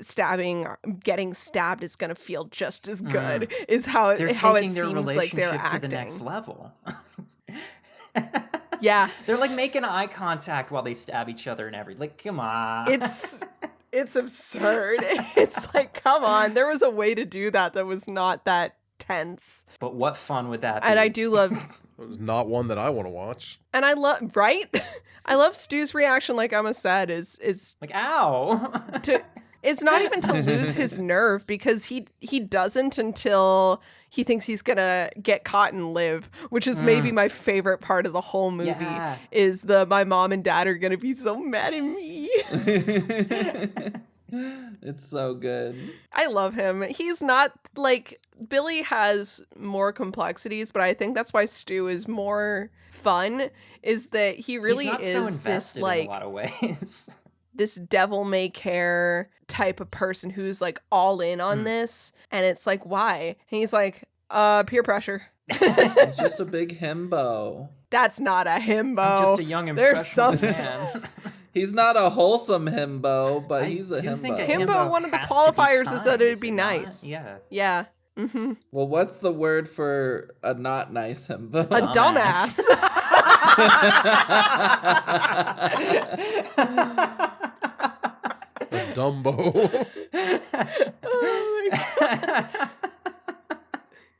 getting stabbed is going to feel just as good is how it seems like they're acting. To the next level. Yeah. They're like making eye contact while they stab each other and everything. Like, come on. It's absurd. It's like, come on. There was a way to do that was not that tense. But what fun would that be? And I do love... It was not one that I want to watch. And I love... Right? I love Stu's reaction, like Emma said, is like, ow! It's not even to lose his nerve, because he doesn't until he thinks he's gonna get caught and live, which is maybe my favorite part of the whole movie, is my mom and dad are gonna be so mad at me. It's so good. I love him. He's not like... Billy has more complexities, but I think that's why Stu is more fun, is that he really is this like... in a lot of ways. This devil may care type of person who's like all in on this, and it's like, why? And he's like, peer pressure. He's just a big himbo. That's not a himbo. I'm just a young impressionable man. He's not a wholesome himbo, but he's a himbo. Himbo, one of the qualifiers is that it'd be nice. Yeah. Yeah. Mm-hmm. Well, what's the word for a not nice himbo? A dumbass. A Dumbo. Oh my God.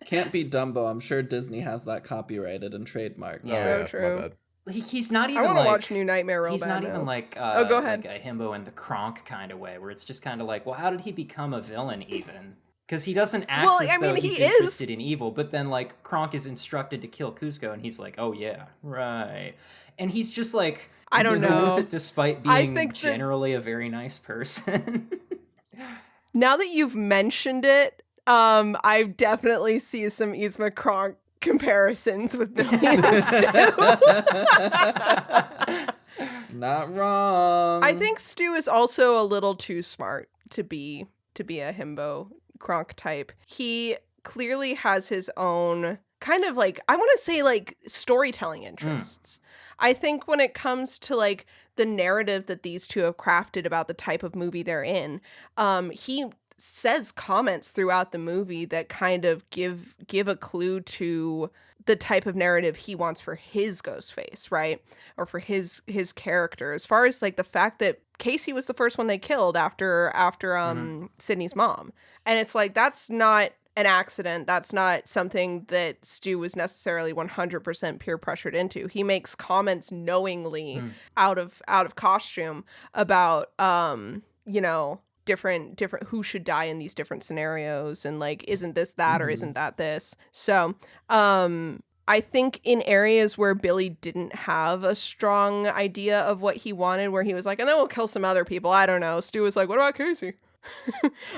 Can't be Dumbo. I'm sure Disney has that copyrighted and trademarked. Yeah. So true. He's not even I want to watch New Nightmare real bad. He's not now. even like go ahead. like a himbo in the Kronk kind of way, where it's just kind of like, well, how did he become a villain even? Because he doesn't act though he's interested in evil, but then like Kronk is instructed to kill Kuzco, and he's like, oh yeah, right. And he's just like, I don't know. With it, despite being generally a very nice person. Now that you've mentioned it, I definitely see some Yzma Kronk comparisons with Billy and Stu. Not wrong. I think Stu is also a little too smart to be a himbo Kronk type. He clearly has his own kind of like, I want to say like storytelling interests. I think when it comes to like the narrative that these two have crafted about the type of movie they're in, he says comments throughout the movie that kind of give a clue to the type of narrative he wants for his Ghostface, right? Or for his character. As far as like the fact that Casey was the first one they killed after Sydney's mom. And it's like, that's not an accident. That's not something that Stu was necessarily 100% peer pressured into. He makes comments knowingly out of costume about different who should die in these different scenarios, and like, isn't this that or isn't that this? So I think in areas where Billy didn't have a strong idea of what he wanted, where he was like, and then we'll kill some other people, I don't know, Stu was like, what about Casey?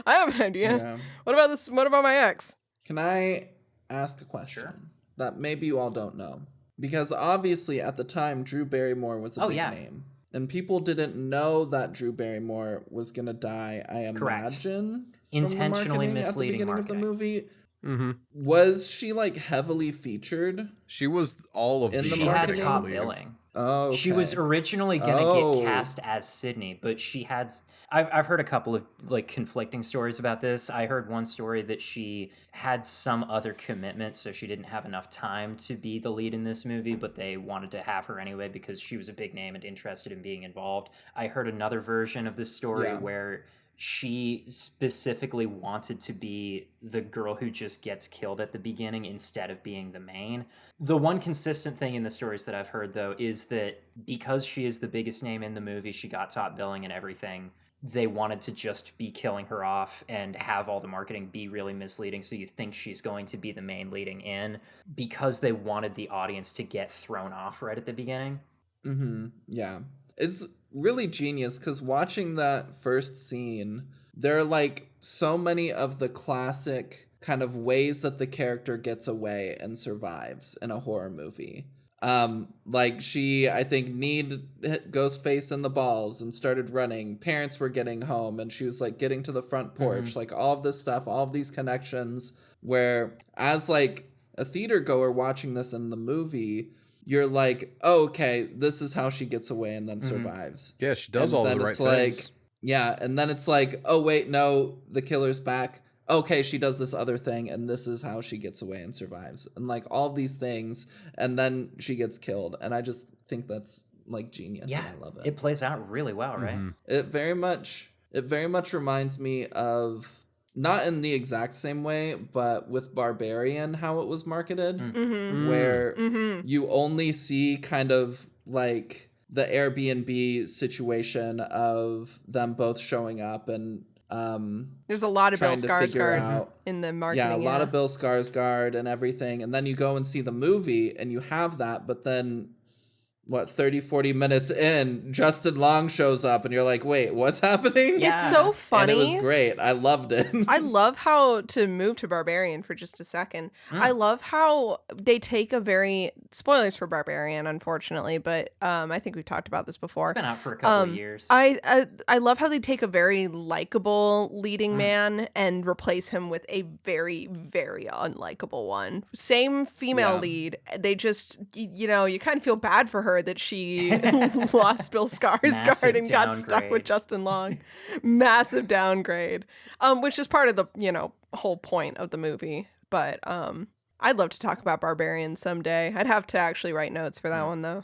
I have an idea. Yeah. What about this? What about my ex? Can I ask a question that maybe you all don't know? Because obviously at the time, Drew Barrymore was a big name. And people didn't know that Drew Barrymore was going to die, I imagine. Intentionally misleading at the beginning marketing. Of the movie. Mm-hmm. Was she like heavily featured? She was all of in the She marketing? had top billing. Oh, She was okay. originally gonna Oh. get cast as Sydney, but she had. I've heard a couple of like conflicting stories about this. I heard one story that she had some other commitment, so she didn't have enough time to be the lead in this movie, but they wanted to have her anyway because she was a big name and interested in being involved. I heard another version of the story Yeah. where she specifically wanted to be the girl who just gets killed at the beginning instead of being the main. The one consistent thing in the stories that I've heard, though, is that because she is the biggest name in the movie, she got top billing and everything, they wanted to just be killing her off and have all the marketing be really misleading so you think she's going to be the main leading in because they wanted the audience to get thrown off right at the beginning. Mm-hmm. Yeah. It's really genius because watching that first scene, there are like so many of the classic kind of ways that the character gets away and survives in a horror movie. Like she, I think, hit Ghostface in the balls and started running. Parents were getting home and she was like getting to the front porch, like all of this stuff, all of these connections where as like a theater goer watching this in the movie, you're like, oh, okay, this is how she gets away and then survives. Yeah, she does And all then the right it's like, things. yeah, and then it's like, oh wait, no, the killer's back. Okay, she does this other thing, and this is how she gets away and survives. And like all these things, and then she gets killed. And I just think that's like genius. Yeah, and I love it. it plays out really well, right? It very much reminds me of, not in the exact same way, but with Barbarian, how it was marketed, where you only see kind of like the Airbnb situation of them both showing up and There's a lot of Bill trying to figure Skarsgård out in the marketing. yeah, a lot of Bill Skarsgård and everything, and then you go and see the movie and you have that, but then what, 30-40 minutes in, Justin Long shows up and you're like, wait, what's happening? Yeah. It's so funny. And it was great. I loved it. I love how, to move to Barbarian for just a second, I love how they take a very, spoilers for Barbarian, unfortunately, but I think we've talked about this before. It's been out for a couple of years. I love how they take a very likable leading man and replace him with a very, very unlikable one. Same female lead. They just, you know, you kind of feel bad for her that she lost Bill Skarsgård and got stuck with Justin Long. Massive downgrade. Which is part of the, you know, whole point of the movie. But I'd love to talk about Barbarian someday. I'd have to actually write notes for that one, though.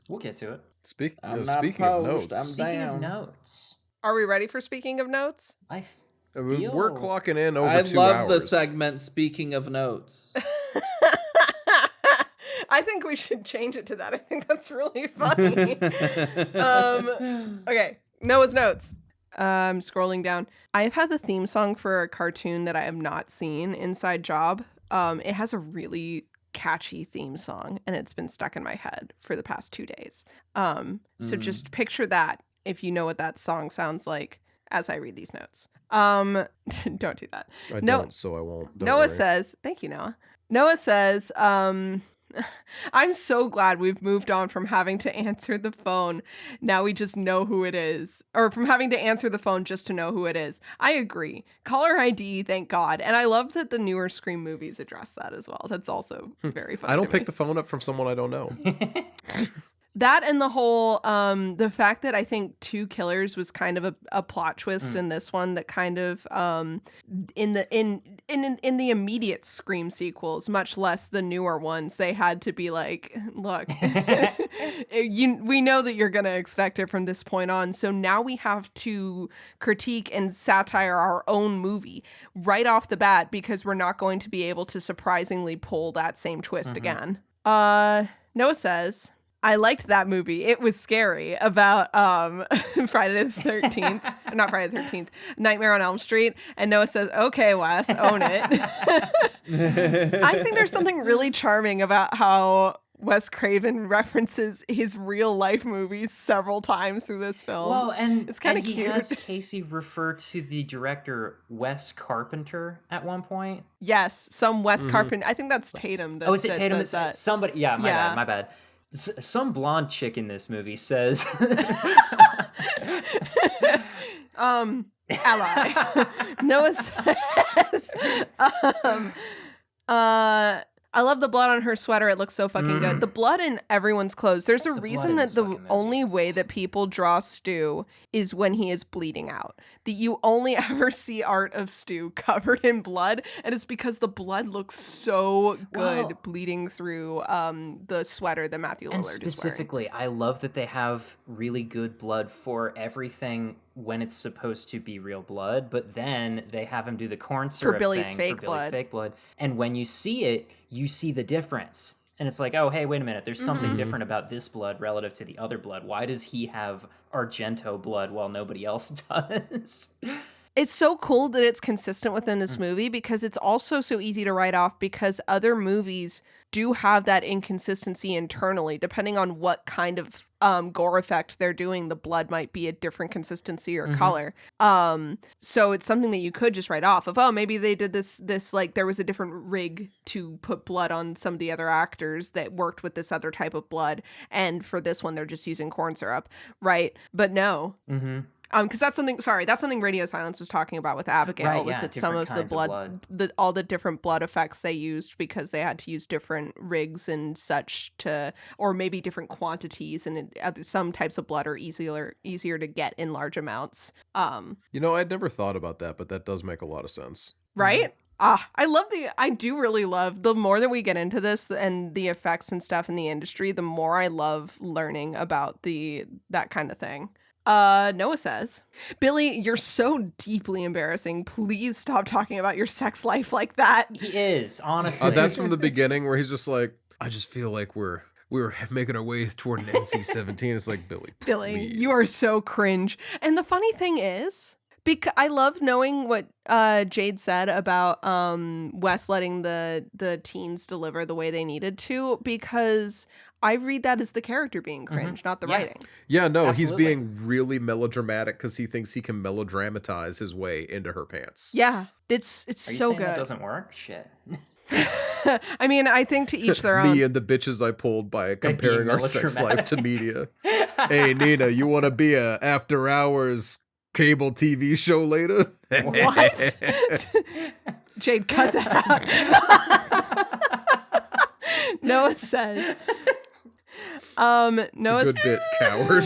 We'll get to it. Speaking of opposed. notes, Speaking of notes, Are we ready for speaking of notes? I feel we're clocking in over I 2 love hours. the segment, speaking of notes. I think we should change it to that. I think that's really funny. Okay, Noah's notes. I'm scrolling down. I've had the theme song for a cartoon that I have not seen, Inside Job. It has a really catchy theme song, and it's been stuck in my head for the past 2 days. So just picture that if you know what that song sounds like as I read these notes. Don't do that. I don't, so I won't. Don't Noah worry. says, thank you, Noah. Noah says, I'm so glad we've moved on from having to answer the phone. Now we just know who it is. Or from having to answer the phone just to know who it is. I agree. Caller ID, thank God. And I love that the newer Scream movies address that as well. That's also very fun. I don't pick the phone up from someone I don't know. That and the whole the fact that I think Two Killers was kind of a plot twist in this one that kind of in the immediate Scream sequels, much less the newer ones, they had to be like, look, we know that you're gonna expect it from this point on, so now we have to critique and satire our own movie right off the bat because we're not going to be able to surprisingly pull that same twist again. Noah says, I liked that movie. It was scary about Friday the 13th. Not Friday the 13th. Nightmare on Elm Street. And Noah says, okay, Wes, own it. I think there's something really charming about how Wes Craven references his real life movies several times through this film. Well, and it's kind of he cute. has Casey refer to the director Wes Carpenter at one point. Yes, some Wes Carpenter. I think that's Tatum. Is it Tatum says that? Somebody? Yeah, my bad. Some blonde chick in this movie says, ally. Noah says, I love the blood on her sweater. It looks so fucking good. The blood in everyone's clothes. There's a blood reason in that this the fucking movie. only way that people draw Stu is when he is bleeding out. That you only ever see art of Stu covered in blood, and it's because the blood looks so good Well- bleeding through the sweater that Matthew Lillard And is wearing. specifically, I love that they have really good blood for everything when it's supposed to be real blood, but then they have him do the corn syrup Billy's thing fake for Billy's blood. fake blood. And when you see it, you see the difference. And it's like, oh, hey, wait a minute. There's something different about this blood relative to the other blood. Why does he have Argento blood while nobody else does? It's so cool that it's consistent within this movie because it's also so easy to write off because other movies do have that inconsistency internally. Depending on what kind of gore effect they're doing, the blood might be a different consistency or color. So it's something that you could just write off of, oh, maybe they did this like there was a different rig to put blood on some of the other actors that worked with this other type of blood. And for this one, they're just using corn syrup, right? But no. Mm-hmm. Because that's something Radio Silence was talking about with Abigail. Right, was yeah, that some of different the kinds of blood, all the different blood effects they used because they had to use different rigs and such to, or maybe different quantities, and some types of blood are easier to get in large amounts. You know, I'd never thought about that, but that does make a lot of sense. Right? I do really love, the more that we get into this and the effects and stuff in the industry, the more I love learning about that kind of thing. Noah says, Billy, you're so deeply embarrassing. Please stop talking about your sex life like that. He is, honestly. That's from the beginning where he's just like, I just feel like we're making our way toward an NC-17. It's like, Billy, You are so cringe. And the funny thing is, I love knowing what Jade said about Wes letting the teens deliver the way they needed to, because I read that as the character being cringe, not the writing. Yeah, no, Absolutely. he's being really melodramatic because he thinks he can melodramatize his way into her pants. Yeah, it's Are you so saying good. that doesn't work? Shit. I mean, I think to each their own. Me and the bitches I pulled by comparing our sex life to melodramatic. media. Hey, Nina, you want to be a after hours cable TV show later? What? Jade, cut that out. Noah says. Noah. It's a good bit, coward.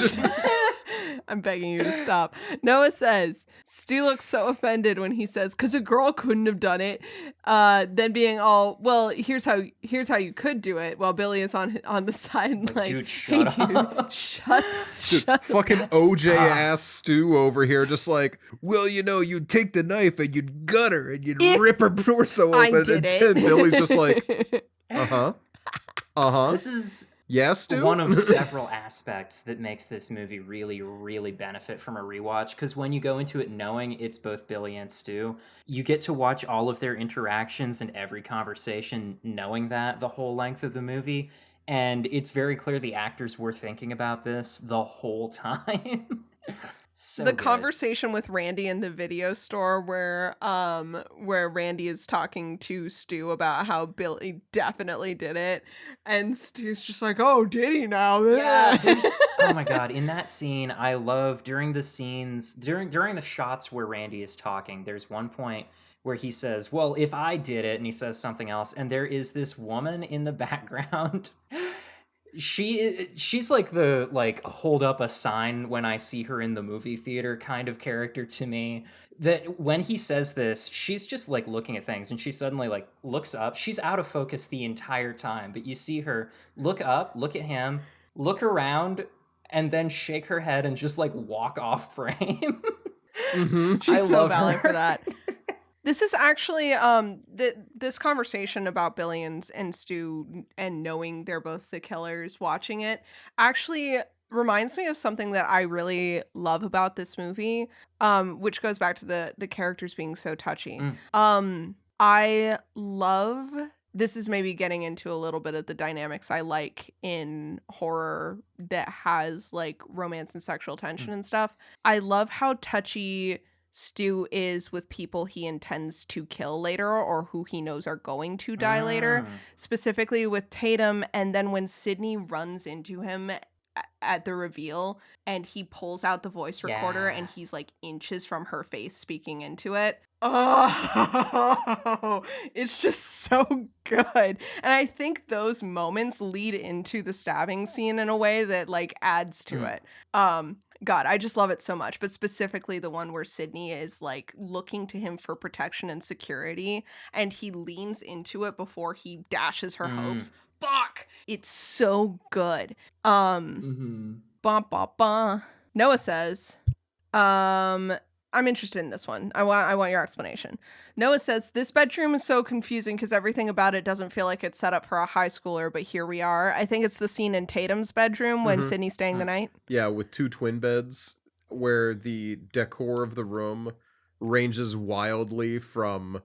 I'm begging you to stop. Noah says, Stu looks so offended when he says, because a girl couldn't have done it. Then being all, well, here's how you could do it. While Billy is on the side, like, dude, hey, shut dude, up. shut Fucking That's- OJ ass Stu over here, just like, well, you know, you'd take the knife and you'd gut her and you'd If rip her torso I open. did And it. Billy's just like, uh-huh. This is Yeah, Stu? one of several aspects that makes this movie really, really benefit from a rewatch. Because when you go into it knowing it's both Billy and Stu, you get to watch all of their interactions and every conversation knowing that the whole length of the movie. And it's very clear the actors were thinking about this the whole time. So the good. conversation with Randy in the video store where Randy is talking to Stu about how Billy definitely did it, and Stu's just like, oh, did he now? Yeah, oh my god, in that scene, I love during the shots where Randy is talking, there's one point where he says, well, if I did it, and he says something else, and there is this woman in the background. She's like the hold up a sign when I see her in the movie theater kind of character to me, that when he says this, she's just like looking at things and she suddenly like looks up. She's out of focus the entire time, but you see her look up, look at him, look around, and then shake her head and just like walk off frame. She's I so love valid her. for that. This is actually this conversation about Billy and Stu and knowing they're both the killers, watching it actually reminds me of something that I really love about this movie, which goes back to the characters being so touchy. I love, this is maybe getting into a little bit of the dynamics I like in horror that has like romance and sexual tension and stuff. I love how touchy Stu is with people he intends to kill later or who he knows are going to die later, specifically with Tatum. And then when Sydney runs into him at the reveal, and he pulls out the voice recorder Yeah. and he's like inches from her face speaking into it. Oh, it's just so good. And I think those moments lead into the stabbing scene in a way that like adds to it. God, I just love it so much. But specifically the one where Sydney is like looking to him for protection and security, and he leans into it before he dashes her hopes. Fuck! It's so good. Bah, bah, bah. Noah says, I'm interested in this one. I want your explanation. Noah says, this bedroom is so confusing because everything about it doesn't feel like it's set up for a high schooler, but here we are. I think it's the scene in Tatum's bedroom when Sydney's staying the night. Yeah, with 2 twin beds where the decor of the room ranges wildly from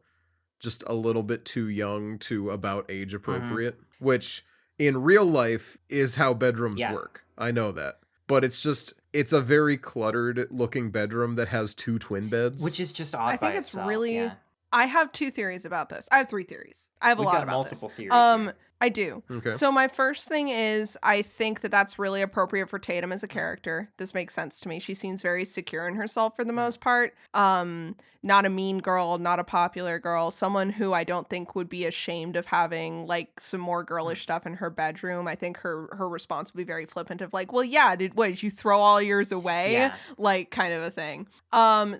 just a little bit too young to about age appropriate, which in real life is how bedrooms work. I know that. But it's a very cluttered looking bedroom that has 2 twin beds. Which is just odd. I think it's itself, really... Yeah. I have 2 theories about this. I have 3 theories. I have a lot about multiple this. theories here. I do. Okay. So my first thing is I think that that's really appropriate for Tatum as a character. This makes sense to me. She seems very secure in herself for the most part. Not a mean girl, not a popular girl, someone who I don't think would be ashamed of having like some more girlish stuff in her bedroom. I think her response would be very flippant of like, well, yeah, did you throw all yours away? Yeah. Like kind of a thing.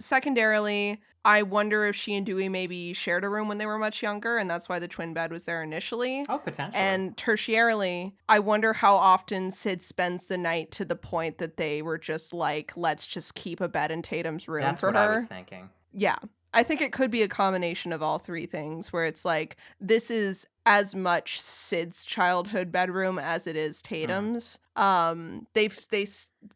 Secondarily, I wonder if she and Dewey maybe shared a room when they were much younger, and that's why the twin bed was there initially. Oh, potentially. And tertiarily, I wonder how often Sid spends the night to the point that they were just like, let's just keep a bed in Tatum's room That's for what her. I was thinking. Yeah. I think it could be a combination of all 3 things where it's like, this is as much Sid's childhood bedroom as it is Tatum's. God,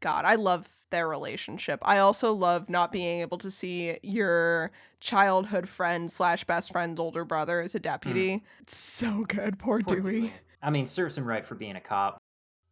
I love their relationship. I also love not being able to see your childhood friend / best friend's older brother as a deputy. It's so good. Poor Dewey. I mean, serves him right for being a cop.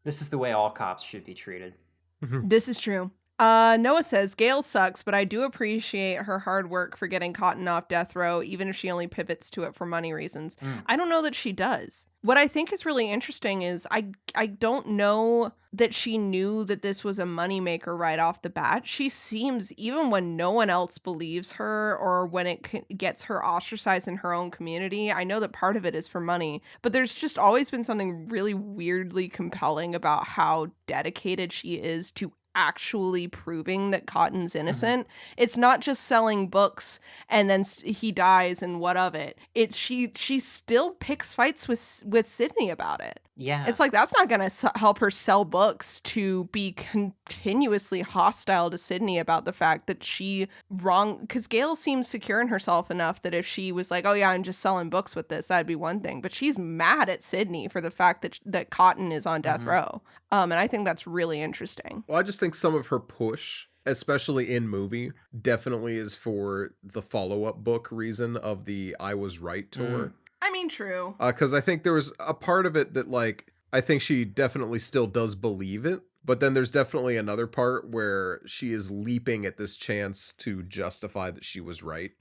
This is the way all cops should be treated. This is true. Noah says, Gail sucks, but I do appreciate her hard work for getting Cotton off death row, even if she only pivots to it for money reasons. I don't know that she does. What I think is really interesting is I don't know that she knew that this was a moneymaker right off the bat. She seems, even when no one else believes her or when it gets her ostracized in her own community, I know that part of it is for money, but there's just always been something really weirdly compelling about how dedicated she is to actually proving that Cotton's innocent. It's not just selling books and then he dies and what of it. It's she still picks fights with Sydney about it. Yeah. It's like that's not going to help her sell books to be continuously hostile to Sydney about the fact that because Gail seems secure in herself enough that if she was like, oh yeah, I'm just selling books with this, that'd be one thing. But she's mad at Sydney for the fact that Cotton is on death row. And I think that's really interesting. Well, I just think some of her push, especially in movie, definitely is for the follow-up book reason of the I Was Right tour. I mean, true. Because I think there was a part of it that, like, I think she definitely still does believe it, but then there's definitely another part where she is leaping at this chance to justify that she was right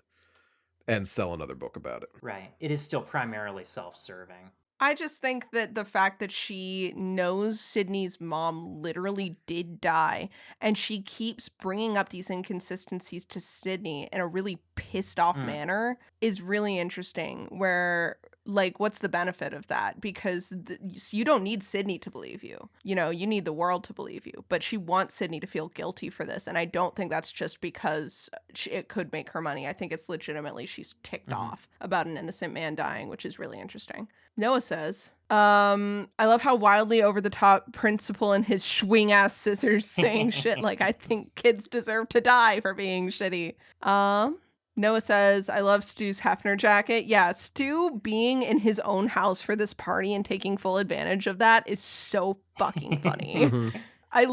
and sell another book about it. Right. It is still primarily self-serving. I just think that the fact that she knows Sydney's mom literally did die, and she keeps bringing up these inconsistencies to Sydney in a really pissed off manner is really interesting. Where, like, what's the benefit of that? Because you don't need Sydney to believe you. You know, you need the world to believe you. But she wants Sydney to feel guilty for this, and I don't think that's just because it could make her money. I think it's legitimately she's ticked off about an innocent man dying, which is really interesting. Noah says, I love how wildly over the top Principal and his swing ass scissors saying shit like, I think kids deserve to die for being shitty. Noah says, I love Stu's Hefner jacket. Yeah, Stu being in his own house for this party and taking full advantage of that is so fucking funny. I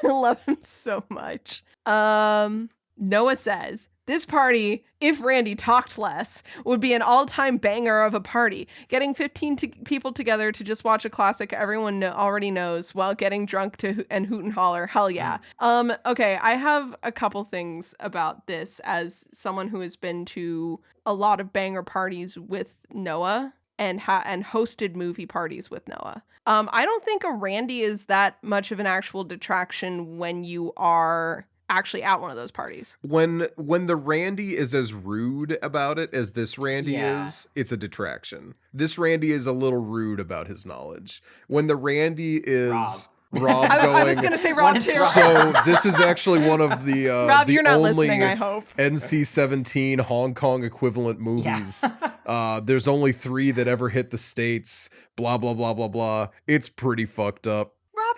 love him so much. Noah says, this party, if Randy talked less, would be an all-time banger of a party. Getting 15 people together to just watch a classic everyone already knows while getting drunk and hoot and holler. Hell yeah. Okay, I have a couple things about this as someone who has been to a lot of banger parties with Noah. and hosted movie parties with Noah. I don't think a Randy is that much of an actual detraction when you are actually at one of those parties. When the Randy is as rude about it as this Randy is, it's a detraction. This Randy is a little rude about his knowledge. When the Randy is Rob going, I was going to say Rob too. So this is actually one of the Rob, the you're not only listening, I hope. NC-17 Hong Kong equivalent movies. There's only 3 that ever hit the States. Blah blah blah blah blah. It's pretty fucked up.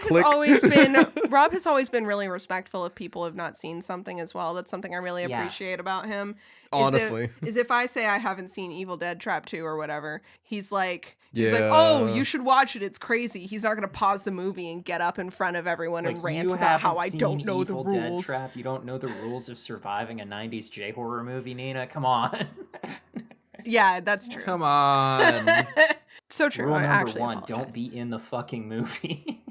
Rob has always been really respectful of people who have not seen something as well. That's something I really appreciate about him. Honestly. Is if I say I haven't seen Evil Dead Trap 2 or whatever, he's like, oh, you should watch it. It's crazy. He's not going to pause the movie and get up in front of everyone and rant about how I don't know the rules. Dead Trap. You don't know the rules of surviving a 90s J-horror movie, Nina? Come on. Yeah, that's true. Come on. So true. Rule I number actually 1, apologize. don't be in the fucking movie.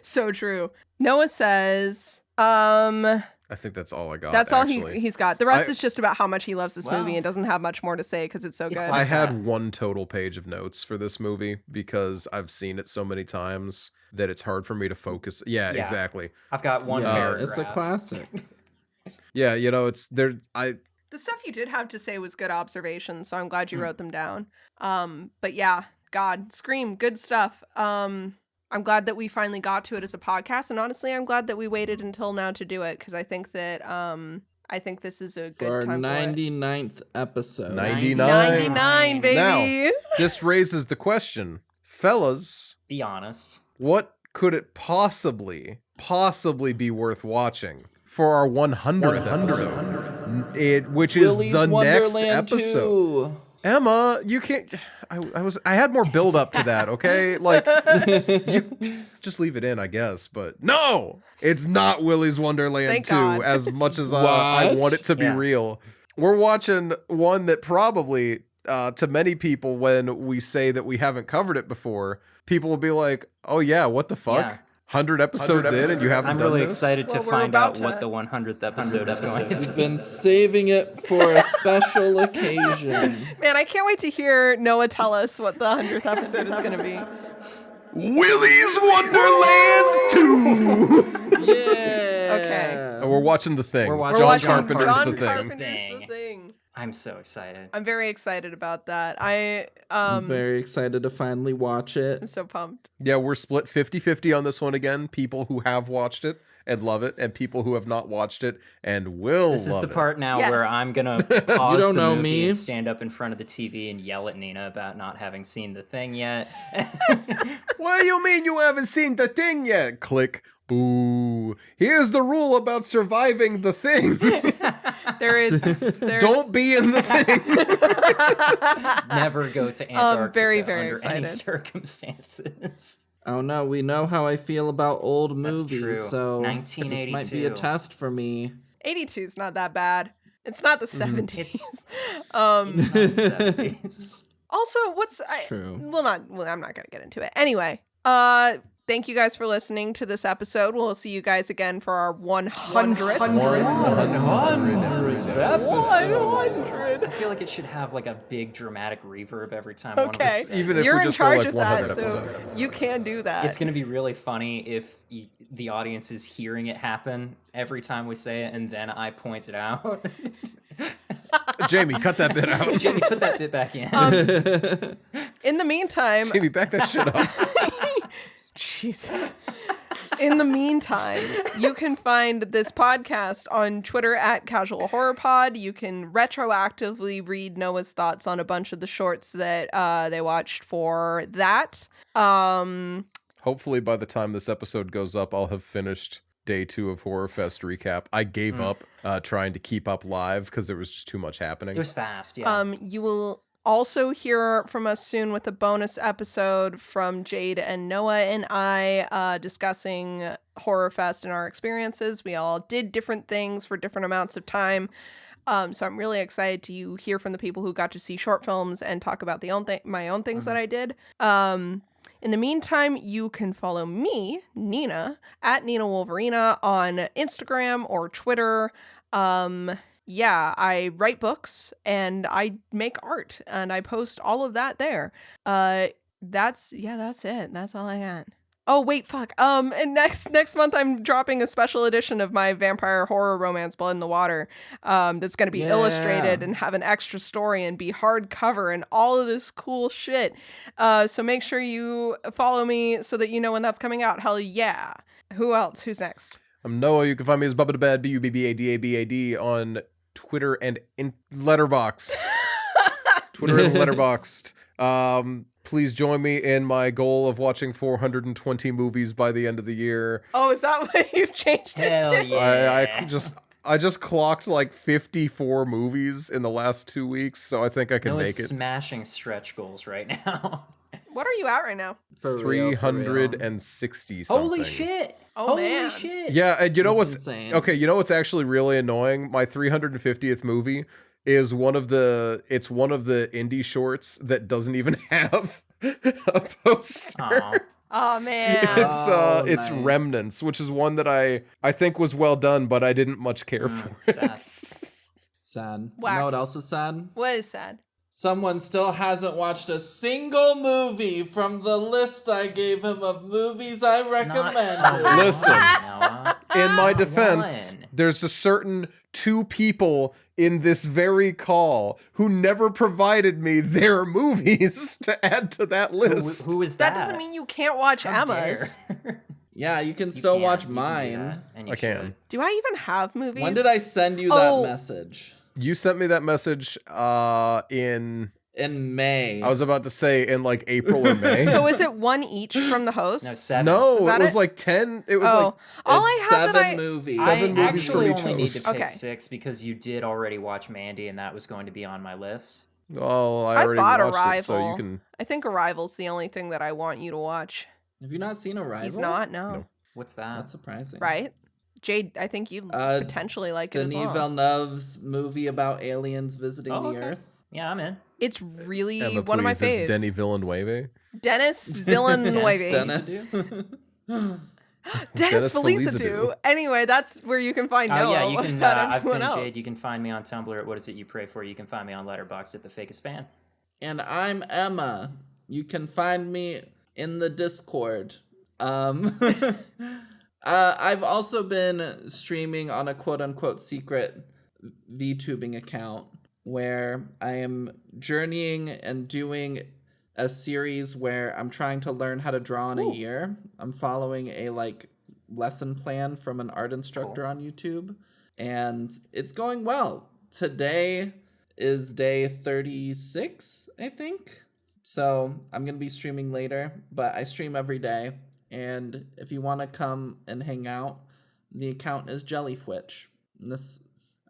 So true. Noah says, I think that's all I got. that's actually. all he's got. The rest is just about how much he loves this movie Well, and doesn't have much more to say because it's so good. like- I had 1 total page of notes for this movie because I've seen it so many times that it's hard for me to focus. Yeah. Exactly. I've got one Yeah, paragraph. it's a classic. Yeah, it's there. The stuff you did have to say was good observations, so I'm glad you wrote them down. But yeah, God, Scream, good stuff. I'm glad that we finally got to it as a podcast, and honestly, I'm glad that we waited until now to do it because I think that I think this is a good For our time 99th episode. 99. 99, baby. Now, this raises the question, fellas, Be honest. what could it possibly be worth watching for our 100th episode? Which is Willy's the next Wonderland episode. 2. Emma, you can't. I had more build up to that. Okay, like you just leave it in, I guess. But no, it's not Willy's Wonderland Thank 2. God. As much as I What? want it to be real, we're watching one that probably to many people, when we say that we haven't covered it before, people will be like, "Oh yeah, what the fuck." Yeah. 100 episodes in and you haven't I'm done really this? excited to Well, we're find about out to- what the 100th episode is going to I've be. been saving it for a special occasion. Man, I can't wait to hear Noah tell us what the 100th episode is going to be. Willy's Wonderland 2. Yeah. Okay. And we're watching The Thing. We're We're watching John watching Carpenter's John The Thing. Carpenter's The Thing. I'm so excited. I'm very excited about that. I'm very excited to finally watch I'm it. so pumped. Yeah, we're split 50-50 on this one again. People who have watched it and love it, and people who have not watched it and will This is love the it. part now Yes. where I'm gonna pause don't the know movie me. and stand up in front of the TV and yell at Nina about not having seen The Thing yet. What do you mean you haven't seen The Thing yet? Click. Boo. Here's the rule about surviving The Thing. There's Don't be in The Thing. Never go to Antarctica very, very under any excited. circumstances. Oh no, we know how I feel about old That's movies, true. so this might be a 1982. test for me. 82 is not that bad. It's not the Mm-hmm. 70s. It's Also, what's True. I'm not gonna get into it. Anyway, thank you guys for listening to this episode. We'll see you guys again for our 100th. 100 episodes. I feel like it should have like a big dramatic reverb every time one of Okay, us says Even it. if you're we in just go, charge like, of that, 100 so episodes. you can do that. It's going to be really funny if the audience is hearing it happen every time we say it, and then I point it out. Jamie, cut that bit out. Jamie, put that bit back in. In the meantime, Jamie, back that shit up. jeez. In the meantime, you can find this podcast on Twitter at Casual Horror Pod. You can retroactively read Noah's thoughts on a bunch of the shorts that they watched for that. Hopefully, by the time this episode goes up, I'll have finished day 2 of Horror Fest recap. I gave up trying to keep up live because there was just too much happening. It was fast, yeah. You will also hear from us soon with a bonus episode from Jade and Noah and I discussing Horror Fest and our experiences. We all did different things for different amounts of time. So I'm really excited to hear from the people who got to see short films and talk about my own things that I did. In the meantime, you can follow me, Nina, at Nina Wolverina on Instagram or Twitter. yeah, I write books and I make art and I post all of that there. That's it. That's all I got. Oh wait, fuck. And next month I'm dropping a special edition of my vampire horror romance Blood in the Water. That's gonna be illustrated and have an extra story and be hardcover and all of this cool shit. So make sure you follow me so that you know when that's coming out. Hell yeah. Who else? Who's next? I'm Noah. You can find me as Bubba the Bad, BUBBADABAD on Twitter and in Letterboxd. Twitter and Letterboxd. Please join me in my goal of watching 420 movies by the end of the year. Oh, is that what you've changed it to? Yeah. I just clocked like 54 movies in the last 2 weeks, so I think I can Noah's make it. smashing stretch goals right now. What are you at right now? For real, 360 something. Holy shit! Oh, Holy man. shit! Yeah, and you know That's what's insane. okay? You know what's actually really annoying? My 350th movie is one of the indie shorts that doesn't even have a poster. Aw. Oh man. Oh, It's nice. Remnants, which is one that I think was well done, but I didn't much care for it. sad. Sad. You Whack. know what else is sad? What is sad? Someone still hasn't watched a single movie from the list I gave him of movies I recommended. Listen. Noah. In my Not defense, one. there's a certain 2 people in this very call who never provided me their movies to add to that list. Who is that? That doesn't mean you can't watch How Emma's. dare. Yeah, you can You still can, watch you can do mine. that, and you I can. should. Do I even have movies? When did I send you Oh. that message? You sent me that message in In May. I was about to say in like April or May. So is it one each from the host? No, 7. No, Is it that was it? like 10. It was Oh, like all It's I have 7 that I movies. I 7 movies for actually each only need host. to pick Okay. 6 because you did already watch Mandy, and that was going to be on my list. oh, I I already bought watched it, so you Arrival. can. I think Arrival's the only thing that I want you to watch. Have you not seen Arrival? He's not, no. No. What's that? That's surprising. Right? Jade, I think you Uh, potentially like it as Denis well. Villeneuve's movie about aliens visiting Oh, the okay. Earth. Yeah, I'm in. It's really Emma, one of my please, faves. it's Denis Villeneuve. Dennis Villeneuve. Dennis. Dennis Dennis Felicidou. Felicidou. Anyway, that's where you can find Oh Noah. yeah, you can. about I've everyone been else. Jade. You can find me on Tumblr at What Is It You Pray For. You can find me on Letterboxd at The Fakest Fan. And I'm Emma. You can find me in the Discord. I've also been streaming on a quote-unquote secret VTubing account where I am journeying and doing a series where I'm trying to learn how to draw in a year. I'm following a lesson plan from an art instructor on YouTube, and it's going well. Today is day 36, I think. So I'm going to be streaming later, but I stream every day. And if you want to come and hang out, the account is Jellyfwitch. And this,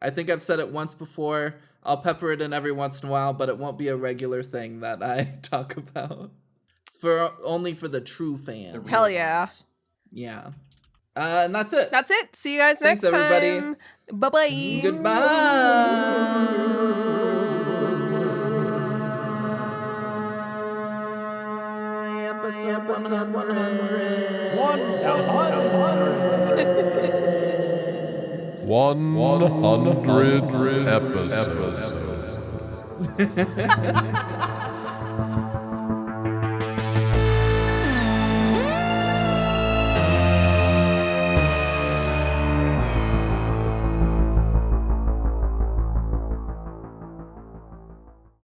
I think I've said it once before. I'll pepper it in every once in a while, but it won't be a regular thing that I talk about. It's only for the true fans. The Hell yeah. reasons. Yeah. And that's it. That's it. See you guys Thanks, next everybody. time. Bye-bye. Goodbye. Episode 100. 100 episodes.